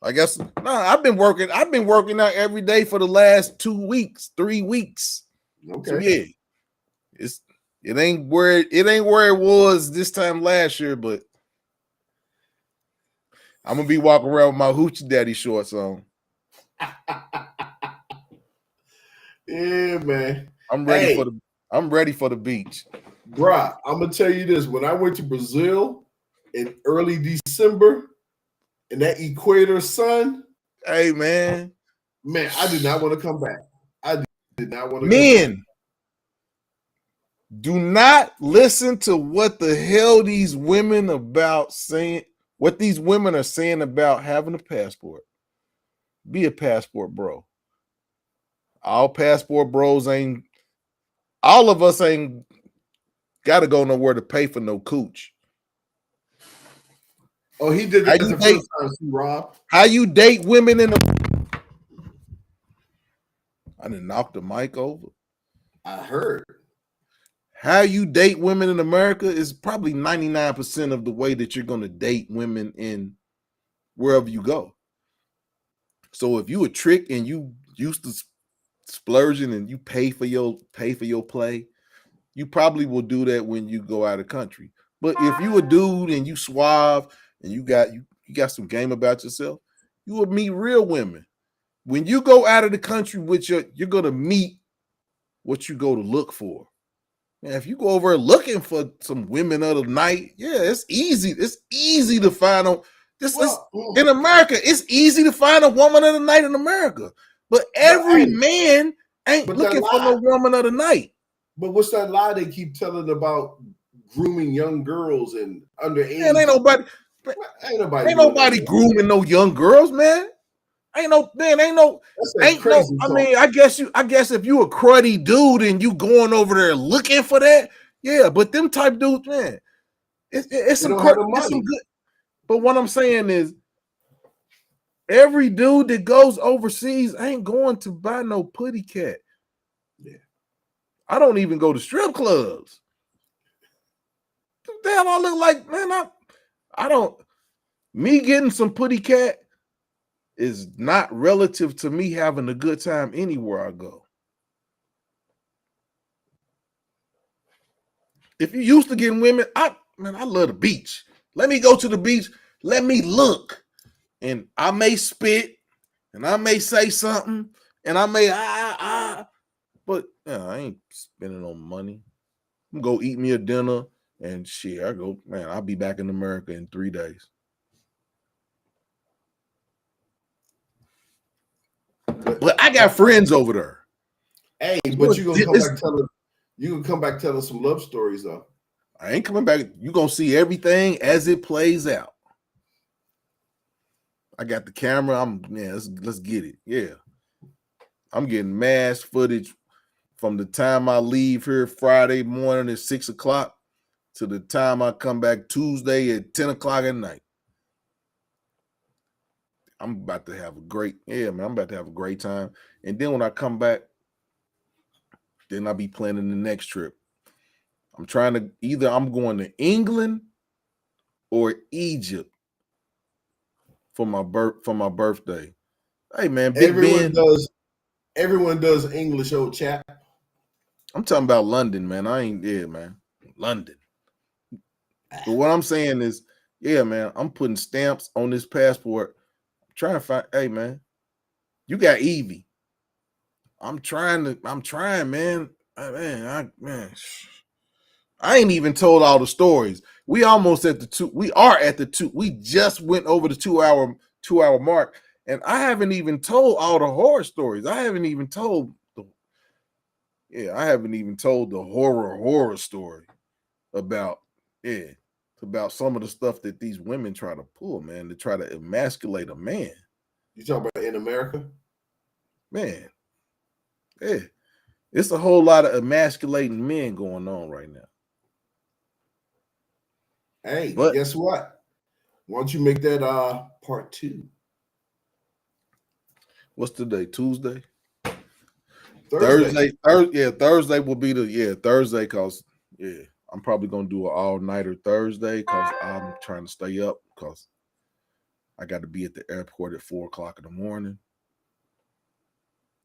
Speaker 1: I guess I've been working out every day for the last 2 weeks, 3 weeks.
Speaker 2: Okay.
Speaker 1: So yeah, it ain't where it was this time last year, but I'm gonna be walking around with my hoochie daddy shorts on.
Speaker 2: Yeah, man.
Speaker 1: I'm ready for the beach.
Speaker 2: Bruh, I'm gonna tell you this. When I went to Brazil in early December in that equator sun,
Speaker 1: Hey man,
Speaker 2: I did not want to come back. I did not want to come back.
Speaker 1: Men, do not listen to what the hell these women about saying. What these women are saying about having a passport. Be a passport bro. All passport bros ain't. All of us ain't got to go nowhere to pay for no cooch.
Speaker 2: Oh, he did that the first time, Rob.
Speaker 1: How you date women in the? I didn't knock the mic over.
Speaker 2: I heard.
Speaker 1: How you date women in America is probably 99% of the way that you're going to date women in wherever you go. So if you a trick and you used to splurging and you pay for your play, you probably will do that when you go out of country. But if you a dude and you suave and you got some game about yourself, you will meet real women. When you go out of the country with you're gonna meet what you go to look for. Man, if you go over looking for some women of the night, yeah, it's easy. It's easy to find them. In America, it's easy to find a woman of the night in America. But every man ain't looking for no woman of the night.
Speaker 2: But what's that lie they keep telling about grooming young girls and underage?
Speaker 1: Man, ain't nobody grooming no young girls, man. Ain't no. I mean, I guess if you a cruddy dude and you going over there looking for that, yeah. But them type dudes, man, it's some good. But what I'm saying is, every dude that goes overseas ain't going to buy no putty cat.
Speaker 2: Yeah.
Speaker 1: I don't even go to strip clubs. Damn, I look like, man, I don't. Me getting some putty cat is not relative to me having a good time anywhere I go. If you used to getting women, I love the beach. Let me go to the beach. Let me look. And I may spit and I may say something and I may but I ain't spending no money. I'm gonna go eat me a dinner and shit. I'll be back in America in 3 days. But I got friends over there.
Speaker 2: Hey, but you gonna come back telling some love stories though.
Speaker 1: I ain't coming back. You gonna see everything as it plays out. I got the camera. Let's get it. Yeah. I'm getting mass footage from the time I leave here Friday morning at 6 o'clock to the time I come back Tuesday at 10 o'clock at night. I'm about to have a great time. And then when I come back, then I'll be planning the next trip. I'm going to England or Egypt for my birthday. Hey man,
Speaker 2: everyone does English, old chap.
Speaker 1: I'm talking about London, man. I ain't there, man. London. But what I'm saying is, yeah, man, I'm putting stamps on this passport. I'm trying to find, hey man, you got Evie. I'm trying, man. man, I ain't even told all the stories. We almost at the two. We are at the two. We just went over the 2 hour mark, and I haven't even told all the horror stories. I haven't even told the horror story about about some of the stuff that these women try to pull, man, to try to emasculate a man.
Speaker 2: You talking about in America?
Speaker 1: Man, yeah. It's a whole lot of emasculating men going on right now.
Speaker 2: Hey,
Speaker 1: But
Speaker 2: guess what? Why don't you make that part 2?
Speaker 1: what's today? Tuesday?
Speaker 2: Thursday.
Speaker 1: Thursday will be Thursday, cause I'm probably gonna do an all-nighter Thursday because I'm trying to stay up because I got to be at the airport at 4:00 in the morning.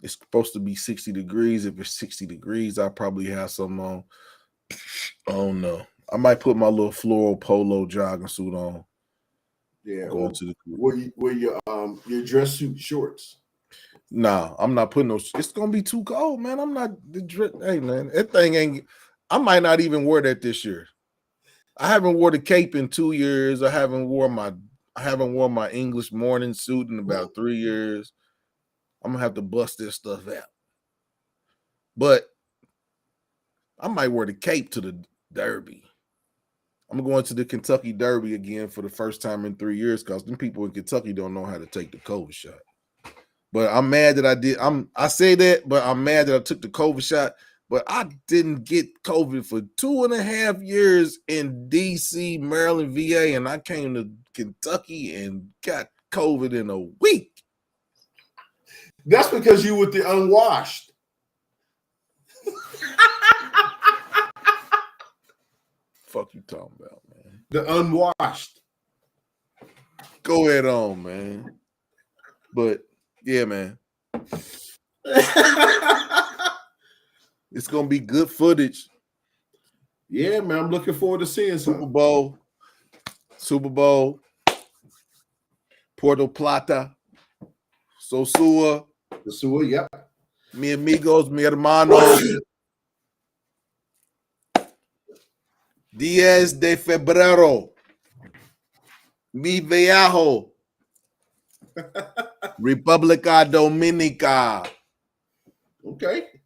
Speaker 1: It's supposed to be 60 degrees. If it's 60 degrees, I probably have some on. I don't know. I might put my little floral polo jogging suit on.
Speaker 2: Yeah.
Speaker 1: Going to the
Speaker 2: wear your dress suit shorts.
Speaker 1: Nah, I'm not putting those. It's gonna be too cold, man. I'm not. Hey, man, that thing ain't. I might not even wear that this year. I haven't wore the cape in 2 years. I haven't worn my English morning suit in about 3 years. I'm gonna have to bust this stuff out. But I might wear the cape to the Derby. I'm going to the Kentucky Derby again for the first time in 3 years because them people in Kentucky don't know how to take the COVID shot. But I'm mad that I did. I say that, but I'm mad that I took the COVID shot. But I didn't get COVID for 2.5 years in DC, Maryland, VA, and I came to Kentucky and got COVID in a week.
Speaker 2: That's because you with the unwashed.
Speaker 1: Fuck you talking about, man?
Speaker 2: The unwashed.
Speaker 1: Go ahead on, man. But yeah, man. It's gonna be good footage.
Speaker 2: Yeah, man. I'm looking forward to seeing
Speaker 1: Super Bowl, Puerto Plata, Sosua,
Speaker 2: yep.
Speaker 1: mi amigos, mi hermanos. 10 de febrero, mi viajo, República Dominica.
Speaker 2: Okay.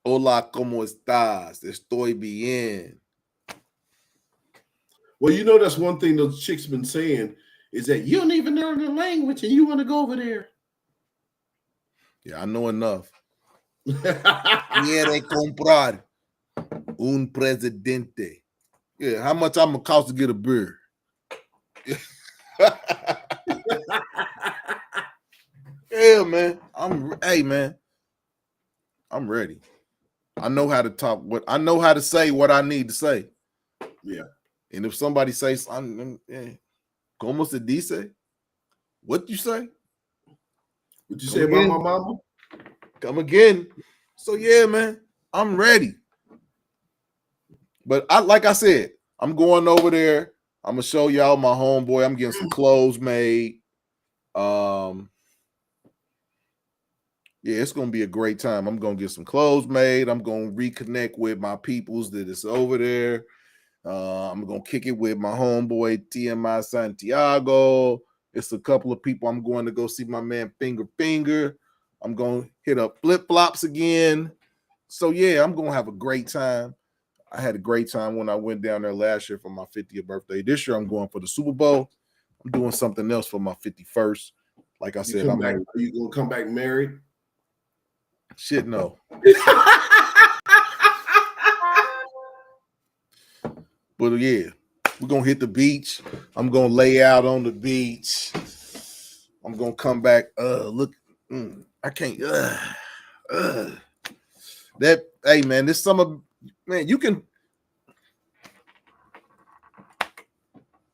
Speaker 1: Hola, ¿cómo estás? Estoy bien.
Speaker 2: Well, you know that's one thing those chicks been saying is that you don't even learn the language and you want to go over there.
Speaker 1: Yeah, I know enough. Quiere comprar un presidente. Yeah, how much I'm gonna cost to get a beer? Yeah, man. I'm ready. I know how to talk. I know how to say what I need to say.
Speaker 2: Yeah.
Speaker 1: And if somebody says, "Como se dice?" What you say?
Speaker 2: What you say about my mama?
Speaker 1: Come again. So yeah, man, I'm ready. But like I said, I'm going over there. I'm gonna show y'all my homeboy. I'm getting some clothes made. Yeah, it's gonna be a great time. I'm gonna get some clothes made. I'm gonna reconnect with my peoples that is over there. I'm gonna kick it with my homeboy TMI Santiago. It's a couple of people. I'm going to go see my man Finger. I'm gonna hit up Flip Flops again. So yeah, I'm gonna have a great time. I had a great time when I went down there last year for my 50th birthday. This year I'm going for the Super Bowl. I'm doing something else for my 51st. Like I said,
Speaker 2: are you gonna come back married?
Speaker 1: Shit, no. But yeah, we're gonna hit the beach. I'm gonna lay out on the beach. I'm gonna come back. Look, I can't. That hey man, this summer, man, you can.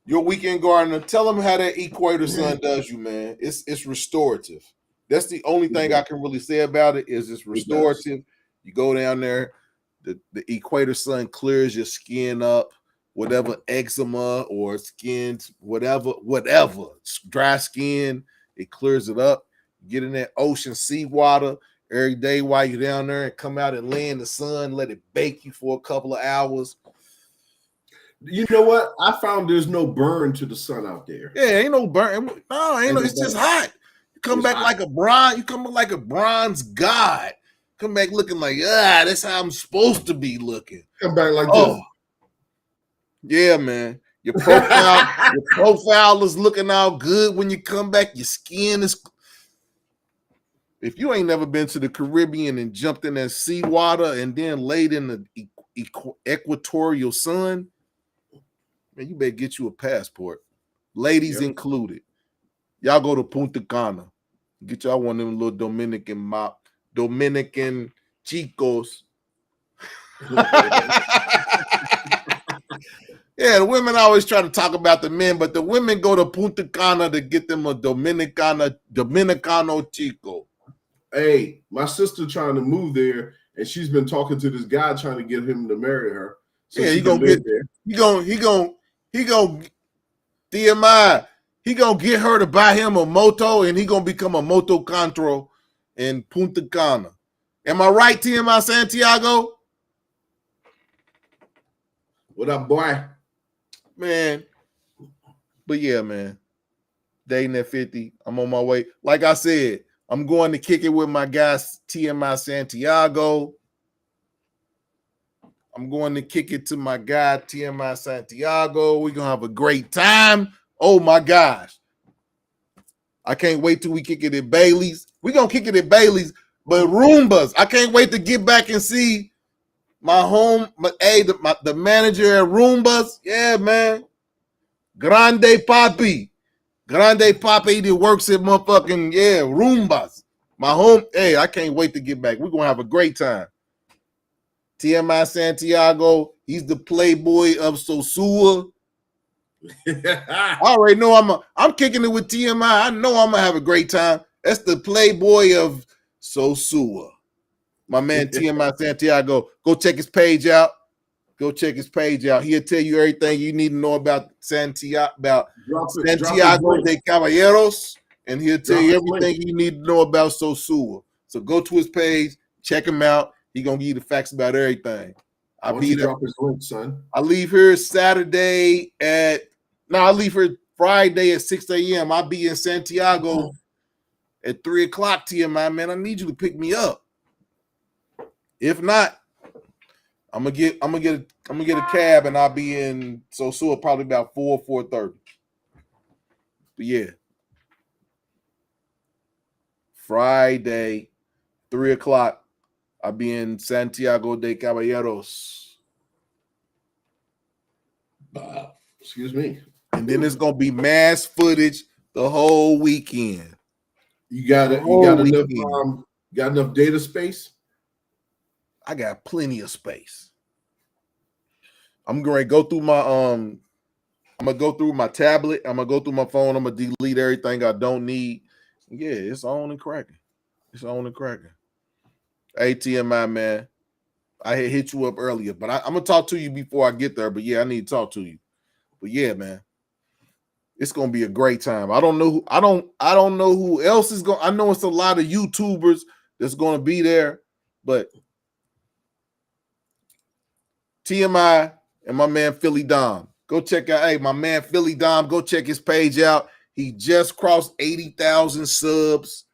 Speaker 1: Your weekend gardener, tell them how that equator sun does you, man. It's restorative. That's the only thing I can really say about it is it's restorative. You go down there, the equator sun clears your skin up, whatever eczema or skin, whatever, dry skin, it clears it up. Get in that ocean seawater, every day while you're down there, and come out and lay in the sun, let it bake you for a couple of hours.
Speaker 2: You know what? I found there's no burn to the sun out there.
Speaker 1: Yeah, ain't no burn. No, ain't no. It's just hot. You come back like a bronze. You come back like a bronze god. Come back looking like, that's how I'm supposed to be looking.
Speaker 2: Come back like this.
Speaker 1: Yeah, man. Your profile is looking all good when you come back. Your skin is. If you ain't never been to the Caribbean and jumped in that seawater and then laid in the equatorial sun, man, you better get you a passport. Ladies included. Y'all go to Punta Cana. Get y'all one of them little Dominican chicos. Yeah, the women always try to talk about the men, but the women go to Punta Cana to get them a Dominicano chico.
Speaker 2: Hey, my sister trying to move there, and she's been talking to this guy trying to get him to marry her.
Speaker 1: So yeah, he gonna get there. He gonna DMI. He gonna get her to buy him a moto, and he gonna become a moto contro in Punta Cana. Am I right, TMI Santiago?
Speaker 2: What up, boy?
Speaker 1: Man. But yeah, man. Dating at 50. I'm on my way. Like I said, I'm going to kick it with my guys, TMI Santiago. I'm going to kick it to my guy, TMI Santiago. We're going to have a great time. Oh, my gosh. I can't wait till we kick it at Bailey's. We're going to kick it at Bailey's. But Roombas, I can't wait to get back and see my the manager at Roombas. Yeah, man. Grande Papi. Grande Papi that works at motherfucking, Roombas. My home. Hey, I can't wait to get back. We're going to have a great time. TMI Santiago, he's the playboy of Sosua. I already know I'm kicking it with TMI. I know I'm gonna have a great time. That's the playboy of Sosua. My man TMI Santiago. Go check his page out. Go check his page out. He'll tell you everything you need to know about Santiago de Caballeros, and he'll tell you everything you need to know about Sosua. So go to his page, check him out. He gonna give you the facts about everything.
Speaker 2: I'll be there. Drop his link, son.
Speaker 1: I leave here Saturday I leave here Friday at 6 a.m. I'll be in Santiago at 3 o'clock. TMI, man, I need you to pick me up. If not, I'm gonna get a cab and I'll be in Sosua probably about 4:30. But yeah, Friday, 3 o'clock. I'll be in Santiago de Caballeros.
Speaker 2: Excuse me.
Speaker 1: And then it's gonna be mass footage the whole weekend.
Speaker 2: You got enough data space?
Speaker 1: I got plenty of space. I'm going to go through my I'm gonna go through my tablet. I'm gonna go through my phone. I'm gonna delete everything I don't need. Yeah, it's on and cracking. It's on and cracking. ATMI, man. I had hit you up earlier, but I'm gonna talk to you before I get there. But yeah, I need to talk to you. But yeah, man, it's gonna be a great time. I don't know who else is going. I know it's a lot of YouTubers that's gonna be there, but TMI and my man Philly Dom. Go check out. Hey, my man Philly Dom. Go check his page out. He just crossed 80,000 subs.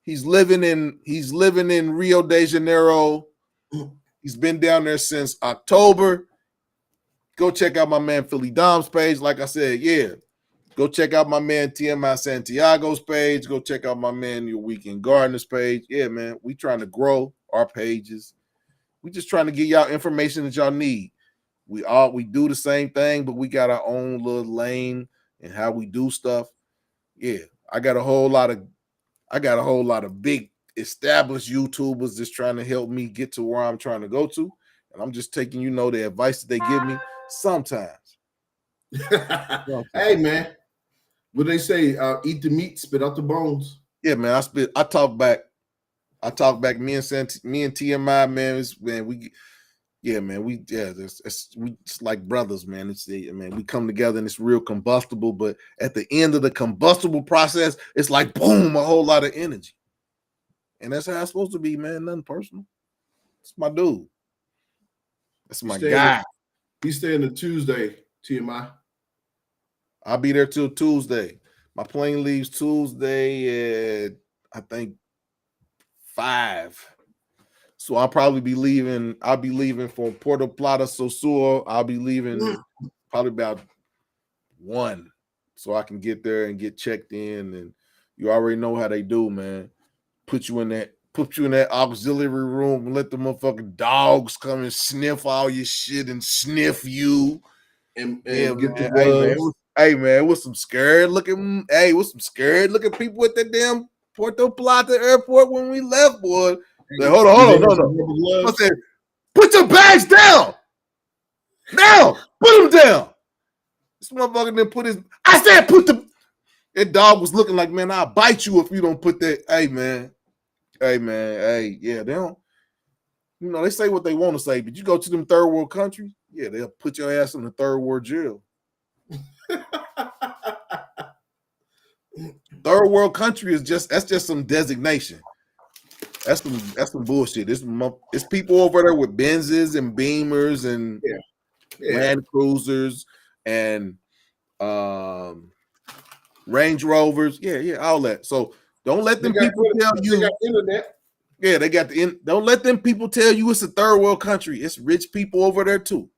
Speaker 1: He's living in Rio de Janeiro. He's been down there since October. Go check out my man Philly Dom's page. Like I said, yeah. Go check out my man TMI Santiago's page. Go check out my man Your Weekend Gardeners page. Yeah, man. We trying to grow our pages. We just trying to get y'all information that y'all need. We do the same thing, but we got our own little lane and how we do stuff. Yeah, I got a whole lot of big established YouTubers that's trying to help me get to where I'm trying to go to, and I'm just taking the advice that they give me sometimes.
Speaker 2: Hey, man, what they say? Eat the meat, spit out the bones.
Speaker 1: Yeah, man. I talk back. Me and TMI, man. It's like brothers, man. We come together and it's real combustible, but at the end of the combustible process, it's like boom, a whole lot of energy. And that's how it's supposed to be, man. Nothing personal. It's my dude. That's
Speaker 2: He's
Speaker 1: my
Speaker 2: staying.
Speaker 1: guy.
Speaker 2: He's staying the Tuesday. TMI.
Speaker 1: I'll be there till Tuesday. My plane leaves Tuesday at I think 5. So I'll probably be leaving. I'll be leaving from Puerto Plata, Sosua. I'll be leaving probably about 1, so I can get there and get checked in. And you already know how they do, man. Put you in that auxiliary room and let the motherfucking dogs come and sniff all your shit and sniff you.
Speaker 2: And
Speaker 1: Yeah,
Speaker 2: get the
Speaker 1: man.
Speaker 2: gloves.
Speaker 1: Hey man, it was some scared looking. Hey, it was some scared looking people at that damn Puerto Plata airport when we left, boy. Like, hold
Speaker 2: Did they
Speaker 1: on,
Speaker 2: have
Speaker 1: no.
Speaker 2: some rubber
Speaker 1: I
Speaker 2: gloves?
Speaker 1: said, put your bags down. Now, put them down. This motherfucker didn't put his. I said, put the. That dog was looking like, man, I'll bite you if you don't put that. Hey, man. Hey, yeah, they don't. You know, they say what they want to say, but you go to them third world countries, yeah, they'll put your ass in the third world jail. Third world country is that's just some designation. That's some bullshit. It's people over there with Benzes and Beamers and Land Cruisers and Range Rovers. Yeah, all that. So don't let them people tell you.
Speaker 2: They got internet.
Speaker 1: Yeah, they got the. Don't let them people tell you it's a third world country. It's rich people over there too.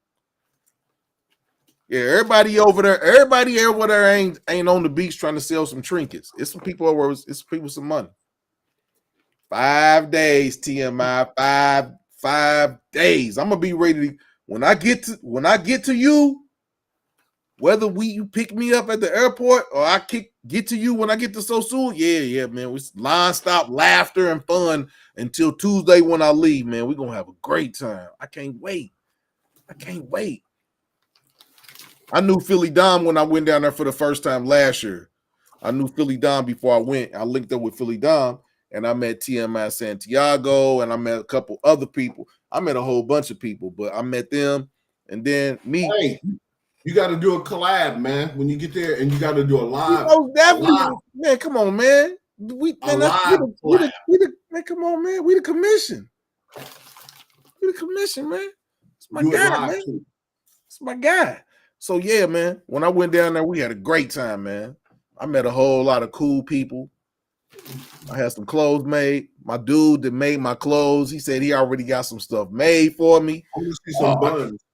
Speaker 1: Yeah, everybody over there ain't on the beach trying to sell some trinkets. It's some people over. It's people with some money. 5 days, TMI. 5 days. I'm gonna be ready to, when I get to you. Whether you pick me up at the airport or I get to you when I get to Sosul, yeah, man. We non-stop laughter and fun until Tuesday when I leave, man. We're gonna have a great time. I can't wait. I knew Philly Dom when I went down there for the first time last year. I knew Philly Dom before I went. I linked up with Philly Dom and I met TMI Santiago and I met a couple other people. I met a whole bunch of people, but I met them and then me.
Speaker 2: Hey, you got to do a collab, man, when you get there, and you got to do a live.
Speaker 1: Man, come on, man. Man, come on, man. We the commission. Man. It's my guy, man.
Speaker 2: Too.
Speaker 1: It's my guy. So yeah, man. When I went down there, we had a great time, man. I met a whole lot of cool people. I had some clothes made. My dude that made my clothes, he said he already got some stuff made for me.
Speaker 2: I want to see some buns.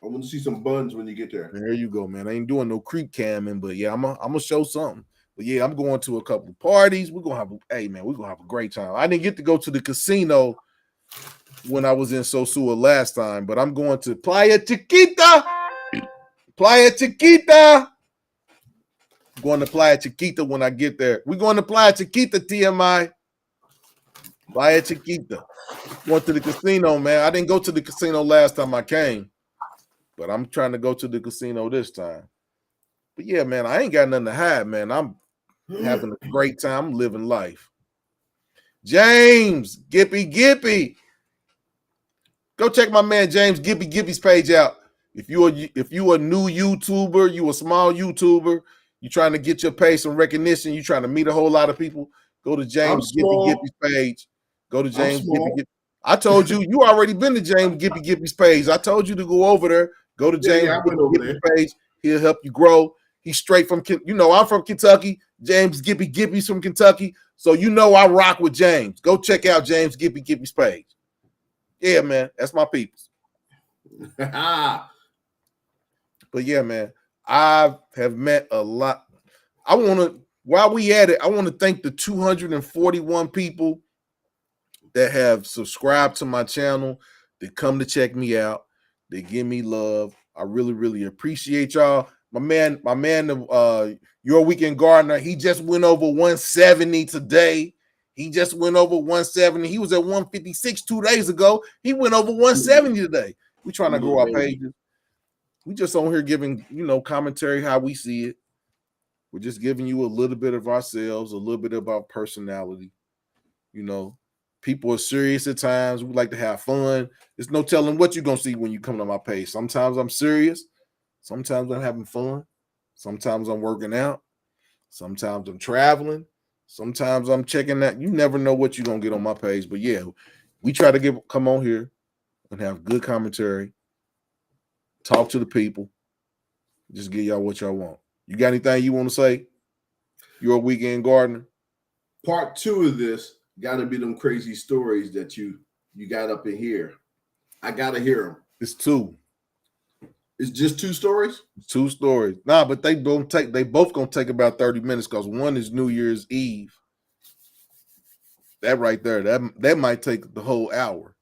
Speaker 2: I want to see some buns when you get there.
Speaker 1: There you go, man. I ain't doing no creep camming, but yeah, I'm gonna show something. But yeah, I'm going to a couple of parties. We're gonna have a great time. I didn't get to go to the casino when I was in Sosua last time, but I'm going to Playa Chiquita. I'm going to Playa Chiquita when I get there. We're going to Playa Chiquita, TMI. Playa Chiquita. Going to the casino, man. I didn't go to the casino last time I came. But I'm trying to go to the casino this time. But yeah, man, I ain't got nothing to hide, man. I'm having a great time. I'm living life. James, Gippy. Go check my man James Gippy's page out. If you a new YouTuber, you a small YouTuber, you trying to get your page some recognition, you trying to meet a whole lot of people, go to James Gippy's page. Go to James Gippy. I told you already been to James Gippy's page. I told you to go over there. Go to James Gippy's page. He'll help you grow. He's straight from, I'm from Kentucky. James Gippy's from Kentucky. So I rock with James. Go check out James Gippy's page. Yeah, man. That's my peoples. But yeah, man. I have met a lot. While we at it, I want to thank the 241 people that have subscribed to my channel, that come to check me out, they give me love. I really, really appreciate y'all. My man, Your Weekend Gardener, he just went over 170 today. He just went over 170. He was at 156 2 days ago. He went over 170 today. We trying to grow our pages. We just on here giving, commentary how we see it. We're just giving you a little bit of ourselves, a little bit of our personality. People are serious at times. We like to have fun. There's no telling what you're going to see when you come to my page. Sometimes I'm serious. Sometimes I'm having fun. Sometimes I'm working out. Sometimes I'm traveling. Sometimes I'm checking that. You never know what you're gonna get on my page, but yeah, we try to come on here and have good commentary, talk to the people, just give y'all what y'all want. You got anything you want to say? You're a weekend gardener.
Speaker 2: Part 2 of this got to be them crazy stories that you got up in here. I got to hear them.
Speaker 1: It's two.
Speaker 2: It's just 2 stories?
Speaker 1: It's 2 stories. Nah, but they both gonna take about 30 minutes because one is New Year's Eve. That right there, that might take the whole hour.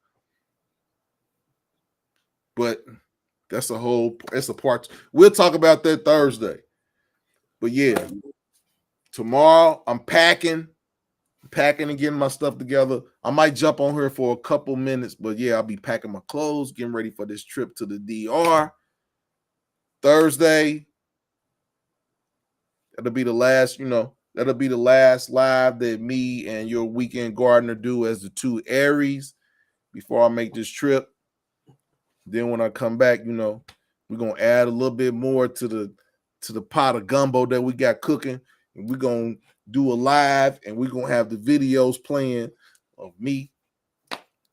Speaker 1: But that's a part. We'll talk about that Thursday. But yeah, tomorrow I'm packing and getting my stuff together. I might jump on here for a couple minutes, but yeah, I'll be packing my clothes, getting ready for this trip to the DR. Thursday, that'll be the last live that me and your weekend gardener do as the 2 Aries before I make this trip. Then when I come back, we're gonna add a little bit more to the pot of gumbo that we got cooking, and we're gonna do a live, and we're gonna have the videos playing of me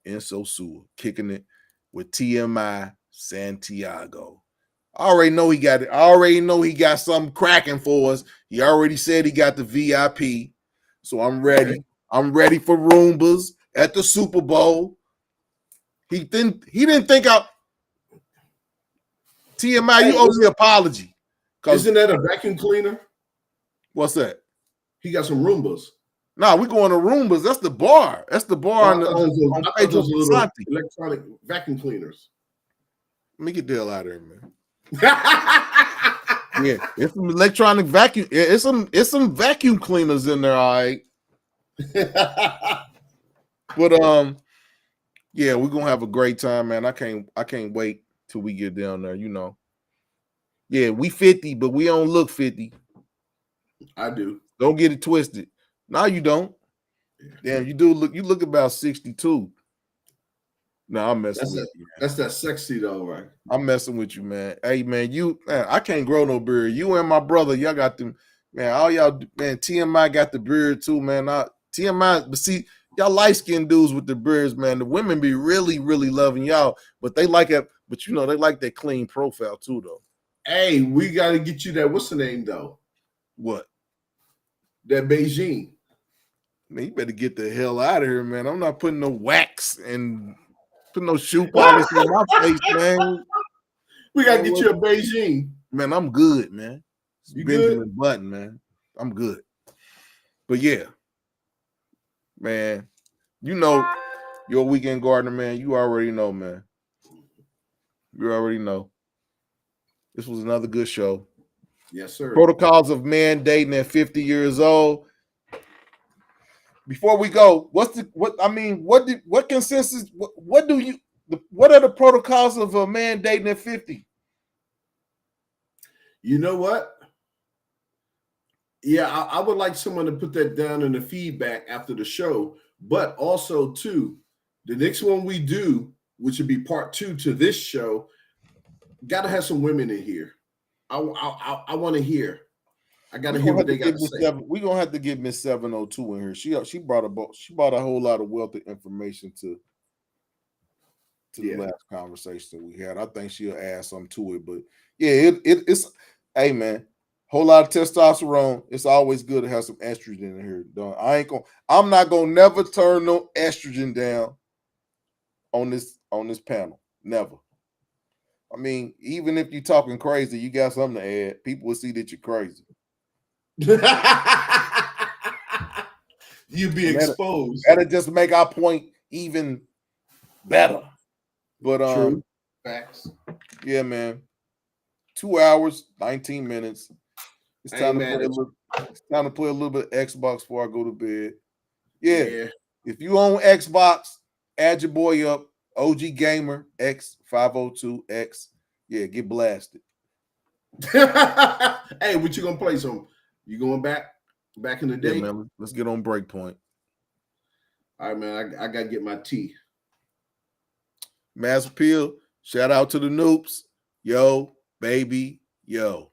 Speaker 1: and Sosua kicking it with TMI Santiago. I already know he got it. I already know he got something cracking for us. He already said he got the VIP. So I'm ready. Okay. I'm ready for Roombas at the Super Bowl. He didn't think out. TMI, you owe me an apology.
Speaker 2: Isn't that a vacuum cleaner?
Speaker 1: What's that?
Speaker 2: He got some Roombas.
Speaker 1: Nah, we going to Roombas. That's the bar. That's the bar on
Speaker 2: Pedro Pasante. Electronic vacuum cleaners.
Speaker 1: Let me get the hell out of here, man. Yeah, it's some electronic vacuum. It's some vacuum cleaners in there, all right. But yeah, we're gonna have a great time, man. I can't wait till we get down there. Yeah, we 50, but we don't look 50.
Speaker 2: I do.
Speaker 1: Don't get it twisted. No, you don't. Damn, you do look. You look about 62. No, I'm messing with you.
Speaker 2: That's that sexy though, right?
Speaker 1: I'm messing with you, man. Hey, man, I can't grow no beard. You and my brother, y'all got them, man. All y'all, man. TMI got the beard too, man. TMI, but see, y'all light skinned dudes with the beards, man. The women be really, really loving y'all, but they like it. But they like that clean profile too, though.
Speaker 2: Hey, we got to get you that. What's the name though?
Speaker 1: What?
Speaker 2: That Beijing.
Speaker 1: Man, you better get the hell out of here, man. I'm not putting no wax and putting no shoe polish on my face, man.
Speaker 2: We got to get you a Beijing.
Speaker 1: Man, I'm good, man.
Speaker 2: You
Speaker 1: Benjamin
Speaker 2: good?
Speaker 1: Button, man. I'm good. But yeah, man, your weekend gardener, man. You already know, man. You already know. This was another good show.
Speaker 2: Yes, sir.
Speaker 1: Protocols of man dating at 50 years old. Before we go, what consensus? What are the protocols of a man dating at 50?
Speaker 2: You know what? Yeah, I would like someone to put that down in the feedback after the show. But also, too, the next one we do, which would be part 2 to this show, got to have some women in here. I want to hear. I got to hear what they got to say.
Speaker 1: We're gonna have to get Miss 702 in here. She brought a whole lot of wealth of information to the last conversation we had. I think she'll add something to it. But yeah, it's hey man, whole lot of testosterone. It's always good to have some estrogen in here. I'm not gonna never turn no estrogen down on this panel. Never. I mean, even if you're talking crazy, you got something to add. People will see that you're crazy.
Speaker 2: You be exposed.
Speaker 1: That'll just make our point even better. But
Speaker 2: true facts.
Speaker 1: Yeah, man. 2 hours, 19 minutes. It's time to play a little bit of Xbox before I go to bed. Yeah. If you own Xbox, add your boy up. OG Gamer X502X. Yeah, get blasted.
Speaker 2: Hey, what you gonna play? Some you going back in the day?
Speaker 1: Yeah, man. Let's get on Breakpoint.
Speaker 2: All right, man. I gotta get my tea.
Speaker 1: Maas Apeal. Shout out to the Noops. Yo, baby, yo.